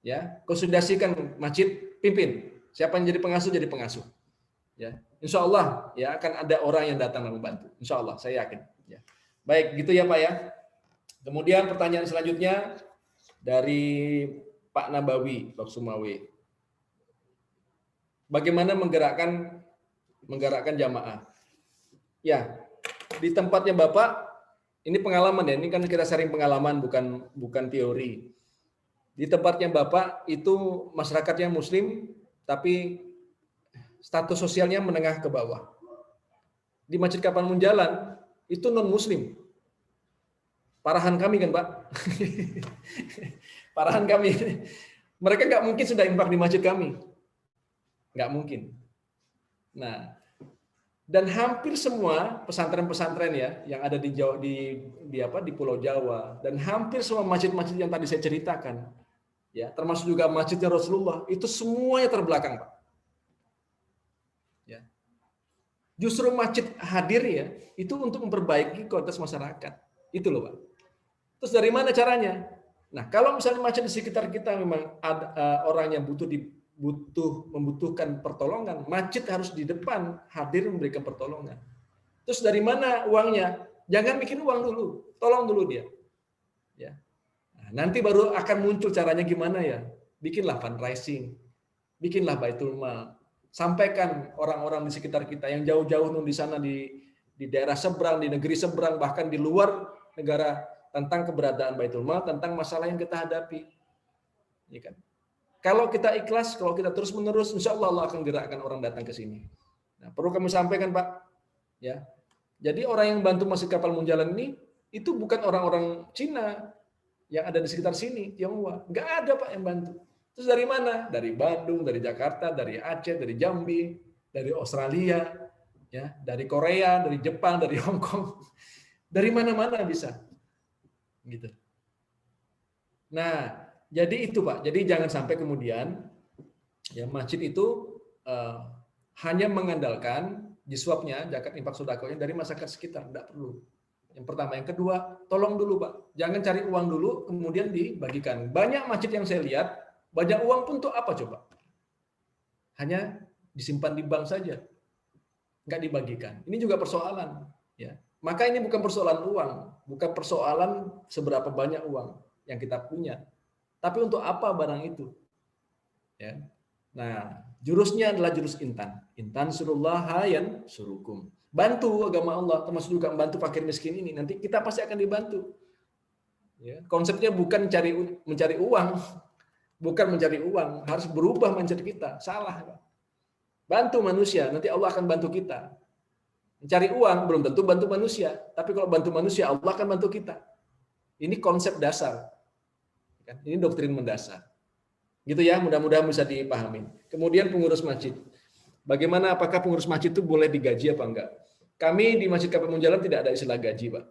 ya, konsolidasikan masjid, pimpin. Siapa yang jadi pengasuh, ya. Insya Allah, ya, akan ada orang yang datang dan membantu. Insya Allah, saya yakin. Ya. Baik, gitu ya Pak ya. Kemudian pertanyaan selanjutnya dari Pak Nabawi, Pak Sumawi. Bagaimana menggerakkan jamaah? Ya, di tempatnya Bapak, ini pengalaman ya, ini kan kita sharing pengalaman, bukan teori. Di tempatnya Bapak itu masyarakatnya Muslim, tapi status sosialnya menengah ke bawah. Di Masjid Kapan Munjalan, itu non-Muslim. Parahan kami kan, Pak? Parahan kami. Mereka nggak mungkin sudah infak di masjid kami. Nggak mungkin. Nah, dan hampir semua pesantren-pesantren ya yang ada di Jawa, di Pulau Jawa, dan hampir semua masjid-masjid yang tadi saya ceritakan, ya termasuk juga masjidnya Rasulullah, itu semuanya terbelakang, Pak. Ya. Justru masjid hadir ya itu untuk memperbaiki kualitas masyarakat, itu loh, Pak. Terus dari mana caranya? Nah, kalau misalnya masjid di sekitar kita memang ada orang yang membutuhkan pertolongan, masjid harus di depan hadir memberikan pertolongan. Terus dari mana uangnya? Jangan bikin uang dulu, tolong dulu dia. Ya. Nah, nanti baru akan muncul caranya gimana ya? Bikinlah fundraising, bikinlah baitul mal, sampaikan orang-orang di sekitar kita yang jauh-jauh di sana di daerah seberang, di negeri seberang, bahkan di luar negara tentang keberadaan Baitul Mal, tentang masalah yang kita hadapi. Ya kan? Kalau kita ikhlas, kalau kita terus-menerus, insya Allah Allah akan gerakkan orang datang ke sini. Nah, perlu kami sampaikan, Pak. Ya, jadi orang yang bantu Masjid Kapal Munjalan ini itu bukan orang-orang Cina yang ada di sekitar sini, Tionghoa. Nggak ada, Pak, yang bantu. Terus dari mana? Dari Bandung, dari Jakarta, dari Aceh, dari Jambi, dari Australia, ya, dari Korea, dari Jepang, dari Hong Kong. Dari mana-mana bisa. Gitu. Nah, jadi itu, Pak. Jadi jangan sampai kemudian ya masjid itu hanya mengandalkan jiswabnya, zakat infak sedekahnya dari masyarakat sekitar, tidak perlu. Yang pertama, yang kedua, tolong dulu, Pak. Jangan cari uang dulu kemudian dibagikan. Banyak masjid yang saya lihat, banyak uang pun untuk apa coba? Hanya disimpan di bank saja. Nggak dibagikan. Ini juga persoalan, ya. Maka ini bukan persoalan uang, bukan persoalan seberapa banyak uang yang kita punya. Tapi untuk apa barang itu? Ya. Nah, jurusnya adalah jurus intan. Intan surullaha yan surukum. Bantu agama Allah, termasuk juga membantu fakir miskin ini. Nanti kita pasti akan dibantu. Ya. Konsepnya bukan mencari uang, bukan mencari uang, harus berubah mindset kita. Salah, Pak. Bantu manusia, nanti Allah akan bantu kita. Mencari uang belum tentu bantu manusia, tapi kalau bantu manusia Allah akan bantu kita. Ini konsep dasar. Ini doktrin mendasar. Gitu ya, mudah-mudahan bisa dipahami. Kemudian pengurus masjid. Bagaimana, apakah pengurus masjid itu boleh digaji apa enggak? Kami di Masjid Kapal Munjalan tidak ada istilah gaji, Pak.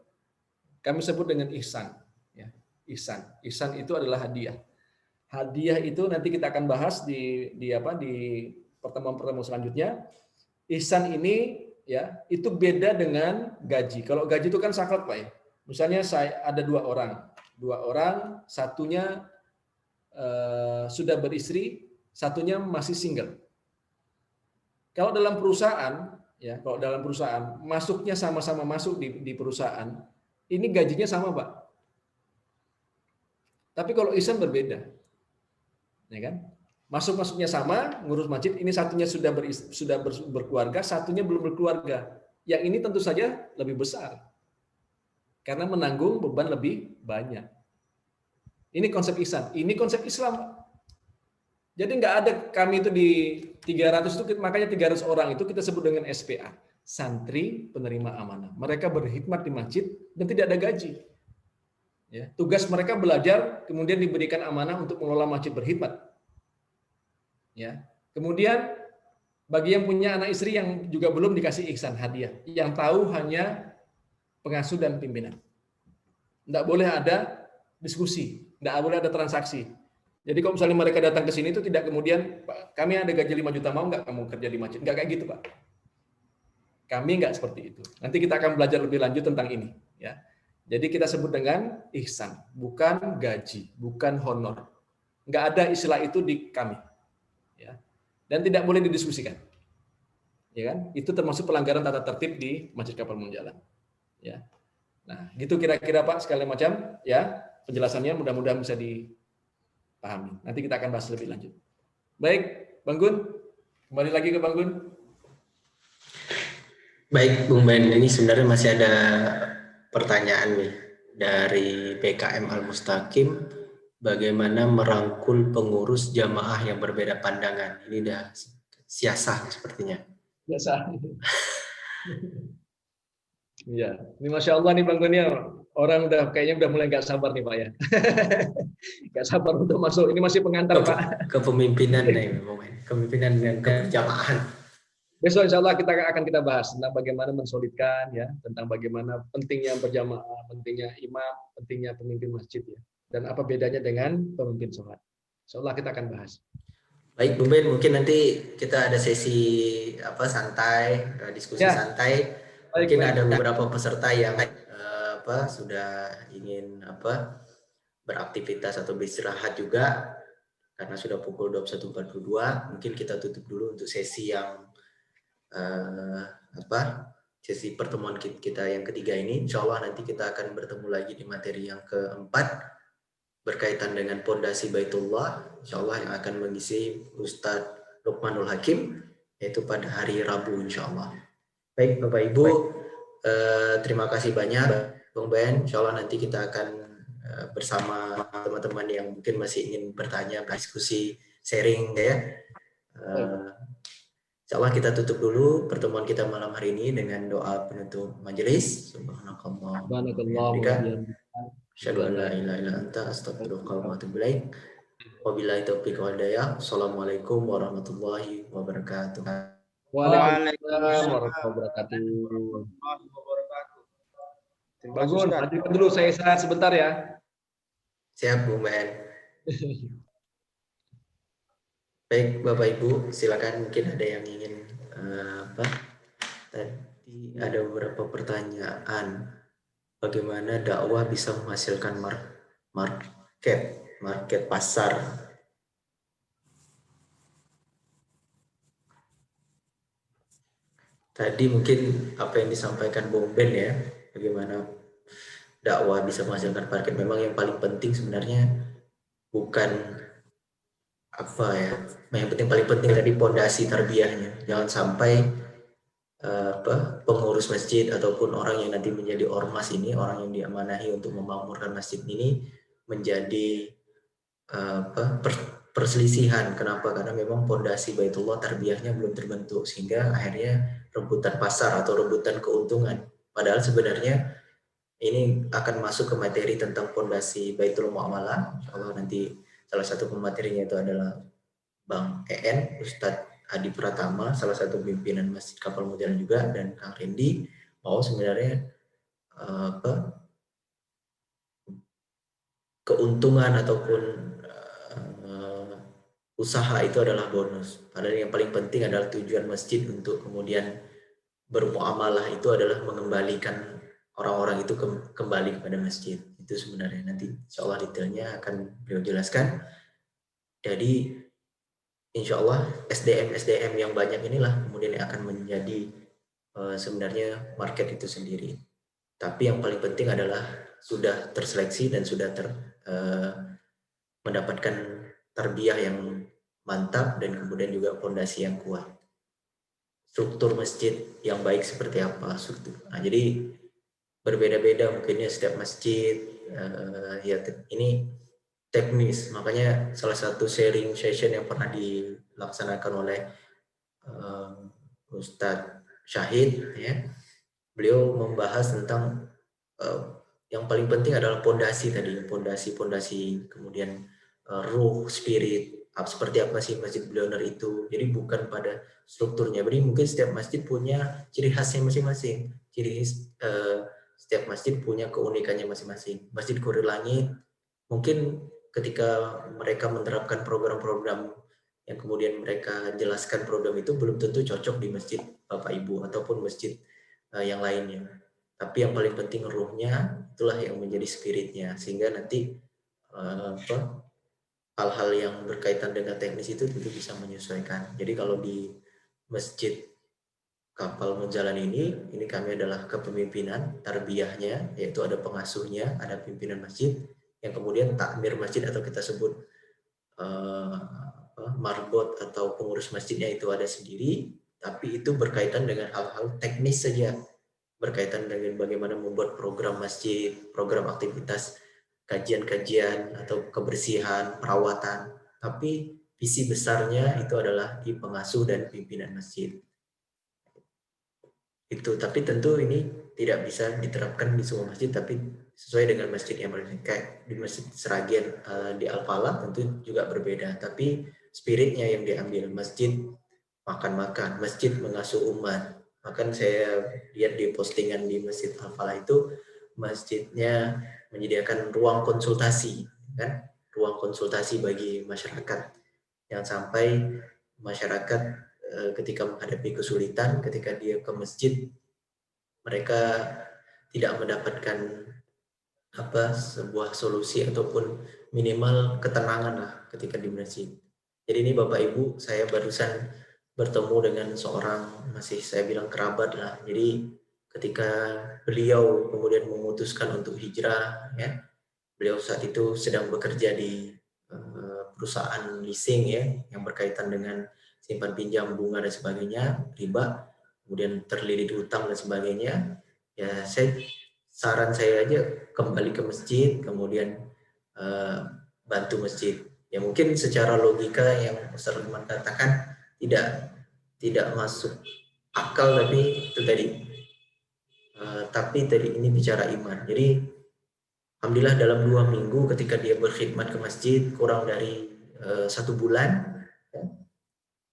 Kami sebut dengan ihsan. Ya, ihsan. Ihsan itu adalah hadiah. Hadiah itu nanti kita akan bahas di pertemuan-pertemuan selanjutnya. Ihsan ini ya itu beda dengan gaji. Kalau gaji itu kan saklek, Pak, ya. Misalnya saya ada dua orang, satunya sudah beristri, satunya masih single. Kalau dalam perusahaan, ya, kalau dalam perusahaan masuknya sama-sama masuk di perusahaan, ini gajinya sama, Pak. Tapi kalau ihsan berbeda, ya kan? Masuknya sama, ngurus masjid. Ini satunya sudah berkeluarga, satunya belum berkeluarga. Yang ini tentu saja lebih besar, karena menanggung beban lebih banyak. Ini konsep ihsan. Ini konsep Islam. Jadi nggak ada kami itu di 300 itu, makanya 300 orang itu kita sebut dengan SPA, santri penerima amanah. Mereka berkhidmat di masjid dan tidak ada gaji. Ya, tugas mereka belajar, kemudian diberikan amanah untuk mengelola masjid, berkhidmat. Ya, kemudian bagi yang punya anak istri yang juga belum dikasih ihsan, hadiah, yang tahu hanya pengasuh dan pimpinan. Tidak boleh ada diskusi, tidak boleh ada transaksi. Jadi kalau misalnya mereka datang ke sini itu tidak kemudian, Pak, kami ada gaji 5 juta, mau nggak kamu kerja di masjid? Nggak kayak gitu, Pak. Kami nggak seperti itu. Nanti kita akan belajar lebih lanjut tentang ini. Ya. Jadi kita sebut dengan ihsan, bukan gaji, bukan honor. Nggak ada istilah itu di kami. Ya. Dan tidak boleh didiskusikan. Ya kan? Itu termasuk pelanggaran tata tertib di Masjid Kapal Munjalan. Ya. Nah, gitu kira-kira, Pak, sekalian macam ya penjelasannya, mudah-mudahan bisa dipahami. Nanti kita akan bahas lebih lanjut. Baik, Bang Gun, kembali lagi ke Bang Gun. Baik, Bung Ben, ini sebenarnya masih ada pertanyaan nih dari PKM Al-Mustaqim. Bagaimana merangkul pengurus jamaah yang berbeda pandangan? Ini udah siasah sepertinya. Biasa. Ya, ini Masya Allah nih Bang Gun ya, orang kayaknya udah mulai nggak sabar nih Pak ya. Nggak sabar untuk masuk, ini masih pengantar Pak. Kepemimpinan nih, kepemimpinan dan kejamahan. Besok insya Allah akan kita bahas tentang bagaimana mensolidkan ya, tentang bagaimana pentingnya berjamaah, pentingnya imam, pentingnya pemimpin masjid ya, dan apa bedanya dengan pemimpin sholat. Insya Allah kita akan bahas. Baik, Bung Ben, mungkin nanti kita ada sesi santai, diskusi santai. Mungkin ada beberapa peserta yang sudah ingin beraktivitas atau beristirahat juga karena sudah pukul 21.42. Mungkin kita tutup dulu untuk sesi yang sesi pertemuan kita yang ketiga ini. Insya Allah nanti kita akan bertemu lagi di materi yang keempat berkaitan dengan pondasi Baitullah. Insya Allah yang akan mengisi Ustadz Luqmanul Hakim, yaitu pada hari Rabu insya Allah. Baik Bapak Ibu, terima kasih banyak Bang Ben, insya Allah nanti kita akan bersama teman-teman yang mungkin masih ingin bertanya, berdiskusi, sharing ya. Insya Allah kita tutup dulu pertemuan kita malam hari ini dengan doa penutup majelis. Subhanakallah. Asyhadu an la ilaha illa anta astaghfiruka wa atubu ilaik. Wabillahi taufiq wal hidayah. Assalamualaikum warahmatullahi wabarakatuh. Waalaikumsalam warahmatullahi wabarakatuh. Bagus, lanjutkan dulu, saya istirahat sebentar ya. Siap, Bung Ben. Baik, Bapak Ibu, silakan, mungkin ada yang ingin tadi ada beberapa pertanyaan. Bagaimana dakwah bisa menghasilkan market pasar? Tadi mungkin apa yang disampaikan Bung Ben ya, bagaimana dakwah bisa menghasilkan market. Memang yang paling penting sebenarnya bukan apa ya, yang paling penting tadi pondasi tarbiyahnya. Jangan sampai pengurus masjid ataupun orang yang nanti menjadi ormas ini, orang yang diamanahi untuk memakmurkan masjid ini menjadi perselisihan. Kenapa? Karena memang pondasi Baitullah tarbiyahnya belum terbentuk, sehingga akhirnya rebutan pasar atau rebutan keuntungan. Padahal sebenarnya ini akan masuk ke materi tentang pondasi Baitul Muamalah. Insyaallah nanti salah satu pematerinya itu adalah Bang EN, Ustadz Adi Pratama, salah satu pimpinan Masjid Kapal Modern juga, dan Kang Rendi. Mau sebenarnya keuntungan ataupun usaha itu adalah bonus. Padahal yang paling penting adalah tujuan masjid untuk kemudian bermuamalah itu adalah mengembalikan orang-orang itu kembali kepada masjid. Itu sebenarnya nanti insya Allah detailnya akan beliau jelaskan. Jadi insya Allah SDM yang banyak inilah kemudian akan menjadi sebenarnya market itu sendiri. Tapi yang paling penting adalah sudah terseleksi dan sudah mendapatkan tarbiyah yang mantap dan kemudian juga fondasi yang kuat. Struktur masjid yang baik seperti apa struktur. Nah, jadi berbeda-beda mungkinnya setiap masjid. Ya ini teknis, makanya salah satu sharing session yang pernah dilaksanakan oleh Ustadz Syahid ya, beliau membahas tentang yang paling penting adalah pondasi tadi, pondasi kemudian ruh, spirit, seperti apa sih masjid Billioner itu. Jadi bukan pada strukturnya. Jadi mungkin setiap masjid punya ciri khasnya masing-masing. Setiap masjid punya keunikannya masing-masing. Masjid Kurir Langit mungkin ketika mereka menerapkan program-program yang kemudian mereka jelaskan program itu belum tentu cocok di masjid Bapak Ibu ataupun masjid yang lainnya. Tapi yang paling penting ruhnya, itulah yang menjadi spiritnya, sehingga nanti hal-hal yang berkaitan dengan teknis itu tentu bisa menyesuaikan. Jadi kalau di Masjid Kapal Munjalan ini kami adalah kepemimpinan tarbiyahnya, yaitu ada pengasuhnya, ada pimpinan masjid, yang kemudian takmir masjid atau kita sebut marbot atau pengurus masjidnya itu ada sendiri, tapi itu berkaitan dengan hal-hal teknis saja, berkaitan dengan bagaimana membuat program masjid, program aktivitas kajian-kajian atau kebersihan, perawatan. Tapi visi besarnya itu adalah di pengasuh dan pimpinan masjid. Itu, tapi tentu ini tidak bisa diterapkan di semua masjid, tapi sesuai dengan masjid yang berbeda. Kayak di Masjid Seragian di Al-Falah tentu juga berbeda, tapi spiritnya yang diambil, masjid makan-makan, masjid mengasuh umat. Bahkan saya lihat di postingan di Masjid Al-Falah itu, masjidnya menyediakan ruang konsultasi, kan? Ruang konsultasi bagi masyarakat. Jangan sampai masyarakat ketika menghadapi kesulitan, ketika dia ke masjid, mereka tidak mendapatkan sebuah solusi ataupun minimal ketenangan lah ketika di masjid. Jadi ini Bapak Ibu, saya barusan bertemu dengan seorang, masih saya bilang kerabat lah. Jadi ketika beliau kemudian memutuskan untuk hijrah, ya, beliau saat itu sedang bekerja di perusahaan leasing ya, yang berkaitan dengan simpan pinjam bunga dan sebagainya, riba, kemudian terlilit utang dan sebagainya. Ya, saran saya aja kembali ke masjid, kemudian bantu masjid. Ya mungkin secara logika yang Ustaz Lukman katakan tidak masuk akal, tapi itu tadi. Tapi tadi ini bicara iman. Jadi alhamdulillah dalam 2 minggu ketika dia berkhidmat ke masjid kurang dari 1 bulan, ya,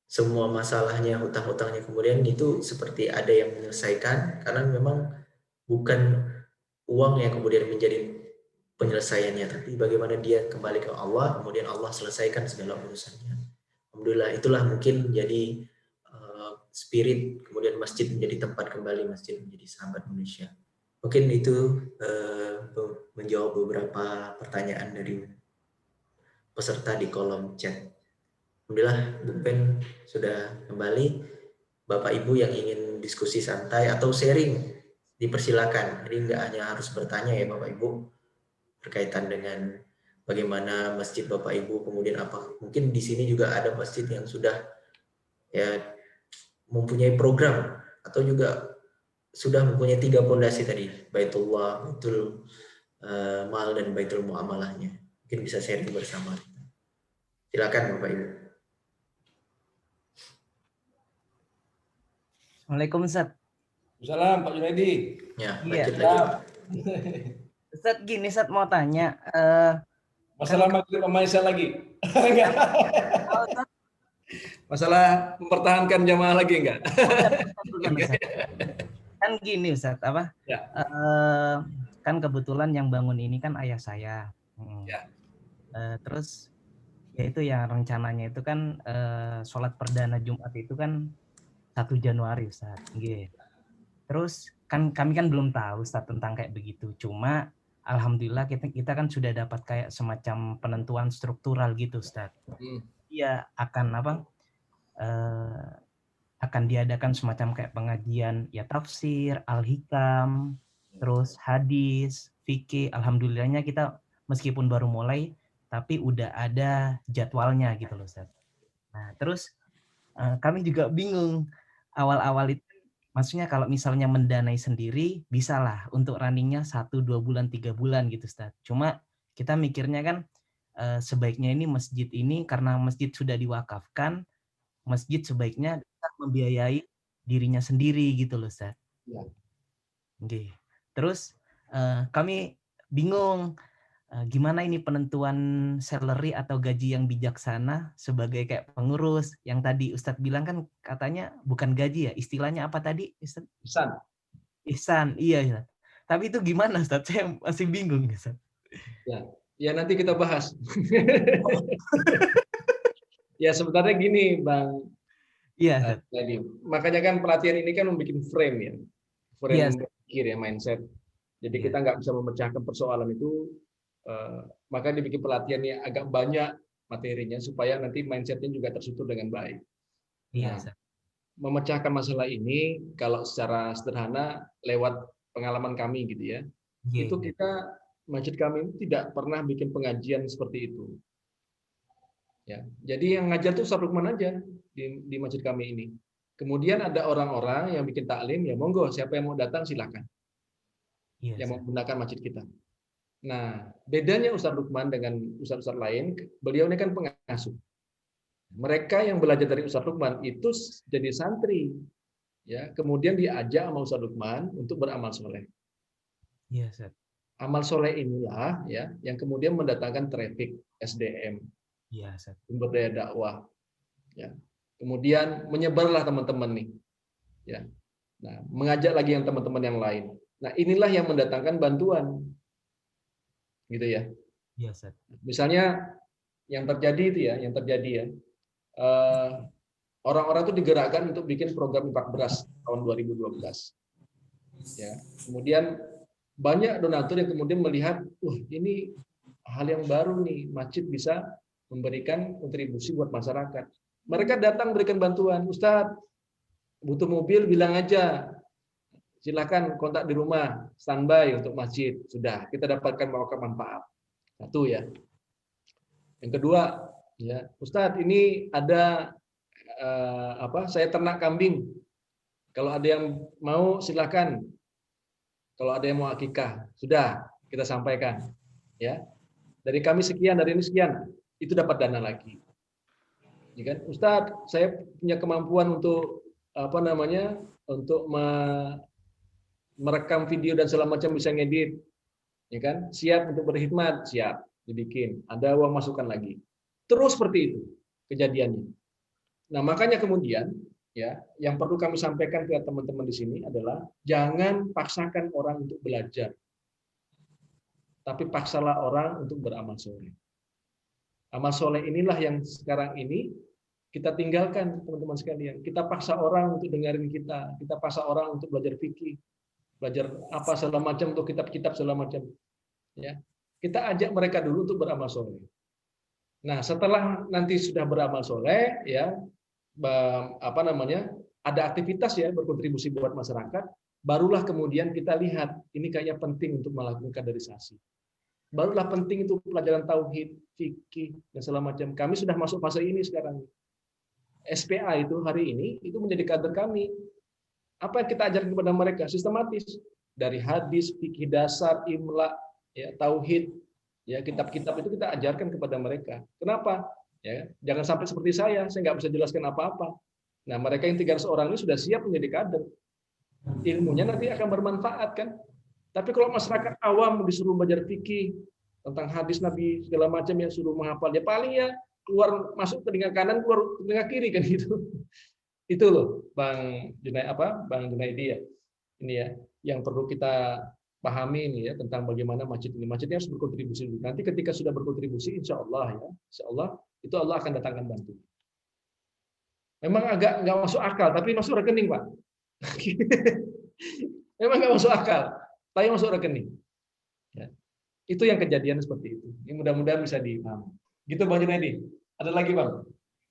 semua masalahnya, hutang-hutangnya kemudian itu seperti ada yang menyelesaikan, karena memang bukan uang yang kemudian menjadi penyelesaiannya, tapi bagaimana dia kembali ke Allah, kemudian Allah selesaikan segala urusannya. Alhamdulillah, itulah mungkin jadi spirit, kemudian masjid menjadi tempat kembali, masjid menjadi sahabat Indonesia. Mungkin itu menjawab beberapa pertanyaan dari peserta di kolom chat. Alhamdulillah, Bu Pen sudah kembali. Bapak Ibu yang ingin diskusi santai atau sharing, dipersilakan. Jadi nggak hanya harus bertanya ya Bapak Ibu, berkaitan dengan bagaimana masjid Bapak Ibu, kemudian apa. Mungkin di sini juga ada masjid yang sudah ya mempunyai program, atau juga sudah mempunyai 3 pondasi tadi, Baitullah, Baitul Mal, dan Baitul Muamalahnya. Mungkin bisa sharing bersama. Silakan Bapak Ibu. Assalamualaikum Ustaz. Salam Pak Junaidi. Ya, Iya. lanjut lagi. Ustaz, gini Ustaz mau tanya. Masalah maghrib sama Isya lagi? Enggak. Masalah mempertahankan jamaah lagi enggak? Bukan, Ustaz. Kan gini Ustaz, apa? Ya. Kan kebetulan yang bangun ini kan ayah saya. Ya. Terus ya itu yang rencananya itu kan sholat perdana Jumat itu kan 1 Januari Ustaz. Terus kan kami kan belum tahu Ustaz tentang kayak begitu. Cuma alhamdulillah kita kan sudah dapat kayak semacam penentuan struktural gitu Ustaz. Iya, akan akan diadakan semacam kayak pengajian ya tafsir, al-hikam, terus hadis, fikih. Alhamdulillahnya kita meskipun baru mulai tapi udah ada jadwalnya gitu loh Ustaz. Nah, terus kami juga bingung awal-awal itu, maksudnya kalau misalnya mendanai sendiri bisalah untuk runningnya 1, 2 bulan, 3 bulan gitu Ustaz. Cuma kita mikirnya kan sebaiknya ini masjid ini karena masjid sudah diwakafkan, masjid sebaiknya membiayai dirinya sendiri gitu loh Ustaz. Ya. Terus kami bingung gimana ini penentuan salary atau gaji yang bijaksana sebagai kayak pengurus. Yang tadi Ustadz bilang kan katanya bukan gaji ya, istilahnya apa tadi Ustadz? Ihsan. Ihsan, iya ya. Tapi itu gimana Ustadz? Saya masih bingung Ustadz. Ya nanti kita bahas. Ya sebenarnya gini Bang. Iya. Makanya kan pelatihan ini kan membuat frame ya, frame berpikir ya, mindset. Jadi kita nggak bisa memecahkan persoalan itu. Maka dibikin pelatihan yang agak banyak materinya supaya nanti mindsetnya juga tersutur dengan baik. Iya. Nah, memecahkan masalah ini kalau secara sederhana lewat pengalaman kami gitu ya. Itu kita masjid kami tidak pernah bikin pengajian seperti itu. Ya, jadi yang ngajar tuh Ustaz Lukman aja di masjid kami ini. Kemudian ada orang-orang yang bikin taklim, ya monggo siapa yang mau datang silakan. Yang mau menggunakan masjid kita. Nah, bedanya Ustaz Lukman dengan ustaz-ustaz lain, beliau ini kan pengasuh. Mereka yang belajar dari Ustaz Lukman itu jadi santri, ya. Kemudian diajak sama Ustaz Lukman untuk beramal soleh. Iya, Ustaz. Amal soleh inilah ya yang kemudian mendatangkan traffic SDM, iya, Ustaz. sumber daya dakwah, ya. Kemudian menyebarlah teman-teman nih, ya. Nah, mengajak lagi yang teman-teman yang lain. Nah, inilah yang mendatangkan bantuan. Gitu ya. Iya, Ustaz. Misalnya yang terjadi ya, orang-orang itu digerakkan untuk bikin program infak beras tahun 2012. Ya. Kemudian banyak donatur yang kemudian melihat, ini hal yang baru nih, masjid bisa memberikan kontribusi buat masyarakat. Mereka datang berikan bantuan, Ustadz, butuh mobil bilang aja. Silakan kontak di rumah, standby untuk masjid. Sudah, kita dapatkan manfaat. Satu ya. Yang kedua, ya, Ustadz, ini ada saya ternak kambing. Kalau ada yang mau silakan Kalau ada yang mau akikah, sudah kita sampaikan. Ya, dari kami sekian, dari ini sekian, itu dapat dana lagi. Ya kan, Ustadz, saya punya kemampuan untuk apa namanya, untuk merekam video dan segala macam, bisa ngedit, ya kan, siap untuk berkhidmat, siap dibikin, ada uang masukan lagi. Terus seperti itu kejadiannya. Nah, makanya kemudian ya, yang perlu kami sampaikan ke teman-teman di sini adalah jangan paksakan orang untuk belajar, tapi paksalah orang untuk beramal soleh. Amal soleh inilah yang sekarang ini kita tinggalkan, teman-teman sekalian. Kita paksa orang untuk dengerin kita paksa orang untuk belajar fikih, belajar apa segala macam, untuk kitab-kitab segala macam. Ya, kita ajak mereka dulu untuk beramal soleh. Nah, setelah nanti sudah beramal soleh, ya, apa namanya, ada aktivitas ya, berkontribusi buat masyarakat, barulah kemudian kita lihat ini kayaknya penting untuk melakukan kaderisasi. Barulah penting itu pelajaran tauhid, fikih dan segala macam. Kami sudah masuk fase ini sekarang. SPA itu hari ini itu menjadi kader kami. Apa yang kita ajarkan kepada mereka sistematis, dari hadis, fikih dasar, imla, ya, tauhid, ya, kitab-kitab itu kita ajarkan kepada mereka. Kenapa? Ya, jangan sampai seperti saya nggak bisa jelaskan apa-apa. Nah, mereka yang 300 orang ini sudah siap menjadi kader. Ilmunya nanti akan bermanfaat kan. Tapi kalau masyarakat awam disuruh belajar fikih tentang hadis Nabi segala macam, yang suruh menghafal, ya paling ya keluar masuk telinga kanan, keluar telinga kiri kan gitu. Itu loh Bang Junaidi ya. Ini ya yang perlu kita pahami ini ya, tentang bagaimana masjid ini. Masjidnya harus berkontribusi dulu. Nanti ketika sudah berkontribusi, insya Allah ya, insya Allah itu Allah akan datangkan bantu. Memang agak nggak masuk akal, tapi masuk rekening Pak. Memang nggak masuk akal, tapi masuk rekening. Ya. Itu yang kejadian seperti itu. Ini mudah-mudahan bisa dipahami. Gitu Bang Junaidi. Ada lagi Bang?